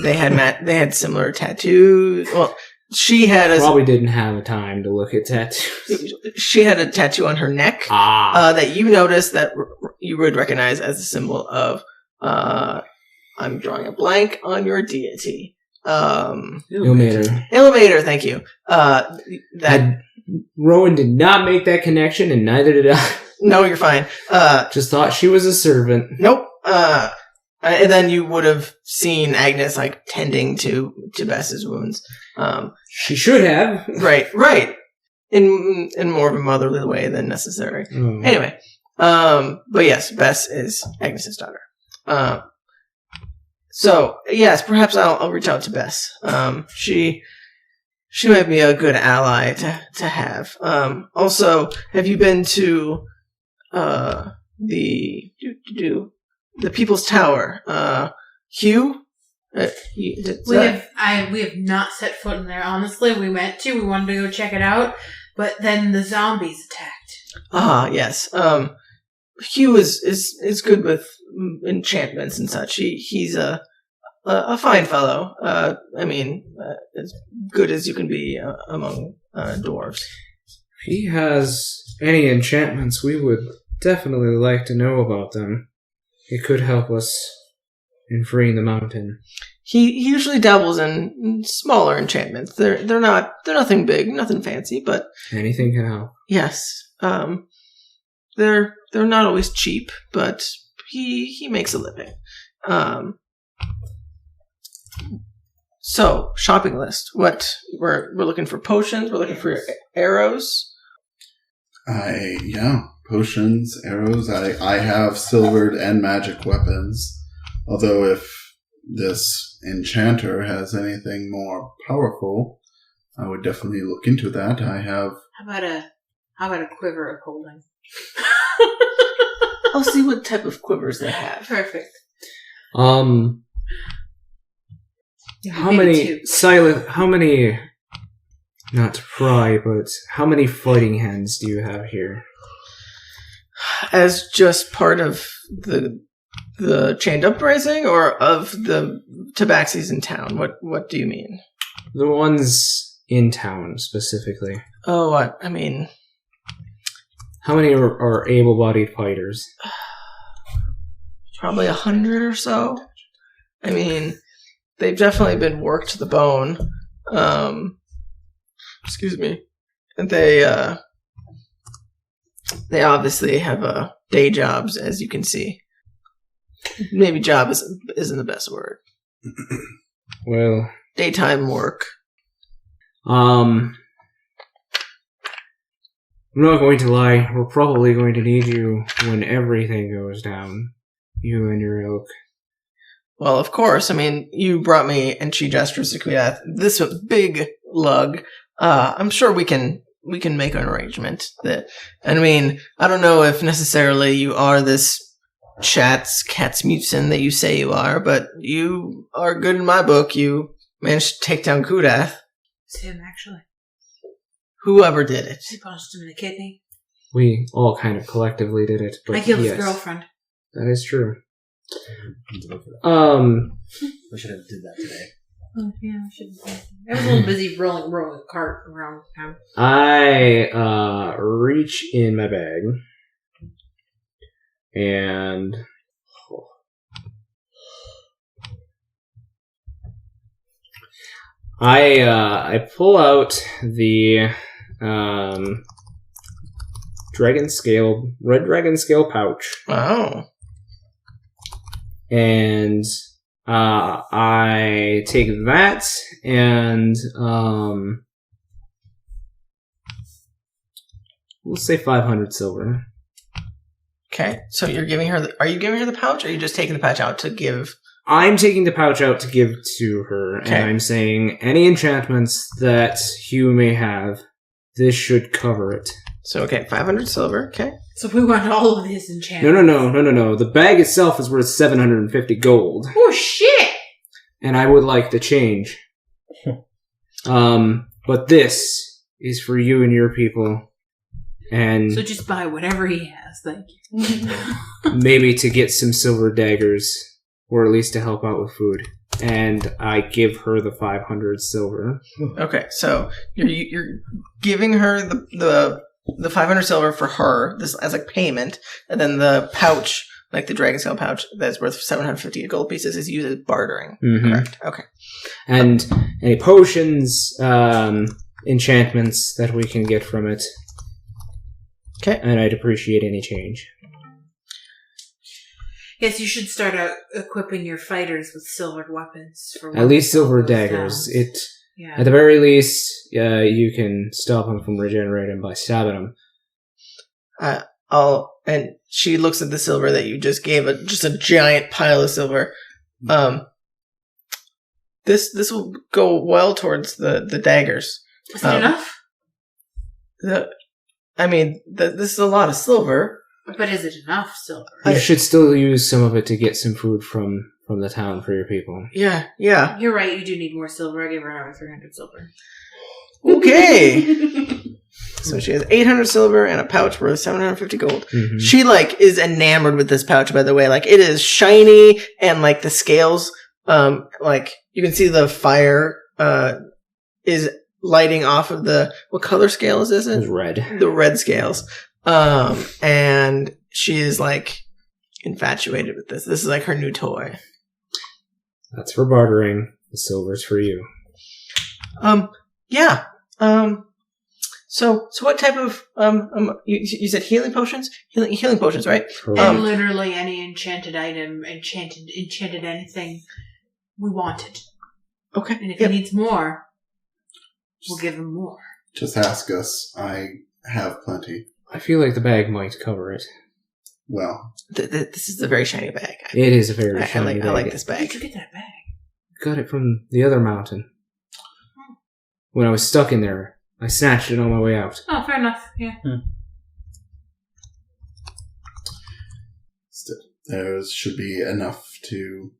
They had similar tattoos. Well, she had Probably didn't have time to look at tattoos. she had a tattoo on her neck that you noticed that you would recognize as a symbol of I'm drawing a blank on your deity. Illuminator. Illuminator, thank you. Rowan did not make that connection, and neither did I. No, you're fine. Just thought she was a servant. Nope. And then you would have seen Agnes tending to Bess's wounds. She should have. Right. In more of a motherly way than necessary. Oh. Anyway, but yes, Bess is Agnes's daughter. So yes, perhaps I'll reach out to Bess. She might be a good ally to have. Also, have you been to the People's Tower? Hugh? We have not set foot in there. Honestly, we wanted to go check it out, but then the zombies attacked. Ah, yes. Hugh is good with enchantments and such. He's a fine fellow. As good as you can be among dwarves. If he has any enchantments, we would definitely like to know about them. It could help us in freeing the mountain. He usually dabbles in smaller enchantments. They're nothing big, nothing fancy, but Anything can help. yes. They're not always cheap, but he makes a living. So, shopping list. What we're looking for potions, we're looking for arrows. Potions, arrows. I have silvered and magic weapons. Although if this enchanter has anything more powerful, I would definitely look into that. I have. How about a quiver of holding? I'll see what type of quivers they have. Perfect. How many not to pry, but how many fighting hands do you have here? As just part of the Chained Uprising, or of the tabaxis in town? What do you mean? The ones in town, specifically. Oh, How many are able-bodied fighters? Probably 100 or so. I mean, they've definitely been worked to the bone. Excuse me. And they obviously have day jobs, as you can see. Maybe job isn't the best word. Well, daytime work. I'm not going to lie. We're probably going to need you when everything goes down. You and your ilk. Well, of course. I mean, you brought me, and she gestures to Kudath, this big lug. I'm sure we can make an arrangement. I mean, I don't know if necessarily you are this Catsmutzen that you say you are, but you are good in my book. You managed to take down Kudath. It's him, actually. Whoever did it. He punched him in the kidney. We all kind of collectively did it. But I killed yes, his girlfriend. That is true. We should have did that today. Oh, yeah, I should have. I was a little busy rolling a cart around town. I reach in my bag and I pull out the red dragon scale pouch. Wow. And I take that and let's say 500 silver. Okay, so you're giving her. Are you giving her the pouch, or are you just taking the pouch out to give? I'm taking the pouch out to give to her, Okay. and I'm saying any enchantments that Hugh may have, this should cover it. So okay, 500 silver. Okay. So we want all of his enchantments. No. The bag itself is worth 750 gold, Oh, shit! and I would like the change. But this is for you and your people, and So just buy whatever he has, thank you. maybe to get some silver daggers, or at least to help out with food. And I give her the 500 silver. Okay, so you're giving her the 500 silver for her this as like payment, and then the pouch, like the dragon scale pouch, that's worth 750 gold pieces, is used as bartering. Mhm. Correct. Okay. And any potions, enchantments that we can get from it. Okay. And I'd appreciate any change. Yes, you should start out equipping your fighters with silvered weapons. For At least silver when it goes daggers. down. It Yeah. At the very least, you can stop them from regenerating by stabbing them. And she looks at the silver that you just gave, just a giant pile of silver. This will go well towards the daggers. Is it enough? This is a lot of silver. But is it enough silver? You should still use some of it to get some food from the town for your people. Yeah. You're right, you do need more silver. I gave her another 300 silver. Okay. So she has 800 silver and a pouch worth 750 gold. Mm-hmm. She is enamored with this pouch, by the way. It is shiny, and the scales, you can see the fire is lighting off of what color scale is this? It's red. The red scales. And she is infatuated with this. This is her new toy. That's for bartering. The silver's for you. Yeah. So what type of you said healing potions? Healing potions, right? Correct. Literally any enchanted item, enchanted anything we wanted. Okay. And if he needs more, we'll give him more. Just ask us. I have plenty. I feel like the bag might cover it. Well, This is a very shiny bag. It is a very I shiny bag. like this Where bag. did you get that bag? Got it from the other mountain. When I was stuck in there, I snatched it on my way out. Oh, fair enough. Yeah. still, there should be enough to.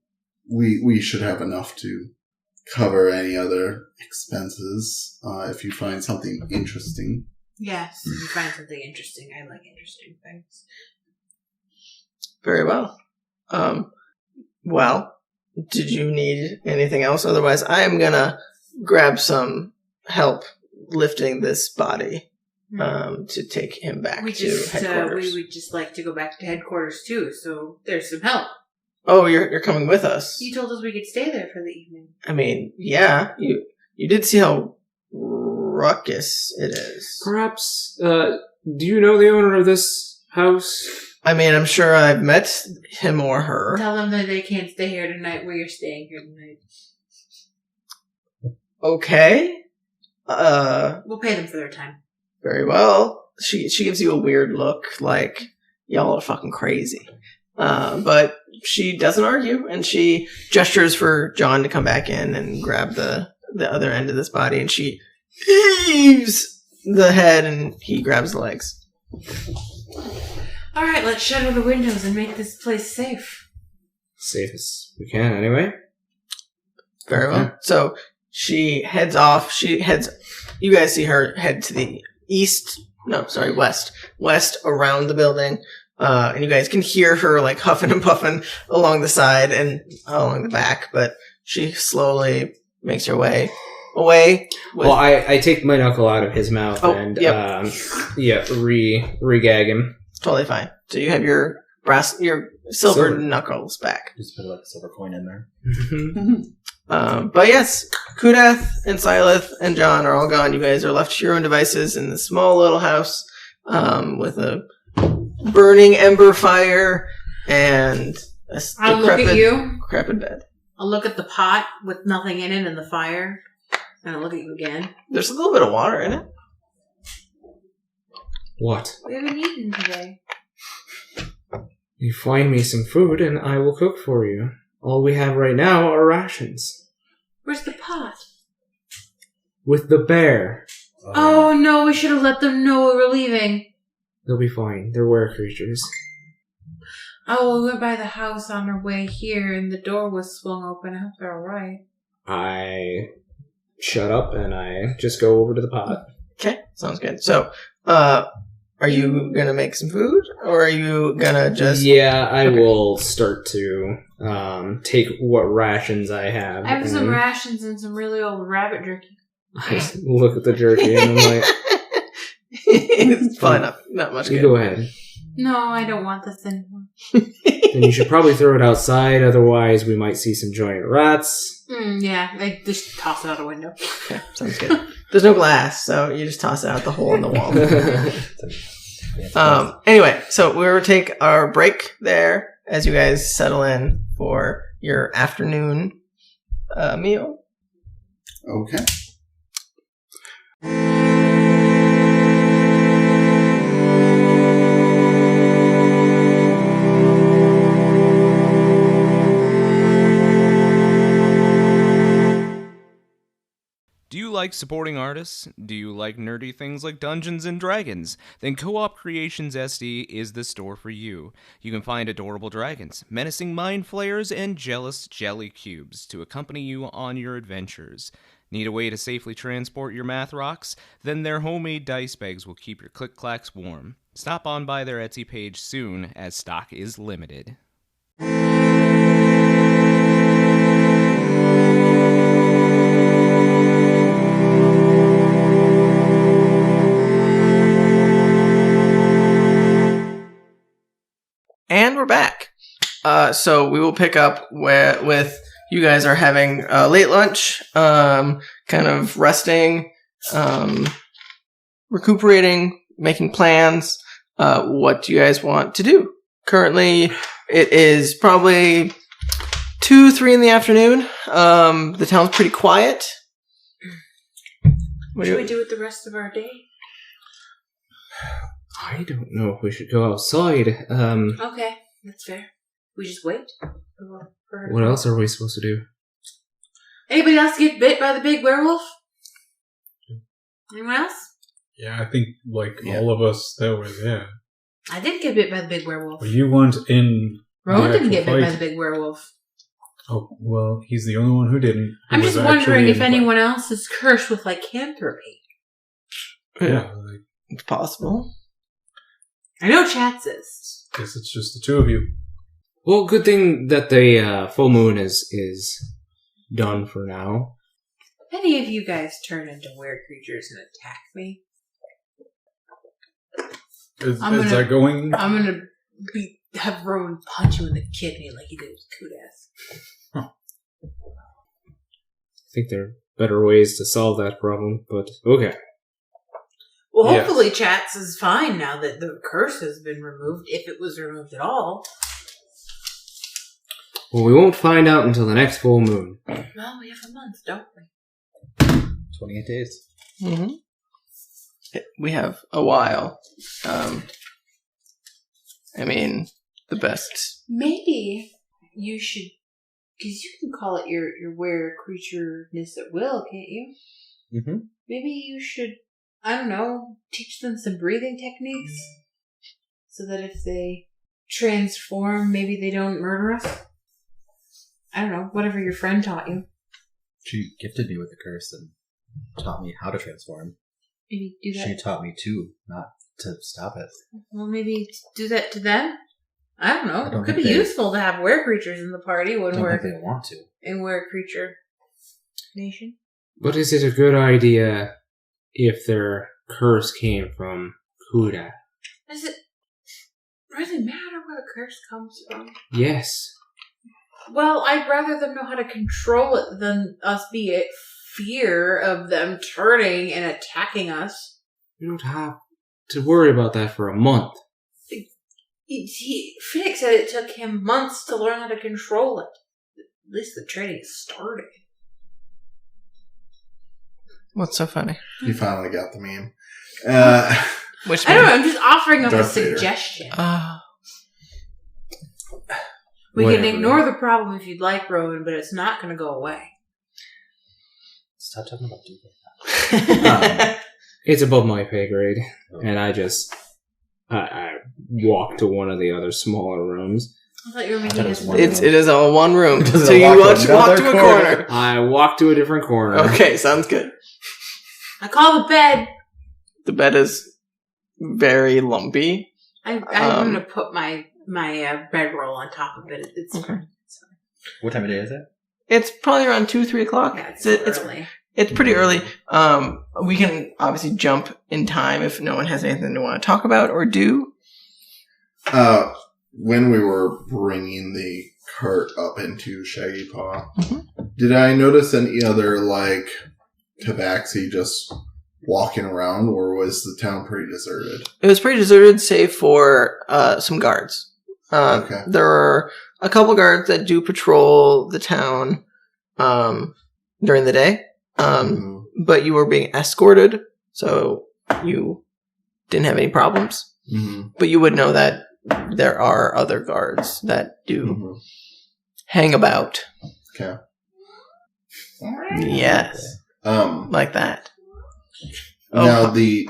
We should have enough to cover any other expenses if you find something interesting. Yes, if you find something interesting. I like interesting things. Very well. Well, did you need anything else? Otherwise, I am gonna grab some help lifting this body. to take him back We to just headquarters. we would just like to go back to headquarters too. So there's some help. Oh, you're coming with us. You told us we could stay there for the evening. I mean, yeah, you did see how ruckus it is. Perhaps, do you know the owner of this house? I mean, I'm sure I've met him or her. Tell them that they can't stay here tonight. We're staying here tonight. Okay. We'll pay them for their time. Very well. She gives you a weird look, like y'all are fucking crazy. But she doesn't argue, and she gestures for John to come back in and grab the other end of this body, and she heaves the head, and he grabs the legs. All right, let's shutter the windows and make this place safe. Safe as we can, anyway. Very well. So she heads off. You guys see her head to the west around the building. And you guys can hear her like huffing and puffing along the side and along the back, but she slowly makes her way away. Well, I take my knuckle out of his mouth and yep. re-gag him. Totally fine. So you have your silver knuckles back. Just put like a silver coin in there. But yes, Kudath and Silith and John are all gone. You guys are left to your own devices in this small little house with a burning ember fire and a I'll look at you. decrepit bed. I'll look at the pot with nothing in it and the fire. And I'll look at you again. There's a little bit of water in it. What? We haven't eaten today. You find me some food and I will cook for you. All we have right now are rations. Where's the pot? With the bear. Oh no, we should have let them know we were leaving. They'll be fine. They're were creatures. Oh, we went by the house on our way here and the door was swung open. I hope they're alright. I shut up and I just go over to the pot. Okay, sounds good. So, are you gonna make some food, or are you gonna just... Yeah, I will start to take what rations I have. I have some rations and some really old rabbit jerky. I just look at the jerky and I'm like... It's probably not much You good. go ahead. No, I don't want this anymore. Then you should probably throw it outside, otherwise we might see some giant rats. Yeah, I just toss it out a window. Okay, sounds good. There's no glass, so you just toss it out the hole in the wall. Anyway, so we will take our break there as you guys settle in for your afternoon meal. Okay. Do you like supporting artists? Do you like nerdy things like Dungeons and Dragons? Then Co-op Creations SD is the store for you. You can find adorable dragons, menacing mind flayers, and jealous jelly cubes to accompany you on your adventures. Need a way to safely transport your math rocks? Then their homemade dice bags will keep your click-clacks warm. Stop on by their Etsy page soon, as stock is limited. And we're back. So we will pick up with you guys are having late lunch, kind of resting, recuperating, making plans. What do you guys want to do? Currently, it is probably 2-3 in the afternoon. The town's pretty quiet. What should we do with the rest of our day? I don't know if we should go outside. Okay, that's fair. We just wait. What else are we supposed to do? Anybody else get bit by the big werewolf? Anyone else? Yeah, I think all of us that were there. I did get bit by the big werewolf. But you weren't in. Rowan the didn't get actual bit by fight. the big werewolf. Oh well, he's the only one who didn't. who I'm was just wondering actually if in the anyone else is cursed with lycanthropy. fight. Yeah, It's possible. I know Chats is. guess it's just the two of you. Well, good thing that the full moon is done for now. If any of you guys turn into were creatures and attack me, Is that going? I'm gonna have Rowan punch you in the kidney like he did with Kudath. I think there are better ways to solve that problem, but okay. Well, Yes. hopefully Chats is fine now that the curse has been removed, if it was removed at all. Well, we won't find out until the next full moon. Well, we have a month, don't we? 28 days. Mm-hmm. We have a while. I mean, the best. Maybe you should, because you can call it your were creature-ness at will, can't you? Mm-hmm. Maybe you should, I don't know, teach them some breathing techniques so that if they transform, maybe they don't murder us. I don't know, whatever your friend taught you. She gifted me with the curse and taught me how to transform. Maybe do that. She taught me to, not to stop it. Well, maybe do that to them. I don't know. I don't It could be think they- useful to have were creatures in the party I when don't we're think they want to. in were creature nation. But is it a good idea if their curse came from Kudath? Does it really matter where the curse comes from? Yes. Well, I'd rather them know how to control it than us be at fear of them turning and attacking us. You don't have to worry about that for a month. Finnick said it took him months to learn how to control it. At least the training started. What's so funny? You finally got the meme. Which I don't know, I'm just offering up a Darth Vader. suggestion. We Whatever. can ignore the problem if you'd like, Rowan, but it's not going to go away. Stop talking about Duke. It's above my pay grade, and I walk to one of the other smaller rooms. I thought you were I making thought it was this. one it is all one room. Does So it you walk walk another to a corner? corner. I walk to a different corner. Okay, sounds good. I call the bed. The bed is very lumpy. I'm going to put my bedroll on top of it. It's Okay. What time of day is it? It's probably around 2-3 o'clock. Yeah, it's It's early. It's pretty early. We can obviously jump in time if no one has anything to want to talk about or do. When we were bringing the cart up into Shaggy Paw, Mhm. did I notice any other, like, tabaxi just walking around, or was the town pretty deserted? It was pretty deserted, save for some guards. Okay. There are a couple guards that do patrol the town during the day, but you were being escorted, so you didn't have any problems. Mm-hmm. But you would know that there are other guards that do Mm-hmm. hang about. Okay. Yes, like that. Now, Oh. the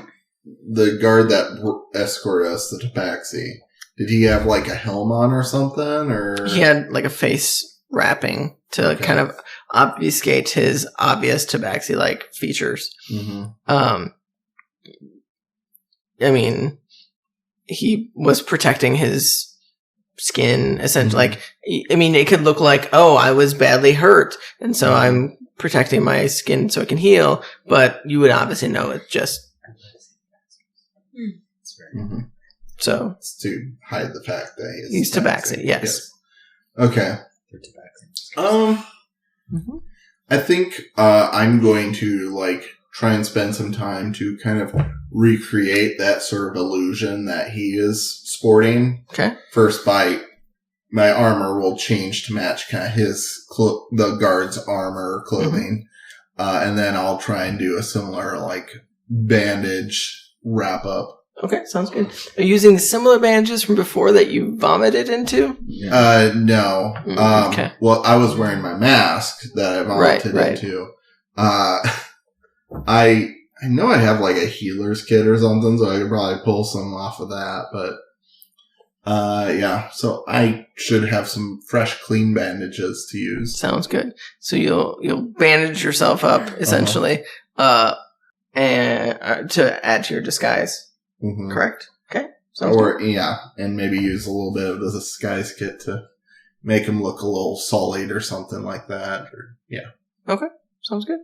guard that escorted us, the tabaxi, did he have, like, a helm on or something, or? He had like a face wrapping to Okay. kind of obfuscate his obvious tabaxi-like features. Mm-hmm. I mean, he was protecting his skin, essentially. Mhm. Like, I mean, it could look like, oh, I was badly hurt, and so I'm protecting my skin so it can heal, but you would obviously know it's just, Mm-hmm. so, It's to hide the fact that he's tabaxi, yes. Okay. They're tabaxi. Mhm. I think I'm going to, like, try and spend some time to kind of recreate that sort of illusion that he is sporting. Okay. First, my armor will change to match kind of his the guard's armor clothing, and then I'll try and do a similar, like, bandage wrap up. Okay, sounds good. Are you using similar bandages from before that you vomited into? No. Okay. Well, I was wearing my mask that I vomited Right. into. I know I have, like, a healer's kit or something, so I could probably pull some off of that, but yeah. So I should have some fresh, clean bandages to use. Sounds good. So you'll bandage yourself up essentially, and to add to your disguise. Mhm. Correct. Okay. Sounds good. Or yeah, and maybe use a little bit of the disguise kit to make him look a little sullied or something like that. Or yeah. Sounds good.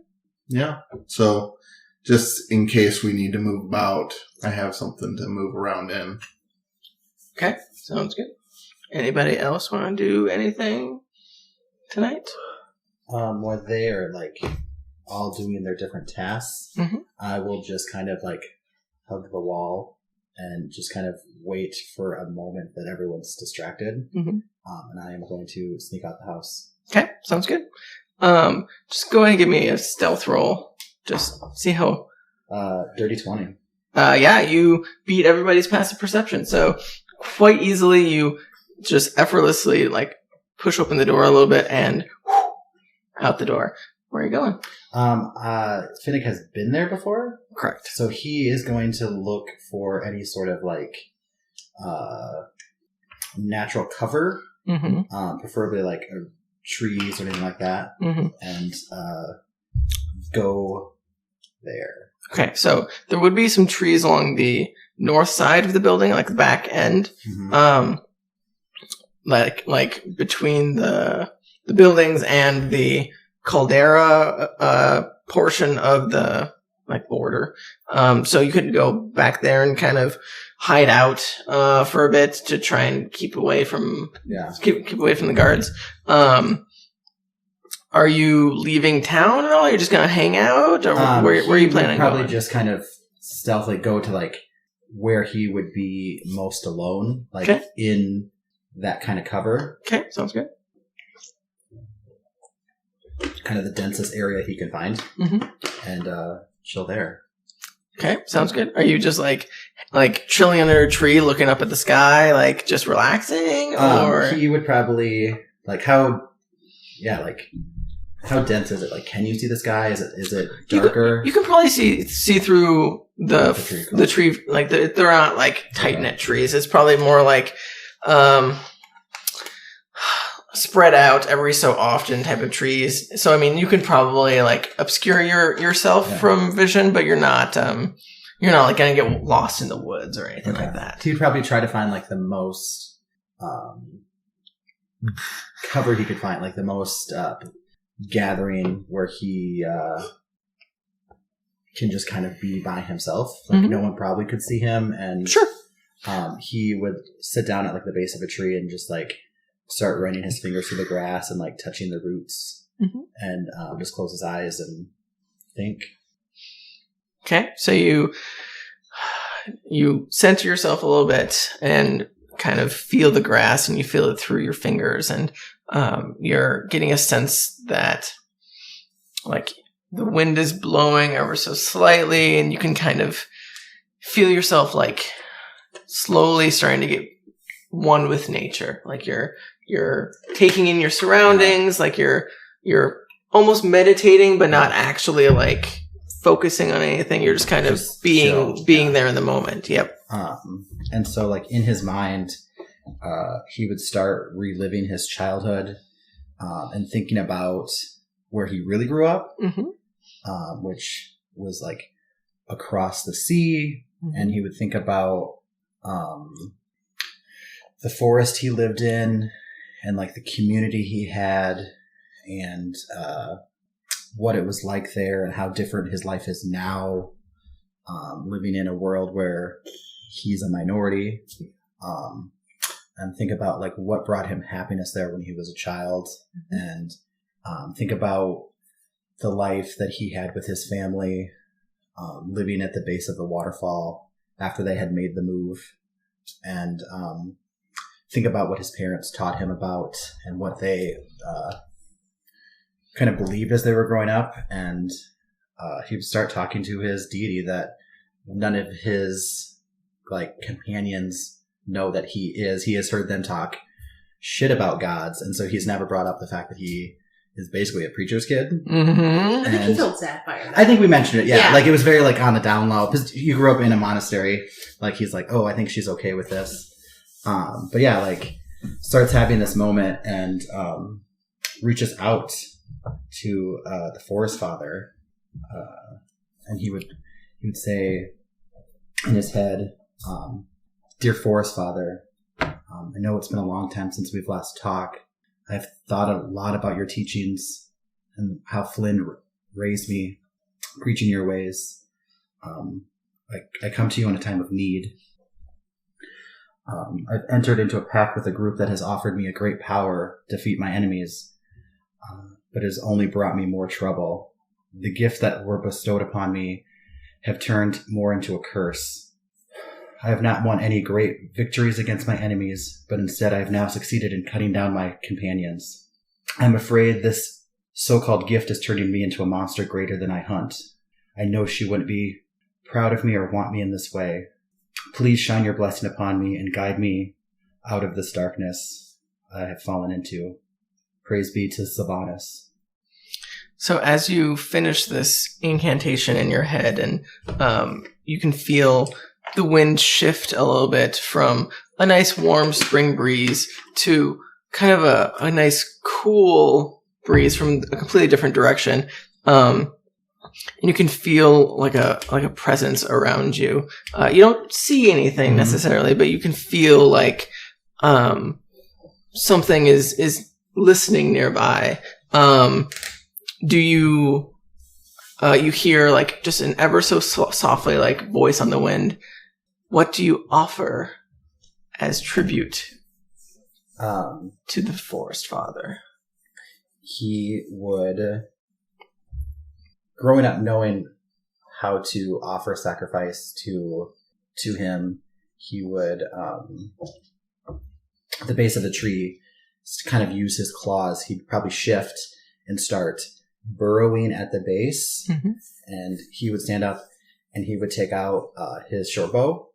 Yeah. So just in case we need to move about I have something to move around in. Okay, sounds good. Anybody else want to do anything tonight? While they are like all doing their different tasks, Mhm. I will just kind of like hug the wall and just kind of wait for a moment that everyone's distracted. Mhm. And I am going to sneak out the house. Okay, sounds good. Just go ahead and give me a stealth roll. Just see how. Dirty 20. Yeah, you beat everybody's passive perception. So quite easily, you just effortlessly like push open the door a little bit and out the door. Where are you going? Finnick has been there before, Correct. so he is going to look for any sort of like natural cover, Mm-hmm. preferably like trees or anything like that, Mm-hmm. and go there. Okay, so there would be some trees along the north side of the building, like the back end, Mhm. like between the buildings and the caldera portion of the like border. So you could go back there and kind of hide out for a bit to try and keep away from Yeah. keep away from the guards. Are you leaving town at all? You're just gonna hang out, or where are He you would planning on probably going? just kind of stealthily go to like where he would be most alone, like Okay. in that kind of cover, Okay, sounds good. kind of the densest area he can find, Mhm. and chill there. Okay, sounds good. Are you just like chilling under a tree, looking up at the sky, like just relaxing, or He would probably like how dense is it? Like, can you see the sky? Is it darker? you can probably see through The tree the tree, like they're not like tight knit trees. It's probably more like spread out every so often type of trees. So I mean, you can probably like obscure yourself from vision, but you're not like gonna get lost in the woods or anything like that. He'd probably try to find like the most cover he could find, like the most gathering where he can just kind of be by himself. Like Mhm. no one probably could see him, and Sure. he would sit down at like the base of a tree and just like start running his fingers through the grass and like touching the roots, Mhm. and just close his eyes and think. Okay, so you center yourself a little bit and kind of feel the grass, and you feel it through your fingers, and you're getting a sense that like the wind is blowing ever so slightly, and you can kind of feel yourself like slowly starting to get one with nature. Like you're taking in your surroundings, like you're almost meditating, but not actually like focusing on anything. You're just kind of Just being chill, there in the moment. Yep. And so like in his mind, he would start reliving his childhood, and thinking about where he really grew up, which was like across the sea. And he would think about the forest he lived in, and like the community he had, and what it was like there, and how different his life is now, living in a world where he's a minority, and think about like what brought him happiness there when he was a child, and think about the life that he had with his family, living at the base of the waterfall after they had made the move, and think about what his parents taught him about and what they kind of believed as they were growing up. And he would start talking to his deity that none of his like companions know that he is. He has heard them talk shit about gods, and so he's never brought up the fact that he is basically a preacher's kid. Mm-hmm. I think he told Sapphire. I think we mentioned it. Yeah. Yeah. Like it was very like on the down low, because you grew up in a monastery. Like he's like, oh, I think she's okay with this. But yeah, like starts having this moment and reaches out to the forest father, and he would say in his head, "Dear forest father, I know it's been a long time since we've last talked. I've thought a lot about your teachings and how Flynn raised me, preaching your ways. I come to you in a time of need. I've entered into a pact with a group that has offered me a great power to defeat my enemies, but has only brought me more trouble. The gifts that were bestowed upon me have turned more into a curse. I have not won any great victories against my enemies, but instead I have now succeeded in cutting down my companions. I'm afraid this so-called gift is turning me into a monster greater than I hunt. I know she wouldn't be proud of me or want me in this way. Please shine your blessing upon me and guide me out of this darkness I have fallen into. Praise be to Sylvanas. So as you finish this incantation in your head, and you can feel the wind shift a little bit from a nice warm spring breeze to kind of a nice cool breeze from a completely different direction. And you can feel like a presence around you. You don't see anything necessarily, but you can feel like something is listening nearby. Do you hear like just an ever so softly like voice on the wind? What do you offer as tribute to the Forest Father? He would, growing up knowing how to offer sacrifice to him, he would, at the base of the tree, kind of use his claws. He'd probably shift and start burrowing at the base, and he would stand up and he would take out his short bow,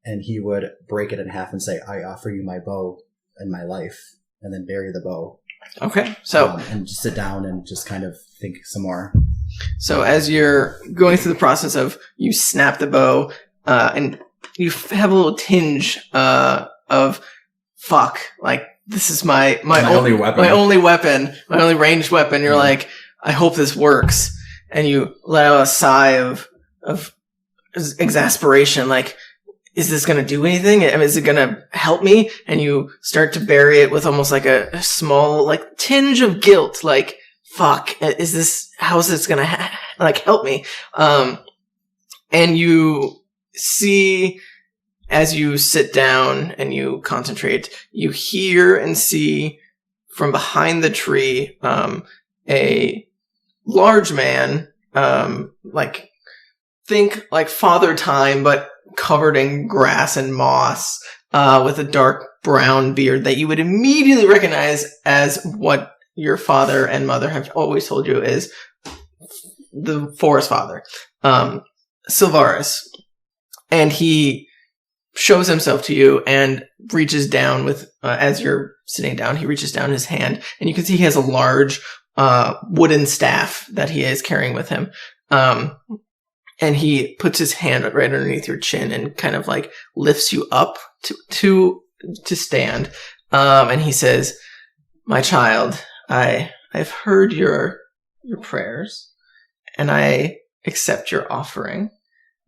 and he would break it in half and say, I offer you my bow and my life, and then bury the bow. Okay, so and just sit down and just kind of think some more. So as you're going through the process of you snap the bow, and you have a little tinge of fuck, like this is my only weapon, my only ranged weapon. You're like, I hope this works, and you let out a sigh of exasperation, like, is this going to do anything? I mean, is it going to help me? And you start to bury it with almost like a small, like, tinge of guilt. Like, fuck, how is this going to, like, help me? And you see, as you sit down and you concentrate, you hear and see from behind the tree, a large man, like, think like Father Time, but covered in grass and moss, with a dark brown beard that you would immediately recognize as what your father and mother have always told you is the Forest Father, Sylvanas. And he shows himself to you and reaches down with, as you're sitting down, he reaches down his hand, and you can see he has a large wooden staff that he is carrying with him. And he puts his hand right underneath your chin and kind of like lifts you up to stand. And he says, my child, I've heard your prayers and I accept your offering,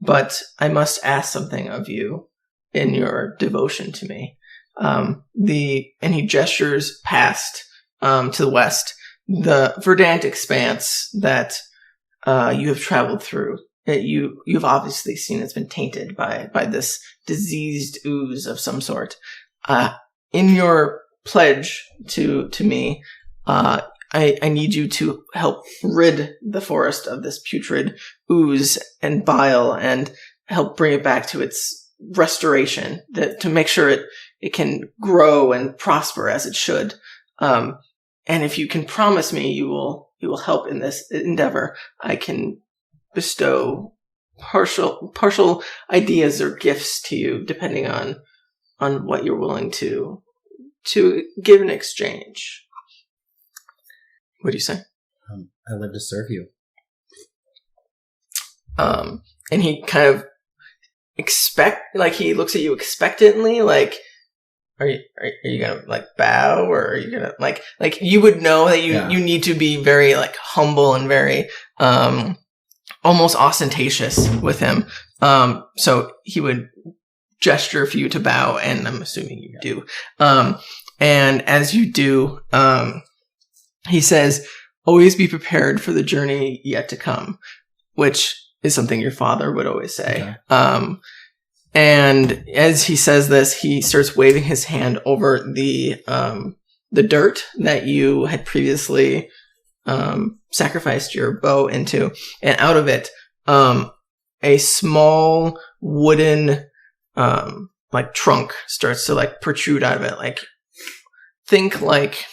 but I must ask something of you in your devotion to me. And he gestures past, to the west, the verdant expanse that, you have traveled through. You've obviously seen it's been tainted by this diseased ooze of some sort. In your pledge to me, I need you to help rid the forest of this putrid ooze and bile and help bring it back to its restoration, to make sure it can grow and prosper as it should. And if you can promise me you will help in this endeavor, I can bestow partial ideas or gifts to you, depending on what you're willing to give in exchange. What do you say? I live to serve you. And he kind of he looks at you expectantly, like, are you gonna like bow, or are you gonna like you would know that you need to be very like humble and very almost ostentatious with him. So he would gesture for you to bow, and I'm assuming you do. And as you do, he says, always be prepared for the journey yet to come, which is something your father would always say. Okay. And as he says this, he starts waving his hand over the dirt that you had previously sacrificed your bow into, and out of it, a small wooden like trunk starts to like protrude out of it. Like, think like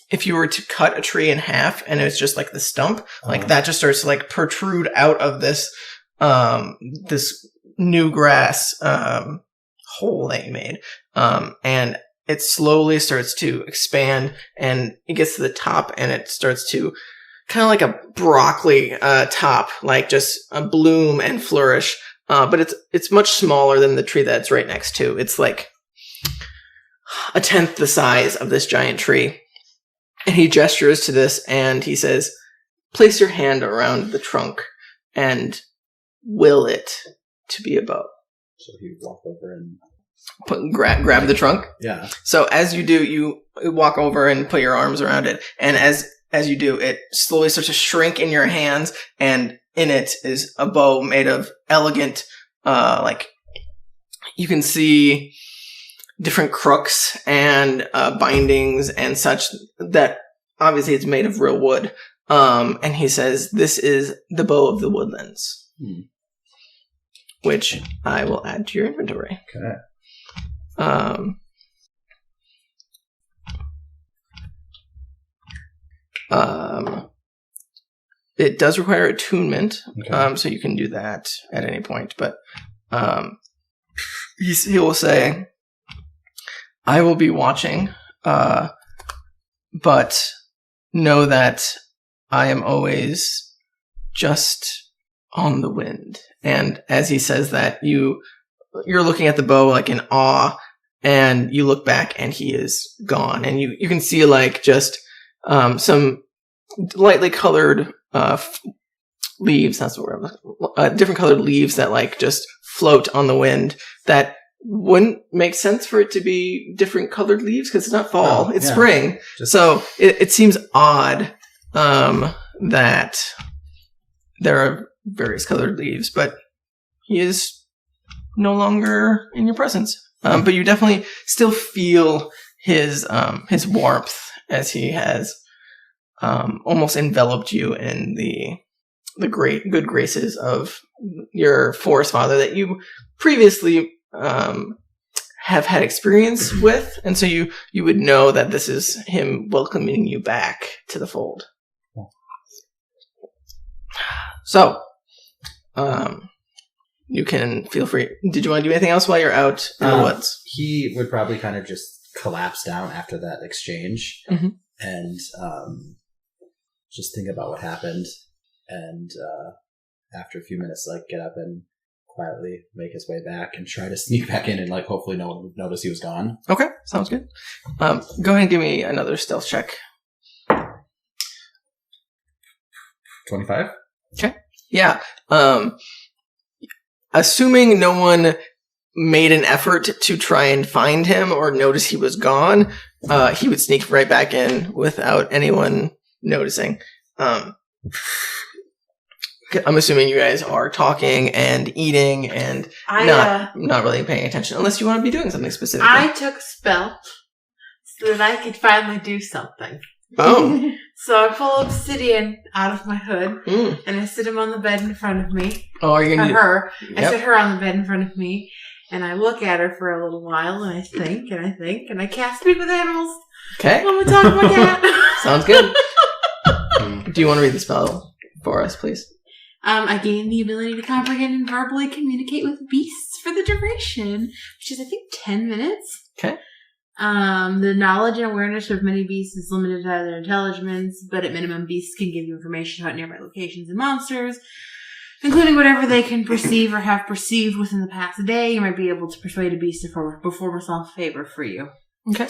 if you were to cut a tree in half and it's just like the stump, like that just starts to like protrude out of this this new grass hole that you made, and it slowly starts to expand, and it gets to the top, and it starts to kind of like a broccoli top, like just a bloom and flourish. But it's much smaller than the tree that's right next to. It's like a tenth the size of this giant tree. And he gestures to this, and he says, "Place your hand around the trunk and will it to be a bow." So he would walk over and Grab the trunk. yeah. So as you do, you walk over and put your arms around it, and as you do, it slowly starts to shrink in your hands, and in it is a bow made of elegant, like, you can see different crooks and bindings and such, that obviously it's made of real wood. And he says, "This is the bow of the woodlands," which I will add to your inventory. Okay. It does require attunement, Okay. so you can do that at any point. But he will say, "I will be watching, but know that I am always just on the wind." And as he says that, you're looking at the bow like in awe, and you look back and he is gone, and you can see like just some lightly colored leaves. That's what we're different colored leaves that like just float on the wind. That wouldn't make sense for it to be different colored leaves because it's not fall; it's yeah. spring. So it seems odd that there are various colored leaves, but he is no longer in your presence. But you definitely still feel his warmth as he has almost enveloped you in the great good graces of your forest father that you previously have had experience with, and so you would know that this is him welcoming you back to the fold. So, you can feel free. Did you want to do anything else while you're out in the woods? He would probably kind of just collapse down after that exchange and just think about what happened. And after a few minutes, like, get up and quietly make his way back and try to sneak back in, and like hopefully no one would notice he was gone. Okay, sounds good. Go ahead and give me another stealth check. 25? Okay. Yeah. Assuming no one made an effort to try and find him or notice he was gone, he would sneak right back in without anyone noticing. I'm assuming you guys are talking and eating and not really paying attention, unless you want to be doing something specific. I took a spell so that I could finally do something. Oh. So I pull obsidian out of my hood and I sit him on the bed in front of me. Oh, are you going to her? Yep. I sit her on the bed in front of me, and I look at her for a little while, and I think, and I cast Speak with Animals. Okay. When we talk about cat. Sounds good. Do you want to read the spell for us, please? I gain the ability to comprehend and verbally communicate with beasts for the duration, which is, I think, 10 minutes. Okay. The knowledge and awareness of many beasts is limited to their intelligence, but at minimum, beasts can give you information about nearby locations and monsters, including whatever they can perceive or have perceived within the past day. You might be able to persuade a beast to perform a small favor for you. Okay.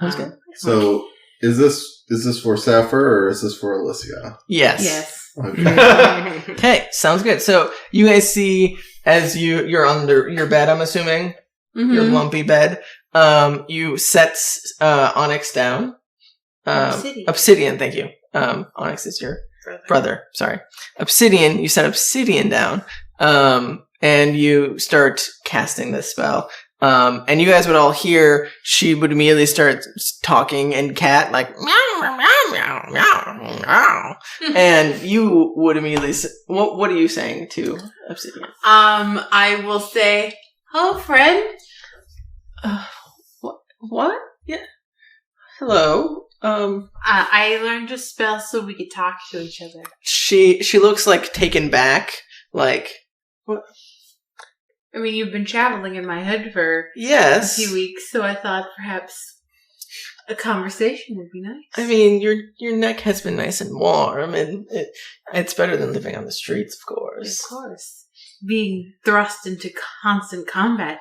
Sounds good. So, is this for Sapphire or is this for Alicia? Yes. Yes. Okay. Okay, sounds good. So you guys see as you're under your bed, I'm assuming, your lumpy bed. You set Onyx down. Obsidian, thank you. Onyx is your brother. Sorry. Obsidian, you set Obsidian down. and you start casting this spell. And you guys would all hear she would immediately start talking in cat, like, meow, meow, meow, meow, meow. And you would immediately what are you saying to Obsidian? I will say, hello, friend. What? Yeah. Hello. I learned a spell so we could talk to each other. She looks like taken back, like, what? I mean, you've been traveling in my head for Yes. a few weeks, so I thought perhaps a conversation would be nice. I mean, your neck has been nice and warm, and it's better than living on the streets, of course. Of course. Being thrust into constant combat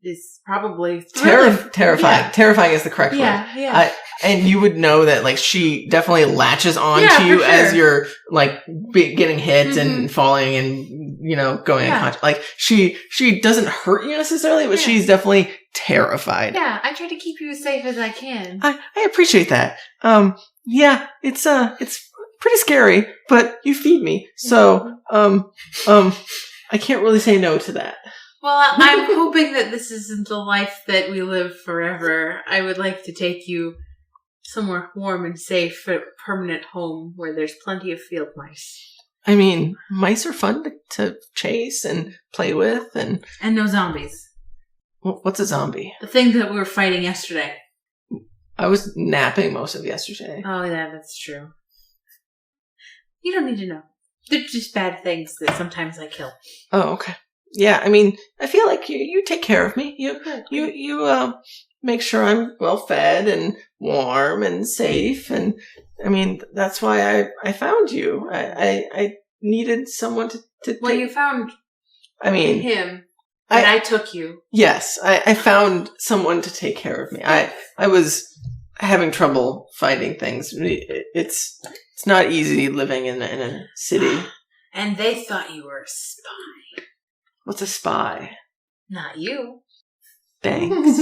is probably Terrifying. Yeah. Terrifying is the correct word. Yeah. And you would know that, like, she definitely latches on Yeah, to you for as sure. you're, like, getting hit Mhm. and falling and, going Yeah. unconscious. Like, she doesn't hurt you necessarily, but Yeah. she's definitely terrified. Yeah, I try to keep you as safe as I can. I appreciate that. Yeah, it's pretty scary, but you feed me. So, I can't really say no to that. Well, I'm hoping that this isn't the life that we live forever. I would like to take you somewhere warm and safe for a permanent home where there's plenty of field mice. I mean, mice are fun to chase and play with, and And no zombies. what's a zombie? The thing that we were fighting yesterday. I was napping most of yesterday. Oh, yeah, that's true. You don't need to know. They're just bad things that sometimes I kill. Oh, okay. Yeah, I mean, I feel like you take care of me. You make sure I'm well fed and warm and safe, and I mean that's why I found you. I needed someone to Well, take- you found I mean, him, and I took you. yes, I found someone to take care of me. I was having trouble finding things. It's not easy living in a city. And they thought you were a spy. What's a spy? Not you. Thanks.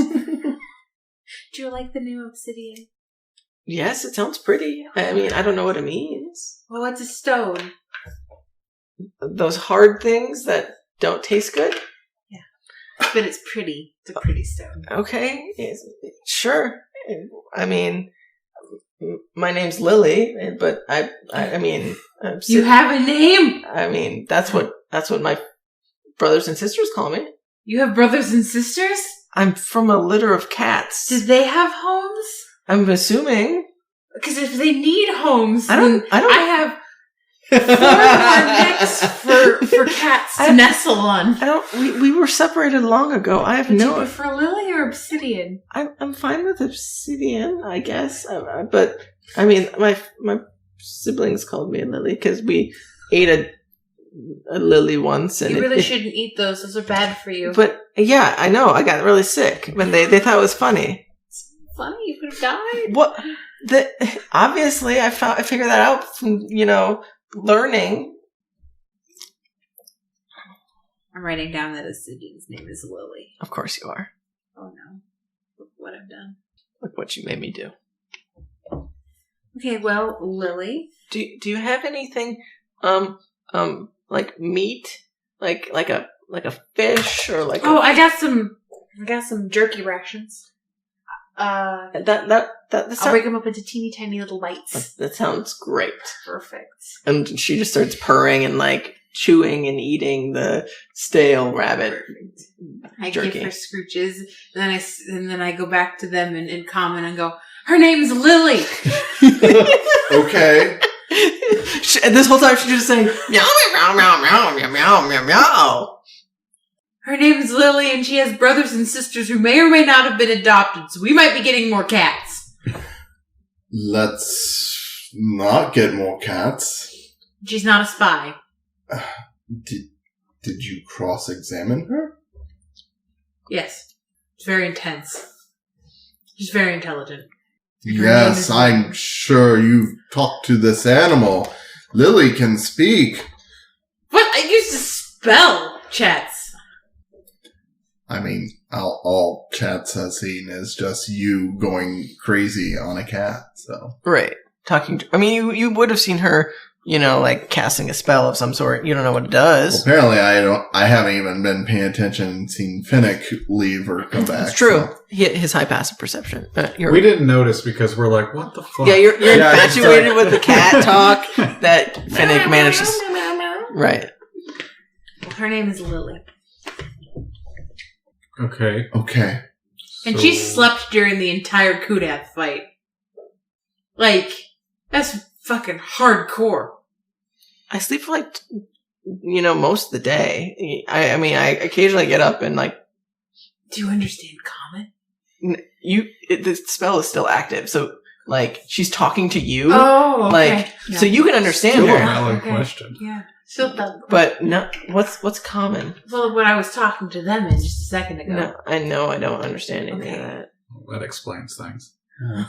Do you like the new obsidian? Yes, it sounds pretty. I mean, I don't know what it means. Well, it's a stone. Those hard things that don't taste good? But it's pretty. It's a pretty stone. Okay, sure. I mean, my name's Lily, but I mean, You have a name! I mean, that's what my brothers and sisters call me. You have brothers and sisters? I'm from a litter of cats. Did they have homes? I'm assuming. Because if they need homes, I don't- then I have 4 more necks for cats to nestle on. We were separated long ago. I have Would you no. prefer lily or obsidian? I'm fine with obsidian, I guess. But I mean, my siblings called me a lily because we ate a lily once, and You really shouldn't eat those. Those are bad for you. But yeah, I know. I got really sick, but they thought it was funny. It's funny. You could have died. What? Obviously, I figured that out from learning. I'm writing down that obsidian's name is Lily. Of course you are. Oh no. Look what I've done. Look what you made me do. Okay, well, Lily. Do you have anything like meat, like a fish or like I got some jerky rations. that I'll break them up into teeny tiny little bites. that sounds great. Perfect. And she just starts purring and like chewing and eating the stale rabbit I jerky. give her scooches, and then I go back to them and comment and go, her name's Lily. Okay. And this whole time she's just saying meow meow meow meow meow meow meow meow. Her name's Lily, and she has brothers and sisters who may or may not have been adopted, so we might be getting more cats. Let's not get more cats. She's not a spy. Did you cross-examine her? Yes. It's very intense. She's very intelligent. Yes, I'm sure you've talked to this animal. Lily can speak. What? I used to spell chats. I mean, all Chats has seen is just you going crazy on a cat, so. Right. I mean, you would have seen her like casting a spell of some sort. You don't know what it does. Well, apparently, I haven't even been paying attention and seen Finnick leave or come back. It's true. So. His high passive perception. We didn't notice because we're like, what the fuck? Yeah, you're infatuated with the cat talk that Finnick manages. Right. Well, her name is Lily. Okay. And she slept during the entire Kudath fight. Like, that's fucking hardcore. I sleep for most of the day. I mean, I occasionally get up and Do you understand common? the spell is still active, so she's talking to you. Oh, okay. So you can understand Still a her. valid question. Yeah. So But no, what's common? well, when I was talking to them in just a second ago. No, I know I don't understand any of that. That explains things.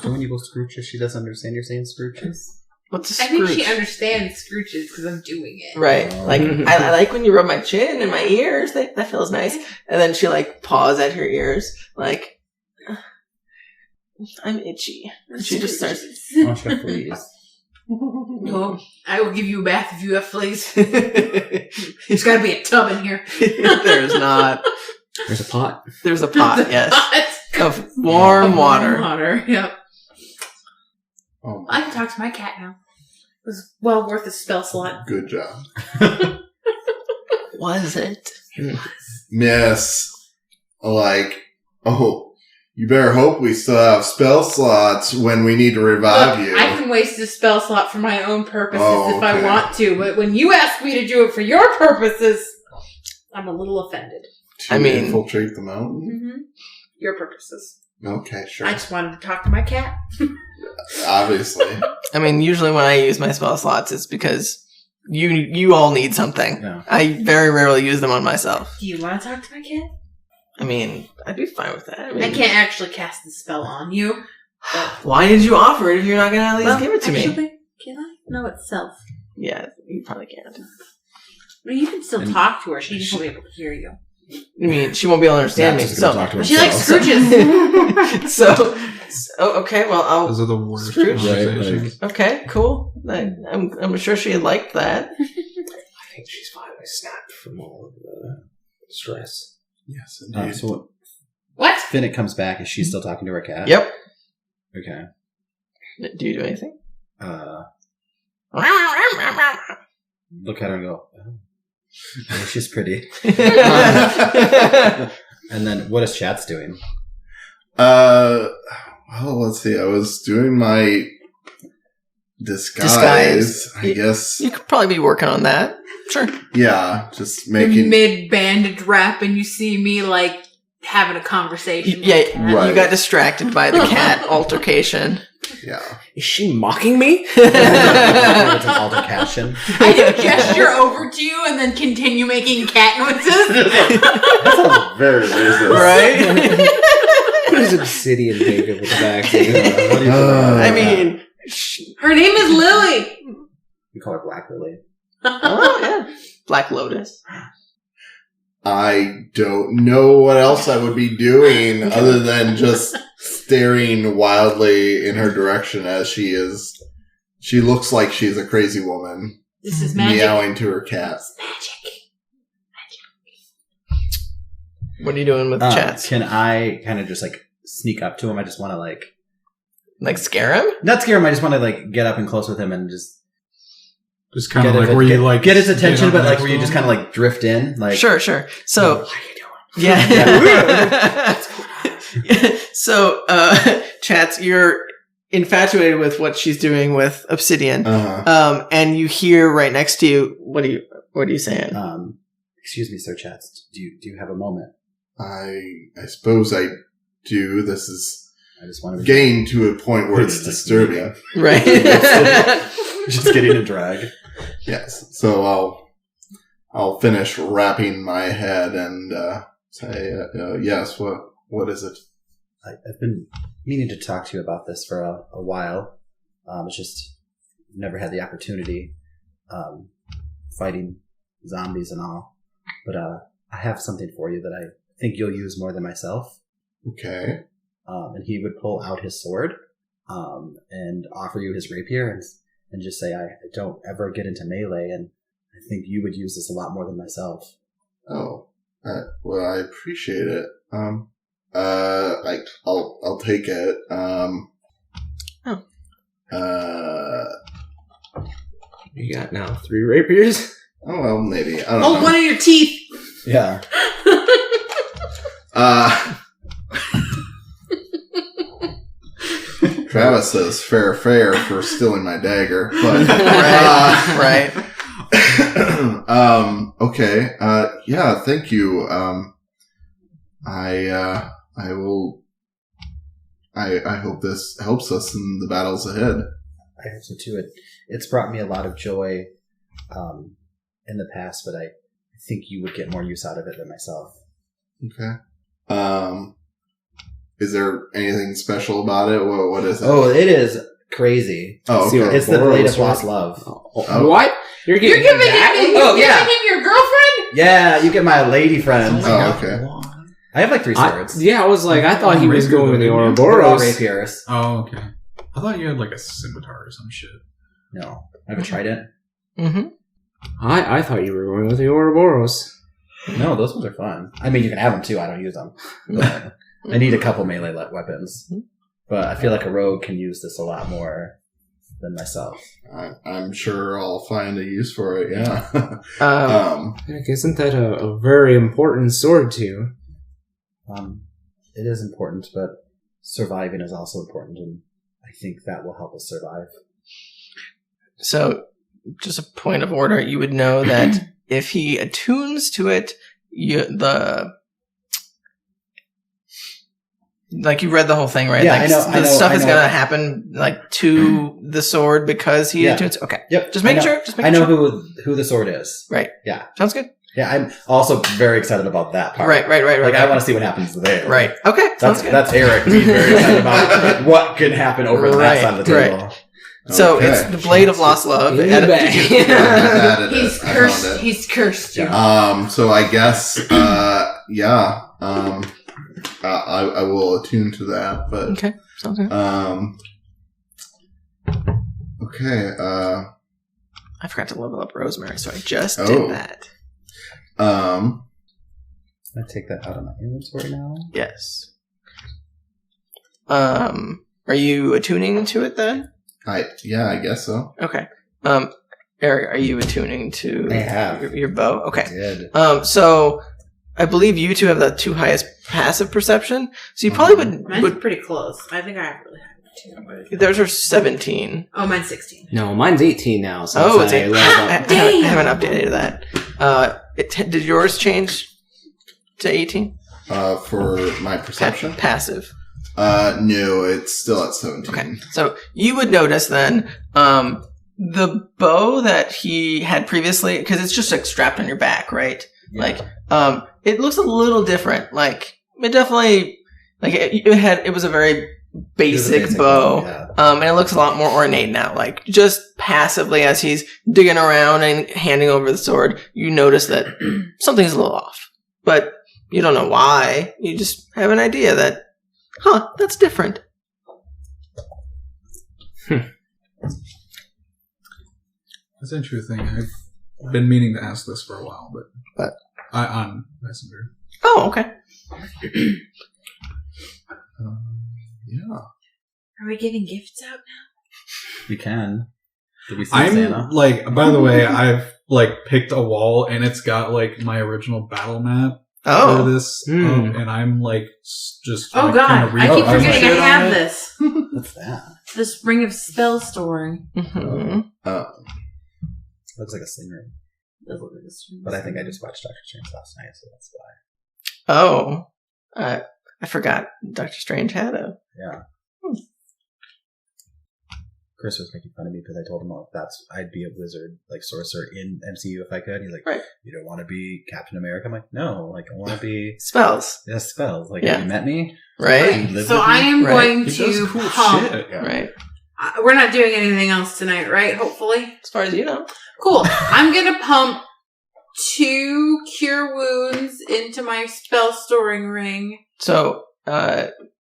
So when you go Scrooches, she doesn't understand you're saying Scrooches? What's a I think Scrooge? she understands Scrooches because I'm doing it. Right. Oh. I like when you rub my chin and my ears. That feels nice. And then she paws at her ears. I'm itchy. And she just starts. Oh, she got fleas. No, I will give you a bath if you have fleas. There's got to be a tub in here. There's not. There's a pot. There's a pot, yes. Pot. Of warm water. Warm water, yep. Oh, I can talk to my cat now. It was well worth a spell slot. good job. Was it? Miss. You better hope we still have spell slots when we need to revive Look, you. I can waste a spell slot for my own purposes Oh, if I okay. want to, but when you ask me to do it for your purposes, I'm a little offended. To I mean- infiltrate the mountain? Mm-hmm. Your purposes. Okay, sure. I just wanted to talk to my cat. Obviously. I mean, usually when I use my spell slots, it's because you all need something. Yeah. I very rarely use them on myself. Do you want to talk to my cat? I mean, I'd be fine with that. I mean, I can't actually cast the spell on you. But Why did you offer it if you're not going to at least well, give it to me? actually, can I? No, it's self. Yeah, you probably can't. Well, you can still And talk to her. She just won't be able to hear you. I mean, she won't be able to understand me. Zach's just gonna So, talk to She likes herself. Scrooges. okay. Well, I'll. Those are the worst Scrooge? conversations. Okay, cool. I'm sure she liked that. I think she's finally snapped from all of the stress. Yes, indeed. So What? Finnick comes back. Is she still talking to her cat? Yep. Okay. Do you do anything? Look at her and go, oh, she's pretty. yeah. And then what is Chat's doing? Well, let's see. I was doing my disguise. I guess. You could probably be working on that. Sure. Yeah, just You're making. mid-bandage rap and you see me, having a conversation with Yeah, the cat. Right. you got distracted by the cat altercation. Yeah. Is she mocking me? It's an altercation. I do gesture over to you and then continue making cat noises. That sounds very racist. Right? What does Obsidian think of the fact? What do you I mean, Her name is Lily. we call her Black Lily. oh, yeah. Black Lotus. I don't know what else I would be doing other than just staring wildly in her direction as she is. She looks like she's a crazy woman. This is magic. Meowing to her cat. Magic. What are you doing with the chats? Can I kind of just sneak up to him? I just want to Like scare him? not scare him. I just want to get up and close with him and just Just kind of get like his- where you get his attention, get but on like next where you to just him. kind of drift in. Sure. So, how you doing? yeah. So, chats, you're infatuated with what she's doing with Obsidian. And you hear right next to you, what are you saying? Excuse me, Sir Chats. Do you have a moment? I suppose I do. This is I just want to getting to a point where it's disturbing. Right. just getting a drag. Yes. So I'll finish wrapping my head and say, yes. What is it? I've been meaning to talk to you about this for a while. It's just never had the opportunity, fighting zombies and all. But I have something for you that I think you'll use more than myself. Okay. And he would pull out his sword and offer you his rapier and just say, I don't ever get into melee, and I think you would use this a lot more than myself. Oh, well, I appreciate it. I'll take it. You got now 3 rapiers. Oh well, maybe. I don't Hold know. one of your teeth. Yeah. Travis says fair for stealing my dagger, but Right. Okay. Yeah. Thank you. I will. I hope this helps us in the battles ahead. I hope so too. It's brought me a lot of joy in the past, but I think you would get more use out of it than myself. Okay. Is there anything special about it? What is it? Oh, it is crazy. Oh, See, okay. It's the Blade of Lost right? Love. Oh. What? You're You're giving giving that? him, Oh, you're yeah. giving him your girlfriend? Yeah, you get my lady friend. Oh, okay. I have like 3 swords. I was like, I thought he was Rapier, going with the though, didn't They're all Ouroboros. rapiers. Oh, okay. I thought you had like a scimitar or some shit. No, I have a trident. Mm-hmm. I thought you were going with the Ouroboros. No, those ones are fun. I mean, you can have them too. I don't use them. But I need a couple melee weapons. But I feel like a rogue can use this a lot more than myself. I'm sure I'll find a use for it. Yeah. Heck, isn't that a very important sword to you? It is important, but surviving is also important, and I think that will help us survive. So, just a point of order, you would know that if he attunes to it, you read the whole thing, right? Yeah, like, I know. Stuff I is know. going to happen like to the sword because he Yeah. attunes. Okay, Yep. just making I know. sure. Just I making know sure. who the sword is. Right. Yeah. Sounds good. Yeah, I'm also very excited about that part. Right. Like, I want to see what happens there. Right. Okay. Sounds good. That's Eric being very excited about what can happen over on that side of the table. So Okay. it's the Blade of Lost Love. EBay. And- Added it. He's I found cursed. it. He's cursed you. So I guess, yeah. I will attune to that, but Okay. Sounds good. okay. I forgot to level up Rosemary, so I just Oh. did that. I'm going to take that out of my inventory now. Yes. Are you attuning to it then? I guess so. Okay. Eric, are you attuning to I have. your bow? I Okay. did. So I believe you two have the 2 highest passive perception. So you probably Mine's would pretty close. I think I have really high too. those are 17. Oh, mine's 16. No, mine's 18 now. Since Oh, it's I 8. leveled up. I haven't updated that. Did yours change to 18? For my perception? Passive. No, it's still at 17. Okay. So you would notice then, the bow that he had previously, because it's just like strapped on your back, right? Yeah. Like, it looks a little different. Like, it definitely, like, it was a very basic bow. Yeah. And it looks a lot more ornate now. Like, just passively as he's digging around and handing over the sword, you notice that something's a little off. But you don't know why. You just have an idea that, that's different. That's interesting. I've been meaning to ask this for a while, but What? on Messenger. Oh, okay. Yeah. Are we giving gifts out now? You can. Did we see I'm Santa? like, by the way, I've like picked a wall and it's got like my original battle map for Oh. this, and I'm like just Oh like, god, kinda I keep reading forgetting shit I on have it. this. What's that? This ring of spell storing. Mhm. Looks like a sling ring. Does look like this ring. But I think I just watched Doctor Strange last night, so that's why. Oh. I forgot Doctor Strange had a... Yeah. Chris was making fun of me because I told him, I'd be a wizard, like sorcerer in MCU if I could. He's like, Right. You don't want to be Captain America? I'm like, no, like I want to be Spells, spells. Like, Yeah. have you met me? right? You live So with I me? am Right. going He does to cool pump. shit. Yeah. Right. We're not doing anything else tonight, right? Hopefully. As far as you know. Cool. I'm going to pump 2 cure wounds into my spell storing ring. So,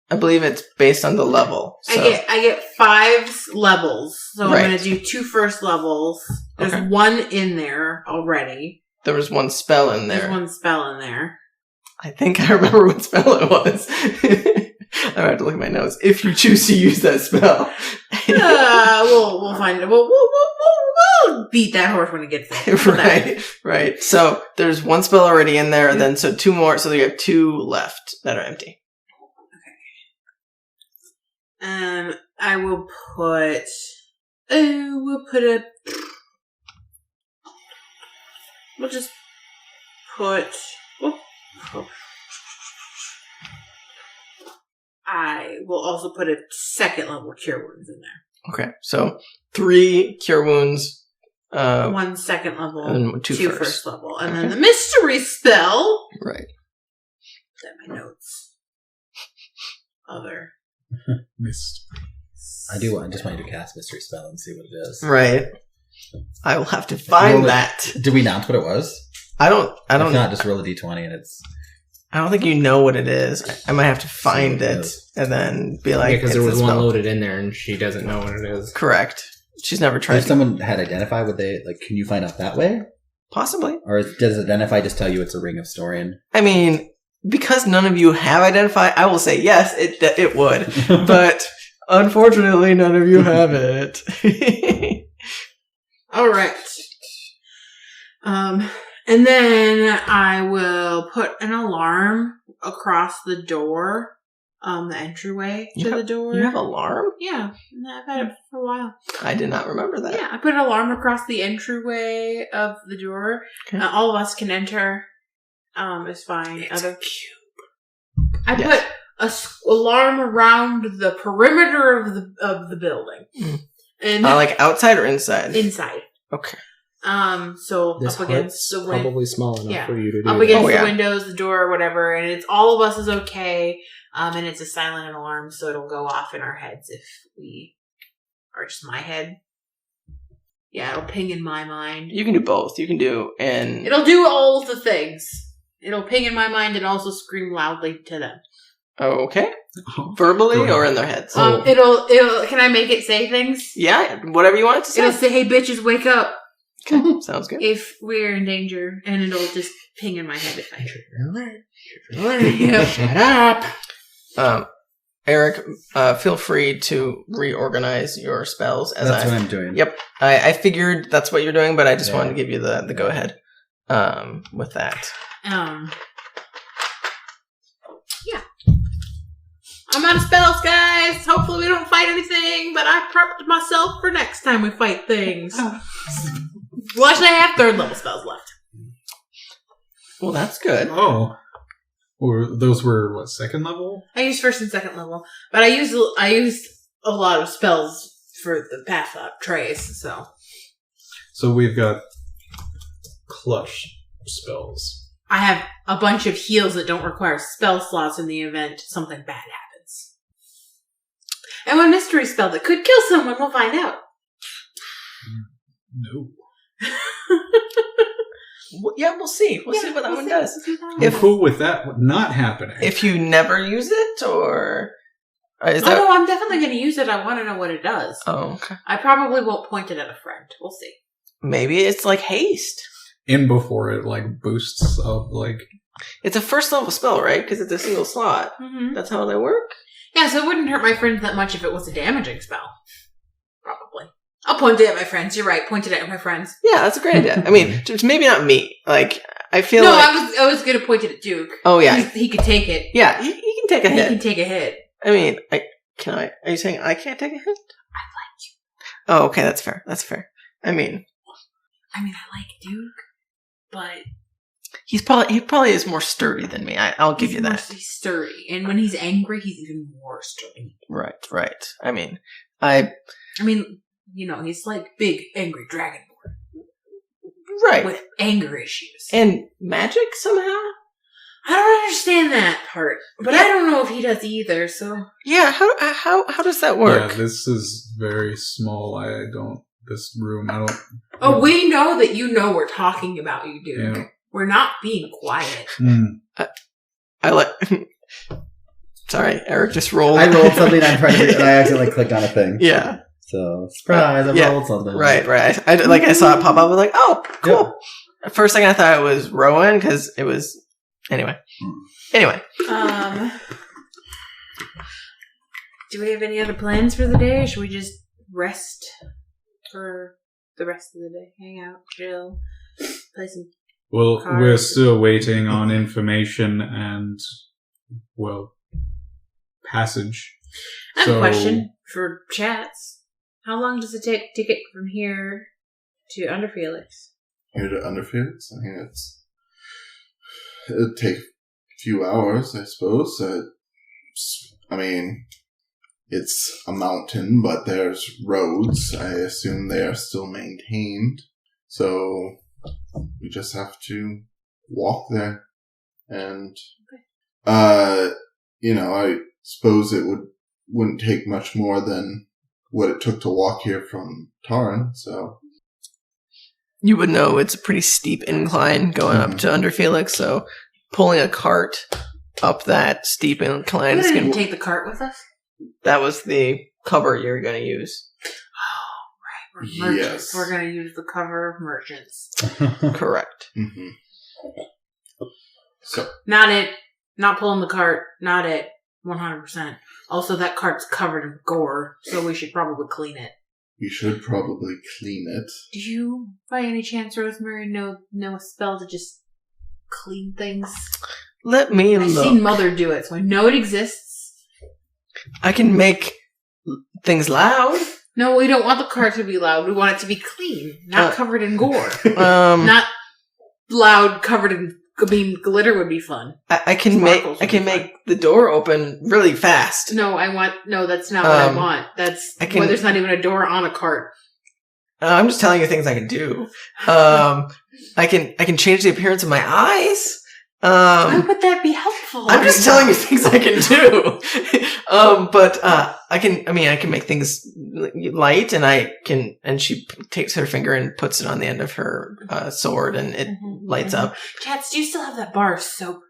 I believe it's based on the level. So. I get 5 levels, so Right. I'm going to do 2 first levels. There's Okay. 1 in there already. There was 1 spell in there. There's 1 spell in there. I think I remember what spell it was. I have to look at my notes. If you choose to use that spell. We'll find it. We'll beat that horse when it gets there. Right. So there's 1 spell already in there, and then 2 more. So you have 2 left that are empty. I will put. We'll put a. We'll just put. I will also put a 2nd level Cure Wounds in there. Okay. So 3 Cure Wounds. 1 2nd level, And 2 2 first. first level, and then the mystery spell. Right. Is that my notes? Other. Missed. I just want you to cast Mystery Spell and see what it is. Right. I will have to find that. Did we announce what it was? I don't If not, just roll a d20 and it's... I don't think you know what it is. I might have to find what it it is. and then be like, because it's there was the one spell. loaded in there and she doesn't know what it is. Correct. She's never tried. If someone had Identify, would they... Can you find out that way? Possibly. Or does Identify just tell you it's a Ring of Storian? I mean, because none of you have Identify, I will say yes, it would. But unfortunately, none of you have it. All right. And then I will put an alarm across the door, the entryway to the door. You have alarm? Yeah, I've had it for a while. I did not remember that. Yeah, I put an alarm across the entryway of the door. Okay. All of us can enter. It's fine. It's a cube. I put a alarm around the perimeter of the building, and like outside or inside? inside. Okay. So This up against hut's the window. probably small enough for you to do Up that. against Oh, yeah. the windows, the door, whatever, and it's all of us is okay. And it's a silent alarm, so it'll go off in our heads if we, or just my head. Yeah, it'll ping in my mind. You can do both. You can do It'll do all of the things. It'll ping in my mind and also scream loudly to them. Okay. Verbally or in their heads? It'll. Can I make it say things? Yeah, whatever you want it to say. It'll say, "Hey, bitches, wake up!" Okay, sounds good. If we're in danger, and it'll just ping in my head if I. Shut up. Eric, feel free to reorganize your spells. That's what I'm doing. Yep, I figured that's what you're doing, but I just Yeah. wanted to give you the go ahead with that. Yeah. I'm out of spells, guys. Hopefully we don't fight anything, but I prepped myself for next time we fight things. Well, actually, I have 3rd level spells left. Well, that's good. Oh. Or those were, what, 2nd level? I used 1st and 2nd level, but I used a lot of spells for the path up trays, so. So we've got clutch spells. I have a bunch of heals that don't require spell slots in the event something bad happens. And one mystery spell that could kill someone, we'll find out. No. Yeah, we'll see. We'll see what that one does. I'm cool with that not happening. If you never use it, or is Oh that? no, I'm definitely going to use it. I want to know what it does. Oh, okay. I probably won't point it at a friend. We'll see. Maybe it's like haste. In before it, boosts up, It's a 1st level spell, right? Because it's a single slot. Mm-hmm. That's how they work. Yeah, so it wouldn't hurt my friends that much if it was a damaging spell. Probably. I'll point it at my friends. You're right. Point it at my friends. Yeah, that's a great idea. I mean, just maybe not me. I feel No, like I was going to point it at Duke. Oh yeah, He could take it. yeah. He can take a He hit. can take a hit. I mean, Are you saying I can't take a hit? I like you. Oh, okay. That's fair. That's fair. I mean, I like Duke, but he probably is more sturdy than me. I'll give you that. He's sturdy, and when he's angry, he's even more sturdy. Right. I mean, he's like big angry dragonborn right. with anger issues. And magic somehow. I don't understand that part, but I don't know if he does either. So Yeah. How does that work? Yeah, this is very small. This room, I don't... Oh, we know that you know we're talking about you, Duke. Yeah. We're not being quiet. I like. Sorry, Eric just rolled. I rolled something and I accidentally clicked on a thing. Yeah. So, surprise, I rolled something. Right. I saw it pop up. I was like, oh, cool. Yep. At first second, I thought it was Rowan because it was. Anyway. Do we have any other plans for the day, or should we just rest for the rest of the day? Hang out, chill, play some. Well, cards. we're still waiting on information and, passage. I have a question for chats. How long does it take to get from here to Under Felix? Here to Underfields? I mean, it'd take a few hours, I suppose. It's a mountain, but there's roads. I assume they are still maintained. So we just have to walk there. And, I suppose it wouldn't take much more than what it took to walk here from Tarn, so. You would know it's a pretty steep incline going up to Under Felix, so pulling a cart up that steep incline We is didn't going take the cart with us. That was the cover you were going to use. Oh, right. We're merchants. Yes. We're going to use the cover of merchants. Correct. Mm-hmm. So. Not it. Not pulling the cart. Not it. 100%. Also, that cart's covered in gore, so we should probably clean it. We should probably clean it. Do you, by any chance, Rosemary, know a spell to just clean things? Let me I've look. seen Mother do it, so I know it exists. I can make things loud. No, we don't want the cart to be loud. We want it to be clean, not covered in gore. Not Loud, covered in. I mean, glitter would be fun. I can make the door open really fast. No, that's not what I want. Well, there's not even a door on a cart. I'm just telling you things I can do. I can change the appearance of my eyes. Why would that be helpful? I'm just telling you things I can do. But I can make things light, and she takes her finger and puts it on the end of her sword, and it lights up. Chats, do you still have that bar of soap?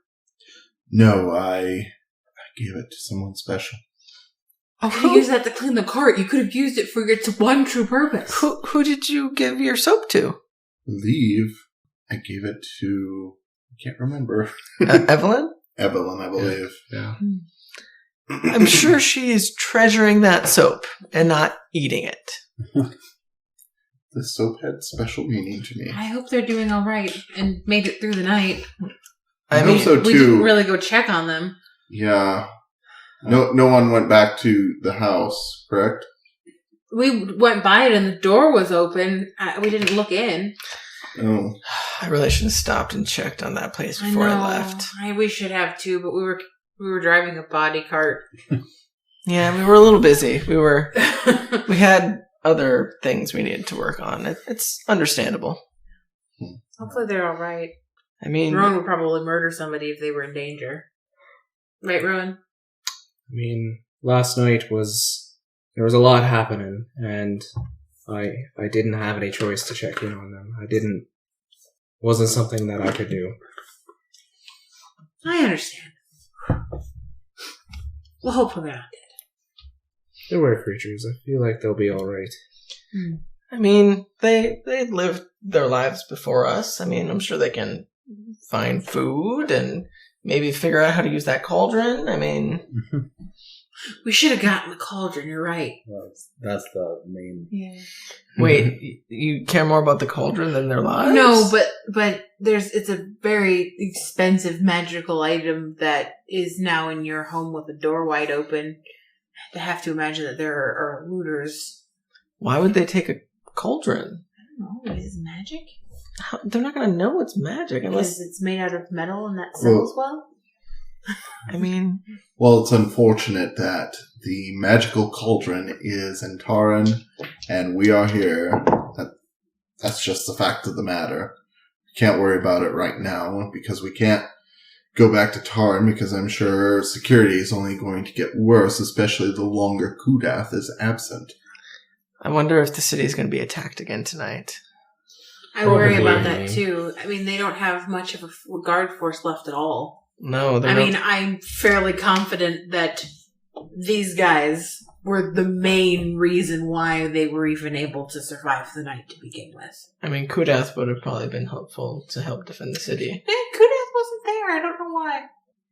No, I gave it to someone special. Oh, you use that to clean the cart. You could have used it for its one true purpose. Who did you give your soap to? I gave it to. I can't remember. Evelyn? Evelyn, I believe. Yeah. I'm sure she is treasuring that soap and not eating it. The soap had special meaning to me. I hope they're doing all right and made it through the night. I hope so too. We didn't really go check on them. Yeah. No one went back to the house, correct? We went by it and the door was open. We didn't look in. Oh. I really should have stopped and checked on that place before I left. We should have too, but we were driving a body cart. Yeah, we were a little busy. We had other things we needed to work on. It's understandable. Hopefully they're all right. I mean, Rowan would probably murder somebody if they were in danger. Right, Rowan? I mean, last night there was a lot happening, and I didn't have any choice to check in on them. Wasn't something that I could do. I understand. Well, hopefully they're not dead. They're were creatures. I feel like they'll be alright. I mean, they lived their lives before us. I mean, I'm sure they can find food and maybe figure out how to use that cauldron. I mean... We should have gotten the cauldron, you're right. That's the main... Yeah. Wait, you care more about the cauldron than their lives? No, but it's a very expensive magical item that is now in your home with the door wide open. I have to imagine that there are looters. Why would they take a cauldron? I don't know. Is it magic? They're not going to know it's magic unless... Because it's made out of metal and that sells well? I mean... Well, it's unfortunate that the magical cauldron is in Taran, and we are here. That's just the fact of the matter. Can't worry about it right now, because we can't go back to Taran, because I'm sure security is only going to get worse, especially the longer Kudath is absent. I wonder if the city is going to be attacked again tonight. I worry about that, too. I mean, they don't have much of a guard force left at all. No, they're I mean, not. I'm fairly confident that these guys were the main reason why they were even able to survive the night to begin with. I mean, Kudath would have probably been helpful to help defend the city. Kudath wasn't there. I don't know why.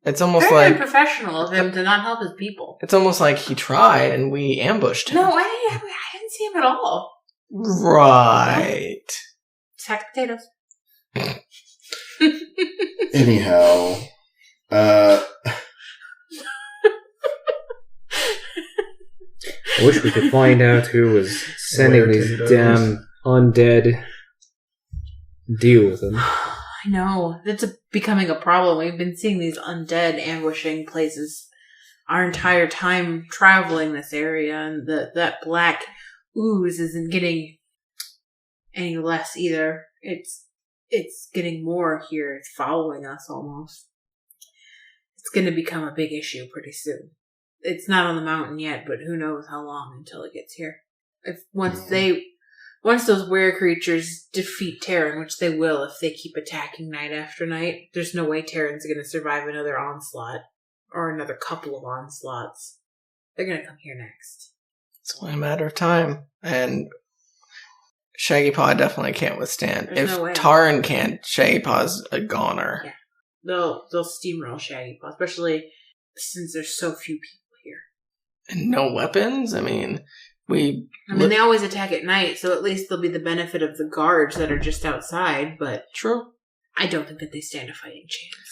It's almost Very like unprofessional of him to not help his people. it's almost like he tried and we ambushed him. No, I didn't see him at all. Right. Sack potatoes. Anyhow, I wish we could find out who was sending Where these potatoes. damn undead. Deal with them. I know. That's becoming a problem. We've been seeing these undead ambushing places our entire time traveling this area, and that black ooze isn't getting any less either. It's getting more here. It's following us almost. It's going to become a big issue pretty soon. It's not on the mountain yet, but who knows how long until it gets here. Once those were creatures defeat Terran, which they will if they keep attacking night after night, there's no way Terran's going to survive another onslaught or another couple of onslaughts. They're going to come here next. It's only a matter of time. And Shaggy Paw definitely can't withstand. There's If no way. Taran can't, Shaggy Paw's a goner. Yeah. They'll steamroll Shaggy Paw, especially since there's so few people here. And no weapons? I mean, they always attack at night, so at least there'll be the benefit of the guards that are just outside, but True. I don't think that they stand a fighting chance.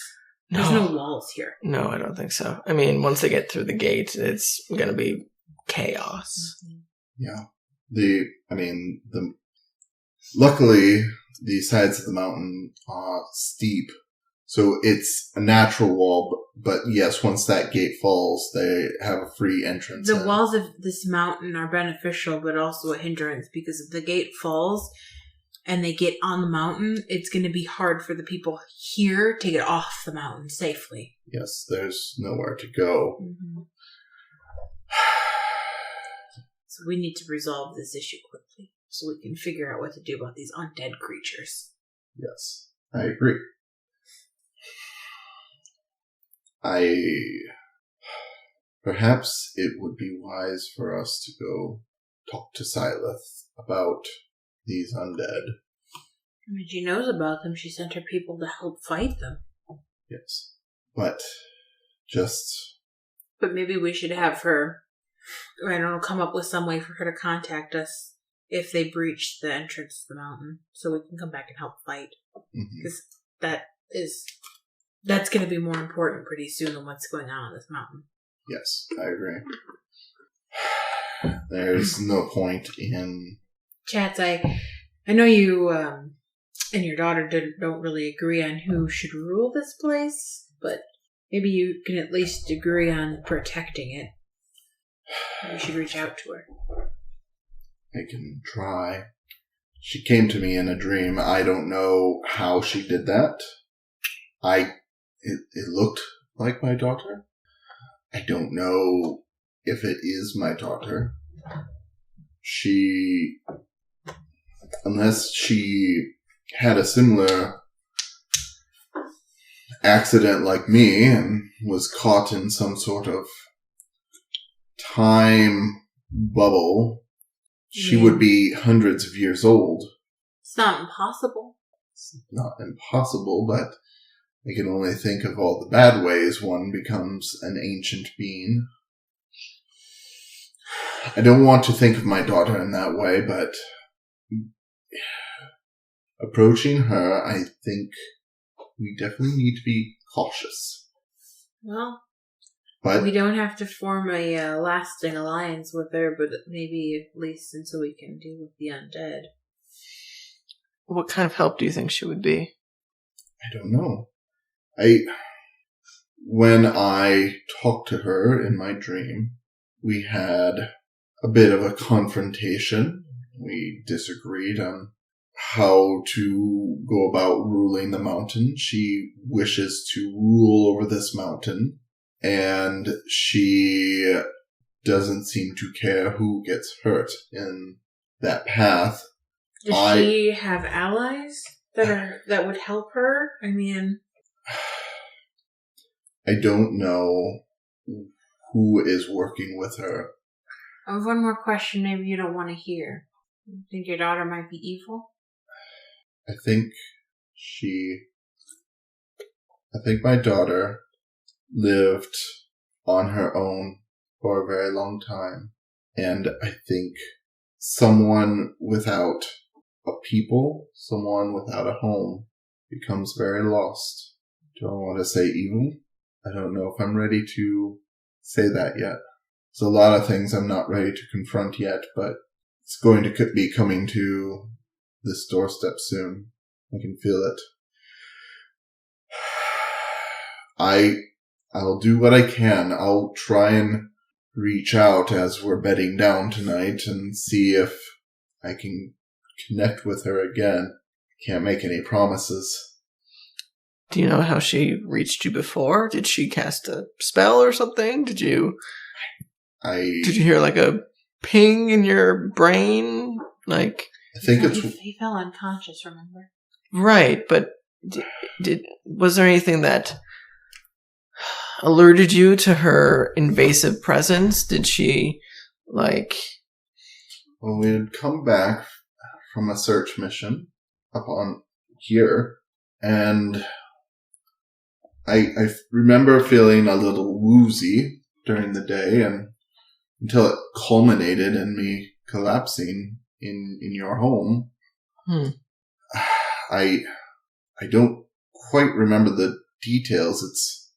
There's no walls here. No, I don't think so. I mean, once they get through the gate, it's going to be chaos. yeah. Luckily, the sides of the mountain are steep, so it's a natural wall, but yes, once that gate falls, they have a free entrance. The walls of this mountain are beneficial, but also a hindrance, because if the gate falls and they get on the mountain, it's going to be hard for the people here to get off the mountain safely. Yes, there's nowhere to go. Mm-hmm. So we need to resolve this issue quickly, so we can figure out what to do about these undead creatures. Yes, I agree. Perhaps it would be wise for us to go talk to Silith about these undead. I mean, she knows about them. She sent her people to help fight them. Yes. But maybe we should have her, I don't know, come up with some way for her to contact us if they breach the entrance to the mountain, so we can come back and help fight. Because that's going to be more important pretty soon than what's going on this mountain. Yes, I agree. There's no point in... Chats, I know you and your daughter don't really agree on who should rule this place, but maybe you can at least agree on protecting it. You should reach out to her. I can try. She came to me in a dream. I don't know how she did that. It looked like my daughter. I don't know if it is my daughter. Unless she had a similar accident like me and was caught in some sort of time bubble, she would be hundreds of years old. It's not impossible. It's not impossible, but I can only think of all the bad ways one becomes an ancient being. I don't want to think of my daughter in that way, but approaching her, I think we definitely need to be cautious. Well, but we don't have to form a lasting alliance with her, but maybe at least until we can deal with the undead. What kind of help do you think she would be? I don't know. When I talked to her in my dream, we had a bit of a confrontation. We disagreed on how to go about ruling the mountain. She wishes to rule over this mountain, and she doesn't seem to care who gets hurt in that path. Does she have allies that would help her? I mean, I don't know who is working with her. I have one more question maybe you don't want to hear. You think your daughter might be evil? I think my daughter lived on her own for a very long time. And I think someone without a people, someone without a home, becomes very lost. Do I want to say evil? I don't know if I'm ready to say that yet. There's a lot of things I'm not ready to confront yet, but it's going to be coming to this doorstep soon. I can feel it. I'll do what I can. I'll try and reach out as we're bedding down tonight and see if I can connect with her again. Can't make any promises. Do you know how she reached you before? Did she cast a spell or something? Did you hear like a ping in your brain? Like, I think he fell unconscious, remember? Right, but was there anything that alerted you to her invasive presence? Did she, like... Well, we had come back from a search mission up on here, and I remember feeling a little woozy during the day, and until it culminated in me collapsing in your home. I don't quite remember the details. It's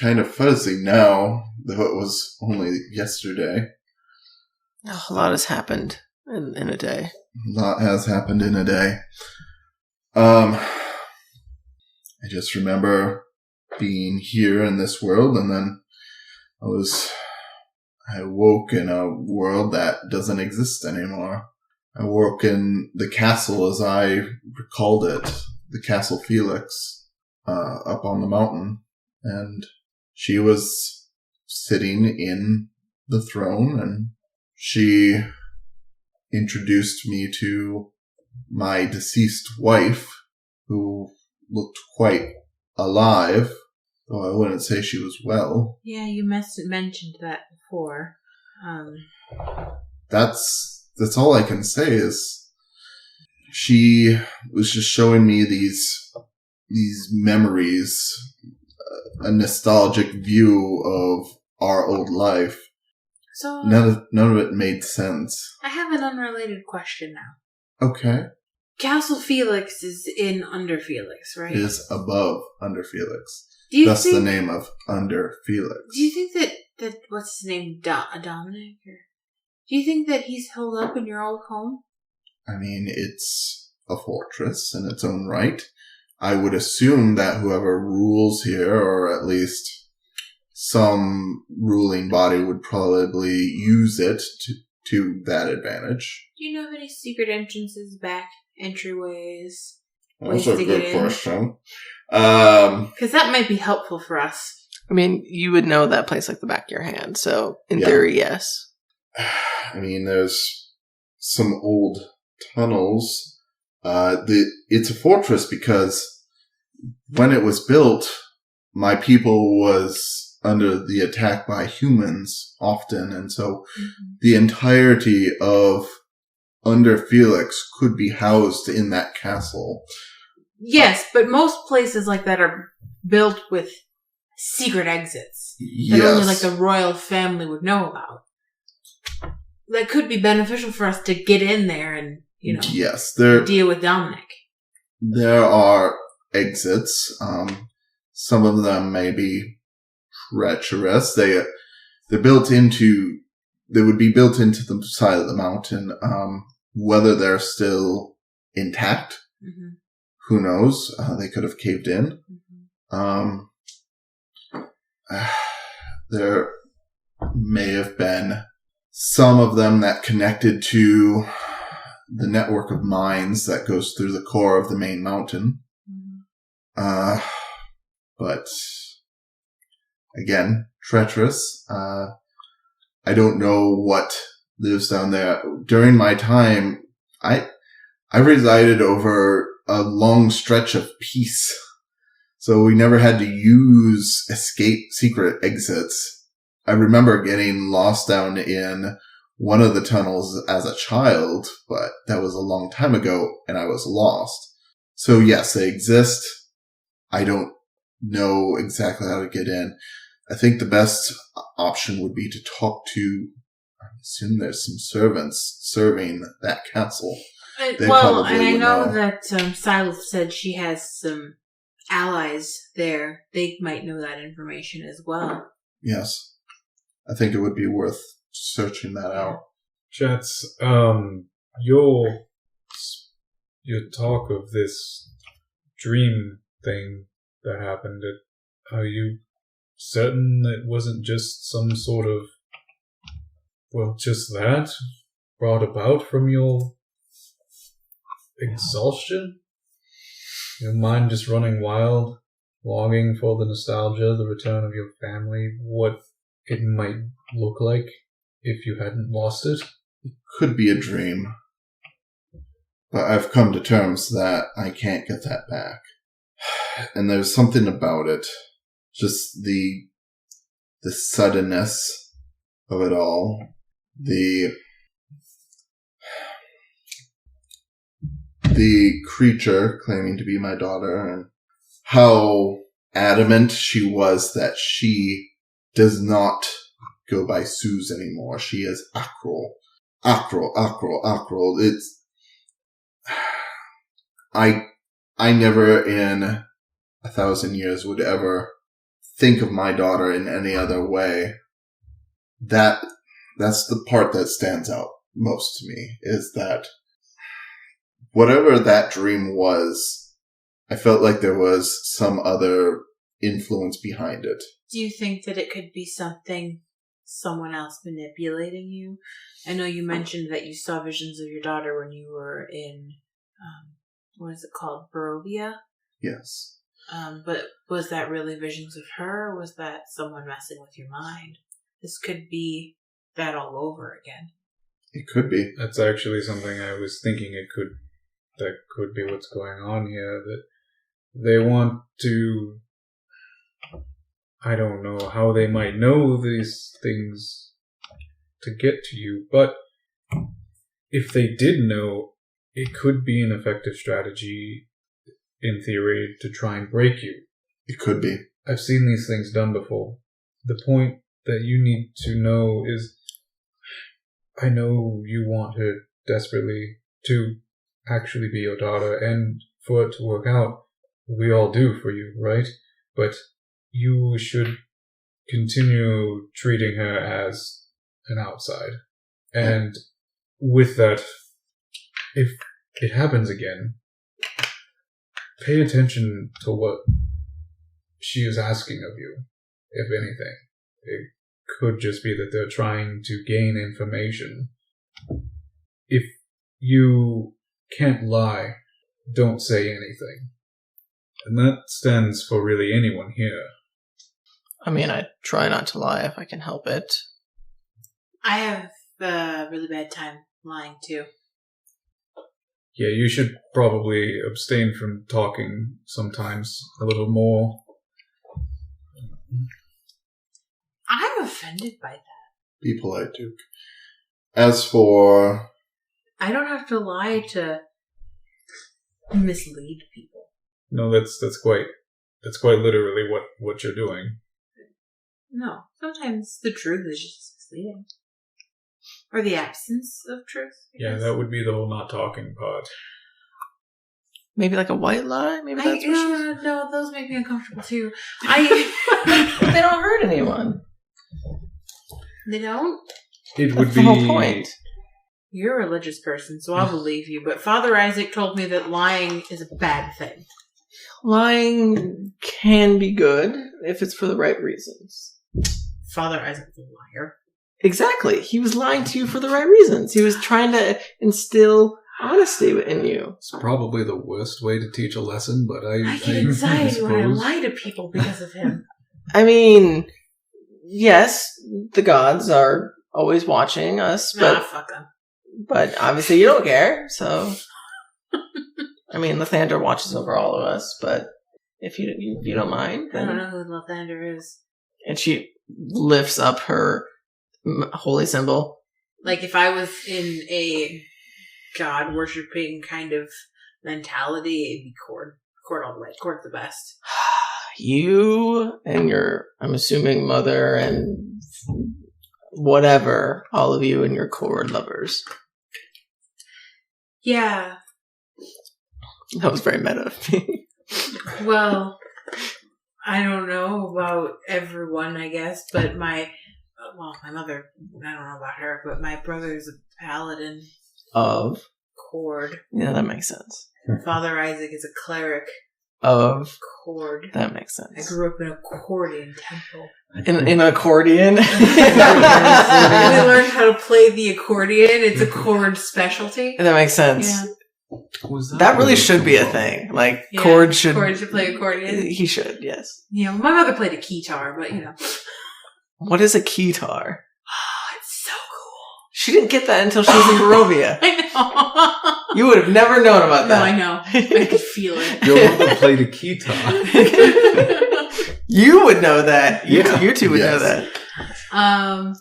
kind of fuzzy now, though it was only yesterday. Oh, a lot has happened in a day. A lot has happened in a day. I just remember being here in this world, and then I woke in a world that doesn't exist anymore. I woke in the castle as I recalled it, the Castle Felix, up on the mountain, and she was sitting in the throne, and she introduced me to my deceased wife, who looked quite alive, though I wouldn't say she was well. Yeah, you mentioned that before. That's all I can say is she was just showing me these memories, a nostalgic view of our old life. So none of it made sense. I have an unrelated question now. Okay. Castle Felix is in Under Felix, right? It is above Under Felix. That's the name of Under Felix. Do you think that what's his name, Dominic? Or do you think that he's held up in your old home? I mean, it's a fortress in its own right. I would assume that whoever rules here, or at least some ruling body, would probably use it to that advantage. Do you know of any secret entrances, back entryways? That's a good question. Because that might be helpful for us. I mean, you would know that place like the back of your hand, so in theory, yes. I mean, there's some old tunnels. It's a fortress because when it was built, my people was under the attack by humans often, and so the entirety of Under Felix could be housed in that castle. Yes, but most places like that are built with secret exits that Yes. only like the royal family would know about. That could be beneficial for us to get in there and, Yes, deal with Dominic. there are exits. Some of them may be treacherous. They would be built into the side of the mountain. Whether they're still intact, who knows? They could have caved in. There may have been some of them that connected to the network of mines that goes through the core of the main mountain. But again, treacherous. I don't know what lives down there. During my time, I resided over a long stretch of peace. So we never had to use escape secret exits. I remember getting lost down in one of the tunnels as a child, but that was a long time ago and I was lost. So yes, they exist. I don't know exactly how to get in. I think the best option would be to talk to, I assume there's some servants serving that castle. Well, and I know that Silas said she has some allies there. They might know that information as well. Yes. I think it would be worth searching that out. Chats, your talk of this dream thing that happened, are you certain it wasn't just some sort of, well, just that brought about from your exhaustion? Your mind just running wild, longing for the nostalgia, the return of your family, what it might look like if you hadn't lost it? It could be a dream. But I've come to terms that I can't get that back. And there's something about it. Just the suddenness of it all. The creature claiming to be my daughter, and how adamant she was that she does not go by Suze anymore. She is Akril. Akril. It's... I never in 1,000 years would ever think of my daughter in any other way. That's the part that stands out most to me, is that whatever that dream was, I felt like there was some other influence behind it. Do you think that it could be someone else manipulating you? I know you mentioned that you saw visions of your daughter when you were in, what is it called, Barovia? Yes. But was that really visions of her, or was that someone messing with your mind? This could be that all over again. It could be. That's actually something I was thinking that could be what's going on here, that they want to, I don't know how they might know these things to get to you, but if they did know, it could be an effective strategy, in theory, to try and break you. It could be. I've seen these things done before. The point that you need to know is, I know you want her desperately to actually be your daughter, and for it to work out, we all do for you, right? But you should continue treating her as an outside. And with that, if it happens again, pay attention to what she is asking of you, if anything. It could just be that they're trying to gain information. If you can't lie, don't say anything. And that stands for really anyone here. I mean, I try not to lie if I can help it. I have a really bad time lying too. Yeah, you should probably abstain from talking sometimes a little more. I'm offended by that. Be polite, Duke. As for... I don't have to lie to mislead people. No, that's quite literally what you're doing. No, sometimes the truth is just misleading. Or the absence of truth. Yeah, that would be the whole not talking part. Maybe like a white lie? Maybe that's what no, those make me uncomfortable too. They don't hurt anyone. They don't? It would That's be the whole point. You're a religious person, so I'll believe you. But Father Isaac told me that lying is a bad thing. Lying can be good if it's for the right reasons. Father Isaac's a liar. Exactly. He was lying to you for the right reasons. He was trying to instill honesty in you. It's probably the worst way to teach a lesson, but I get anxiety when I suppose. lie to people because of him. I mean, yes, the gods are always watching us, but fuck them. But obviously you don't care, so... I mean, Lathander watches over all of us, but... if you don't mind. I Then. don't know who Lathander is. And she lifts up her holy symbol. Like, if I was in a god-worshipping kind of mentality, it'd be Cord. Cord all the way. Cord's the best. You and your, I'm assuming, mother and whatever, all of you and your Cord lovers. Yeah. That was very meta of me. Well, I don't know about everyone, I guess, but my mother, I don't know about her, but my brother's a paladin. Of? Cord. Yeah, that makes sense. Father Isaac is a cleric. Of? Cord. That makes I sense. grew up in a accordion temple. In an accordion? We learned how to play the accordion. It's a Cord specialty. That makes sense. Yeah. That really should be a thing. Like, Yeah, Cord should play accordion. He should, yes. Yeah, well, my mother played a keytar, but What is a keytar? Oh, it's so cool. She didn't get that until she was in Barovia. I know. You would have never known about No, that. I know. I could feel it. Your mother played a keytar. You would know that. Yeah. You two would know Yes. that. I'm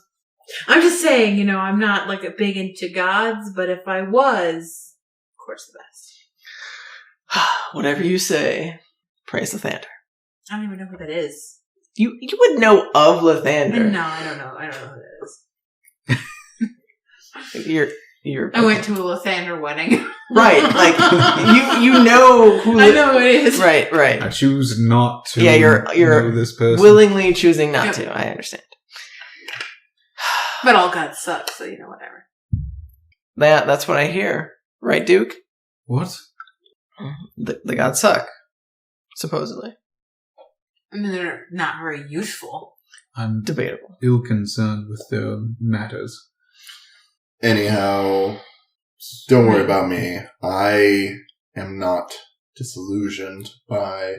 just saying, I'm not like a big into gods, but if I was, of course, the best. Whatever you say, praise Lathander. I don't even know who that is. You would know of Lathander. No, I don't know. I don't know who that is. You're. I went to a Lathander wedding. Right, like you know who. I know who it is. Right. I choose not to. Yeah, you're know this person. willingly choosing not Yep. to. I understand. But all gods suck, so whatever. That's what I hear. Right, Duke? What? The gods suck. Supposedly. I mean, they're not very useful. I'm Debatable. ill concerned with their matters. Anyhow, don't worry about me. I am not disillusioned by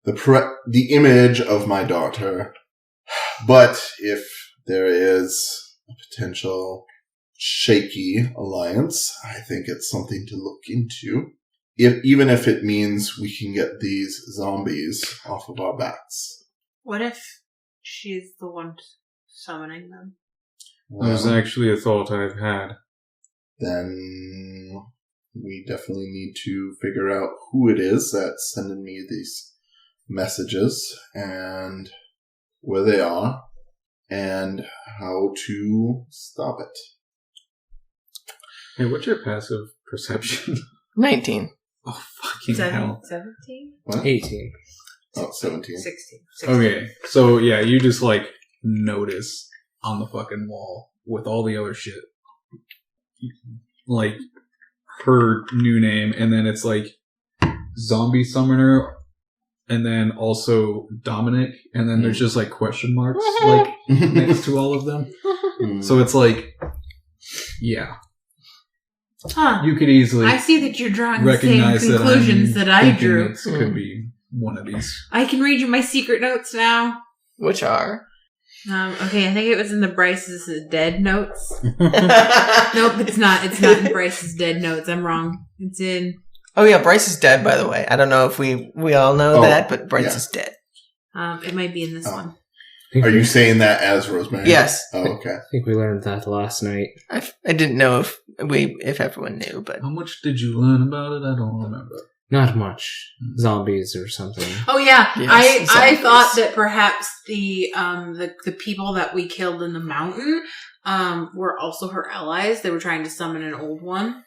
the image of my daughter. But if there is a potential shaky alliance, I think it's something to look into. Even if it means we can get these zombies off of our backs. What if she's the one summoning them? There's actually a thought I've had. Then we definitely need to figure out who it is that's sending me these messages and where they are and how to stop it. Hey, what's your passive perception? 19. Oh, fucking hell. 17? What? 18. Oh, 17. 16. Okay, so yeah, you just notice on the fucking wall with all the other shit. Her new name, and then it's Zombie Summoner, and then also Dominic, and then there's just question marks next to all of them. So it's yeah. Huh. You could easily I see that you're drawing the same recognize conclusions that I thinking drew. It could be one of these. I can read you my secret notes now. Which are? Okay, I think it was in the Bryce's dead notes. Oh Nope, it's not. It's not in Bryce's dead notes. I'm wrong. It's in... yeah, Bryce is dead, by the way. I don't know if we all know that, but Bryce yeah. is dead. It might be in this Oh. one. Are you saying that as Rosemary? Yes. Oh, okay. I think we learned that last night. I didn't know if everyone knew, but How much did you learn about it? I don't remember. Not much. Zombies or something. Oh yeah, Yes, I zombies. thought that perhaps the people that we killed in the mountain were also her allies. They were trying to summon an old one.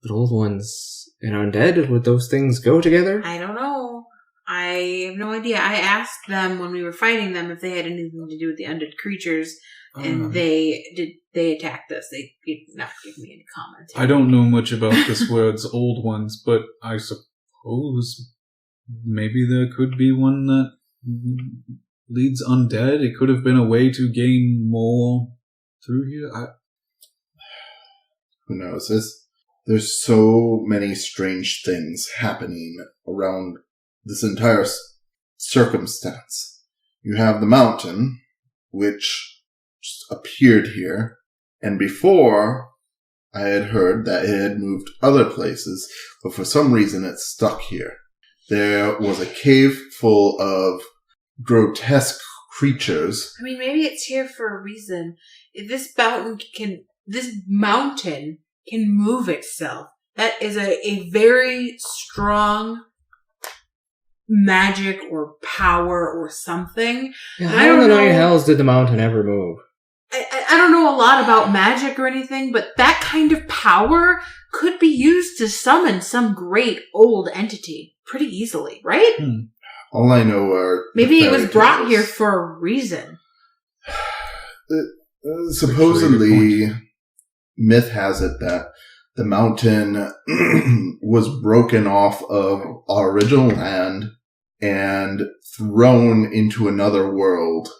But old ones and undead, would those things go together? I don't know. I have no idea. I asked them when we were fighting them if they had anything to do with the undead creatures, and they attacked us. They did not give me any comment. I don't know much about this word's old ones, but I suppose maybe there could be one that leads undead. It could have been a way to gain more through here. Who knows? There's so many strange things happening around this entire circumstance. You have the mountain, which just appeared here, and before I had heard that it had moved other places, but for some reason it's stuck here. there was a cave full of grotesque creatures. I mean, maybe it's here for a reason. If this mountain can move itself, that is a very strong magic or power or something. How in the nine hells did the mountain ever move? I don't know a lot about magic or anything, but that kind of power could be used to summon some great old entity pretty easily, right? All I know are... Maybe it was brought here for a reason. Supposedly, myth has it that the mountain was broken off of our original land and thrown into another world.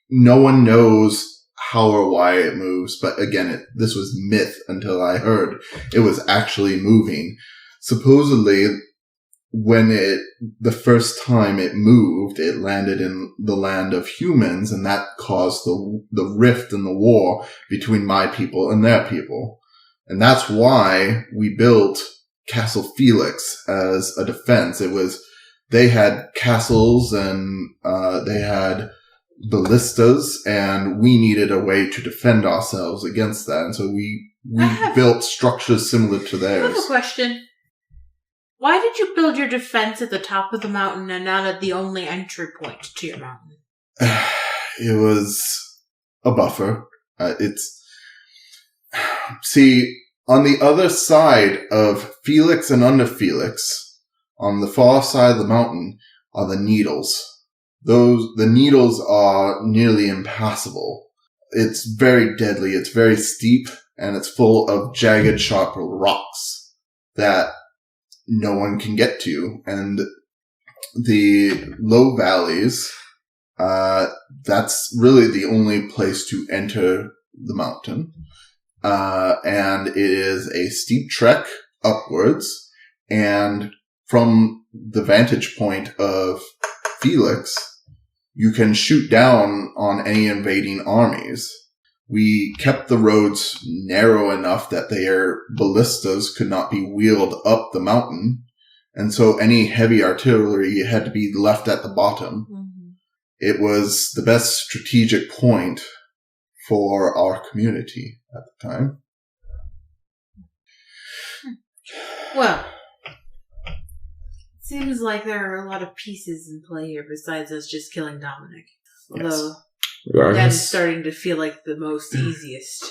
No one knows how or why it moves, but again, this was myth until I heard it was actually moving. Supposedly, when the first time it moved, it landed in the land of humans, and that caused the rift and the war between my people and their people. And that's why we built Castle Felix as a defense. They had castles and they had ballistas, and we needed a way to defend ourselves against that. And so we built structures similar to I theirs. have a question. Why did you build your defense at the top of the mountain and not at the only entry point to your mountain? It was a buffer. See, on the other side of Felix and under Felix, on the far side of the mountain, are the needles. The needles are nearly impassable. It's very deadly, it's very steep, and it's full of jagged, sharp rocks that no one can get to. And the low valleys, that's really the only place to enter the mountain. And it is a steep trek upwards, and from the vantage point of Felix, you can shoot down on any invading armies. We kept the roads narrow enough that their ballistas could not be wheeled up the mountain, and so any heavy artillery had to be left at the bottom. Mm-hmm. It was the best strategic point for our community at the time. Well, seems like there are a lot of pieces in play here besides us just killing Dominic. Although that's starting to feel like the most easiest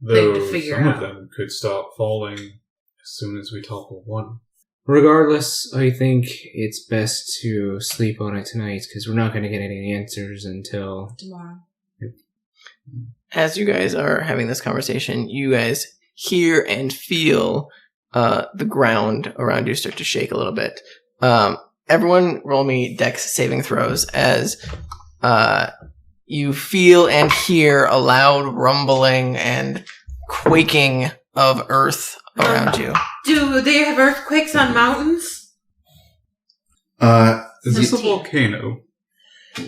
thing to figure out. Some of them could start falling as soon as we topple one. Regardless, I think it's best to sleep on it tonight, because we're not going to get any answers until tomorrow. As you guys are having this conversation, you guys hear and feel the ground around you start to shake a little bit. Everyone roll me Dex saving throws as you feel and hear a loud rumbling and quaking of earth around you. Do they have earthquakes on mountains? Is this a volcano?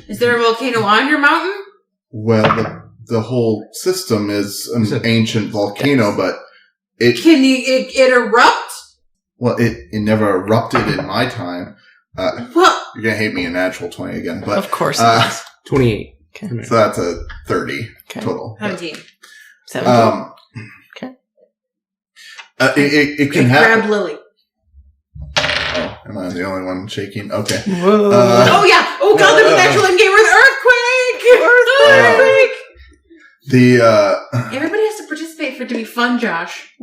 Is there a volcano on your mountain? Well, the whole system is an ancient volcano, but it erupt? Well, it never erupted in my time. Well, you're gonna hate me a natural 20 again, but of course it is. 28. Okay. So that's a 30 total. 17. 17. Okay. It can happen. Grab Lily. Oh, am I the only one shaking? Okay. Whoa. Oh yeah! Oh god, there was actually a game with earthquake! Everybody has to participate for it to be fun, Josh.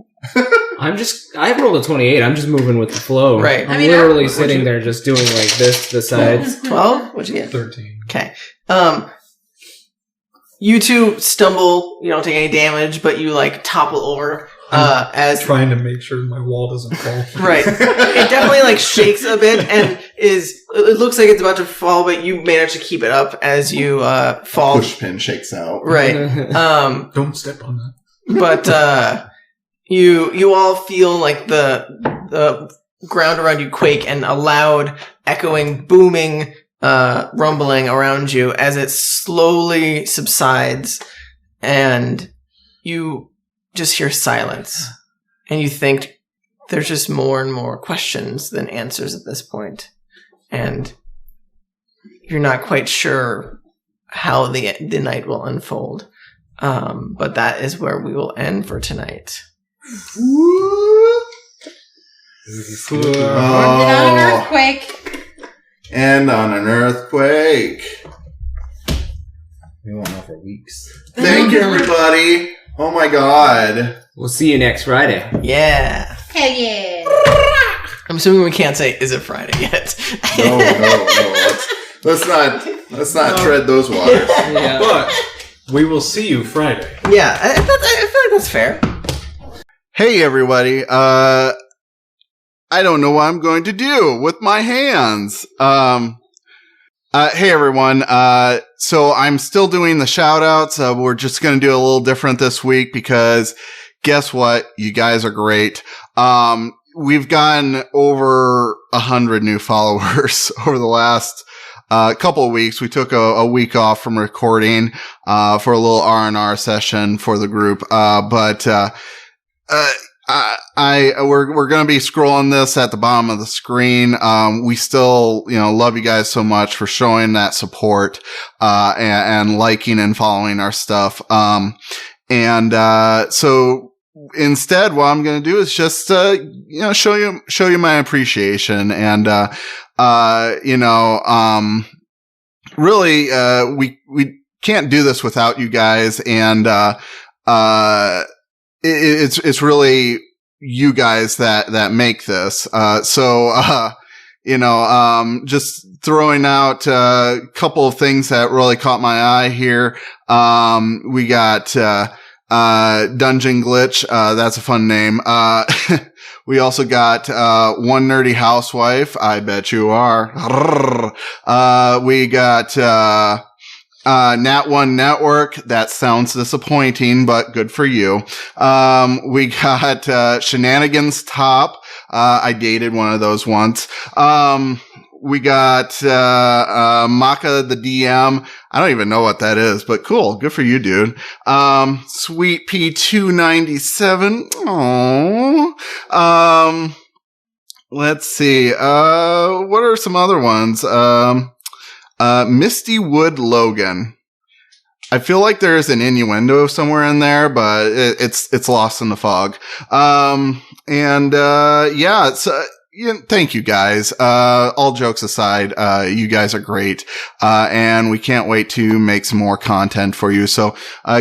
I rolled a 28. I'm just moving with the flow. Right. I'm literally sitting there just doing like this to the sides. 12? What'd you get? 13. Okay. You two stumble, you don't take any damage, but you like topple over as trying to make sure my wall doesn't fall. Right. It definitely like shakes a bit and it looks like it's about to fall, but you manage to keep it up as you fall. Pushpin shakes out. Right. Don't step on that. But you all feel like the ground around you quake and a loud echoing booming rumbling around you as it slowly subsides, and you just hear silence, and you think, there's just more and more questions than answers at this point. And you're not quite sure how the night will unfold. But that is where we will end for tonight. On an earthquake. And on an earthquake. We won't know for weeks. Thank you, everybody. Oh my God. We'll see you next Friday. Yeah. Hell yeah. I'm assuming we can't say, is it Friday yet? No. Let's not tread those waters. Yeah. But we will see you Friday. Yeah, I feel like that's fair. Hey, everybody. I don't know what I'm going to do with my hands. Hey, everyone. So I'm still doing the shout outs. We're just going to do a little different this week because guess what? You guys are great. We've gotten over 100 new followers over the last couple of weeks. We took a week off from recording for a little R&R session for the group. But we're going to be scrolling this at the bottom of the screen. We still, love you guys so much for showing that support, and liking and following our stuff. So instead, what I'm going to do is just, show you my appreciation and, really, we can't do this without you guys. And, it's really you guys that make this. Just throwing out a couple of things that really caught my eye here. We got, Dungeon Glitch. That's a fun name. We also got, One Nerdy Housewife. I bet you are. We got, Nat One Network. That sounds disappointing, but good for you. We got, Shenanigans Top. I dated one of those once. We got, Maka the DM. I don't even know what that is, but cool. Good for you, dude. Sweet P297. Aww. Let's see. What are some other ones? Misty Wood Logan. I feel like there is an innuendo somewhere in there, but it's lost in the fog. Thank you guys. All jokes aside, you guys are great. And we can't wait to make some more content for you. So,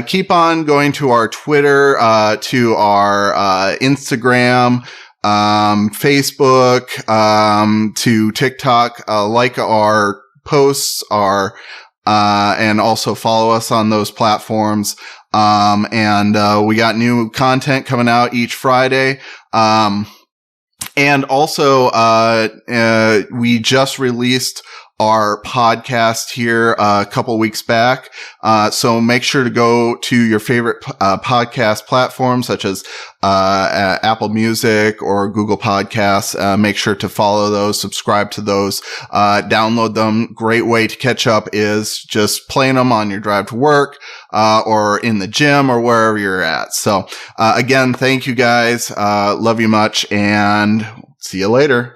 keep on going to our Twitter, to our, Instagram, Facebook, to TikTok, like our posts are, and also follow us on those platforms. We got new content coming out each Friday. And also, we just released our podcast here a couple weeks back. So make sure to go to your favorite podcast platforms such as Apple Music or Google Podcasts. Make sure to follow those, subscribe to those, download them. Great way to catch up is just playing them on your drive to work, or in the gym or wherever you're at. So, again, thank you guys. Love you much and see you later.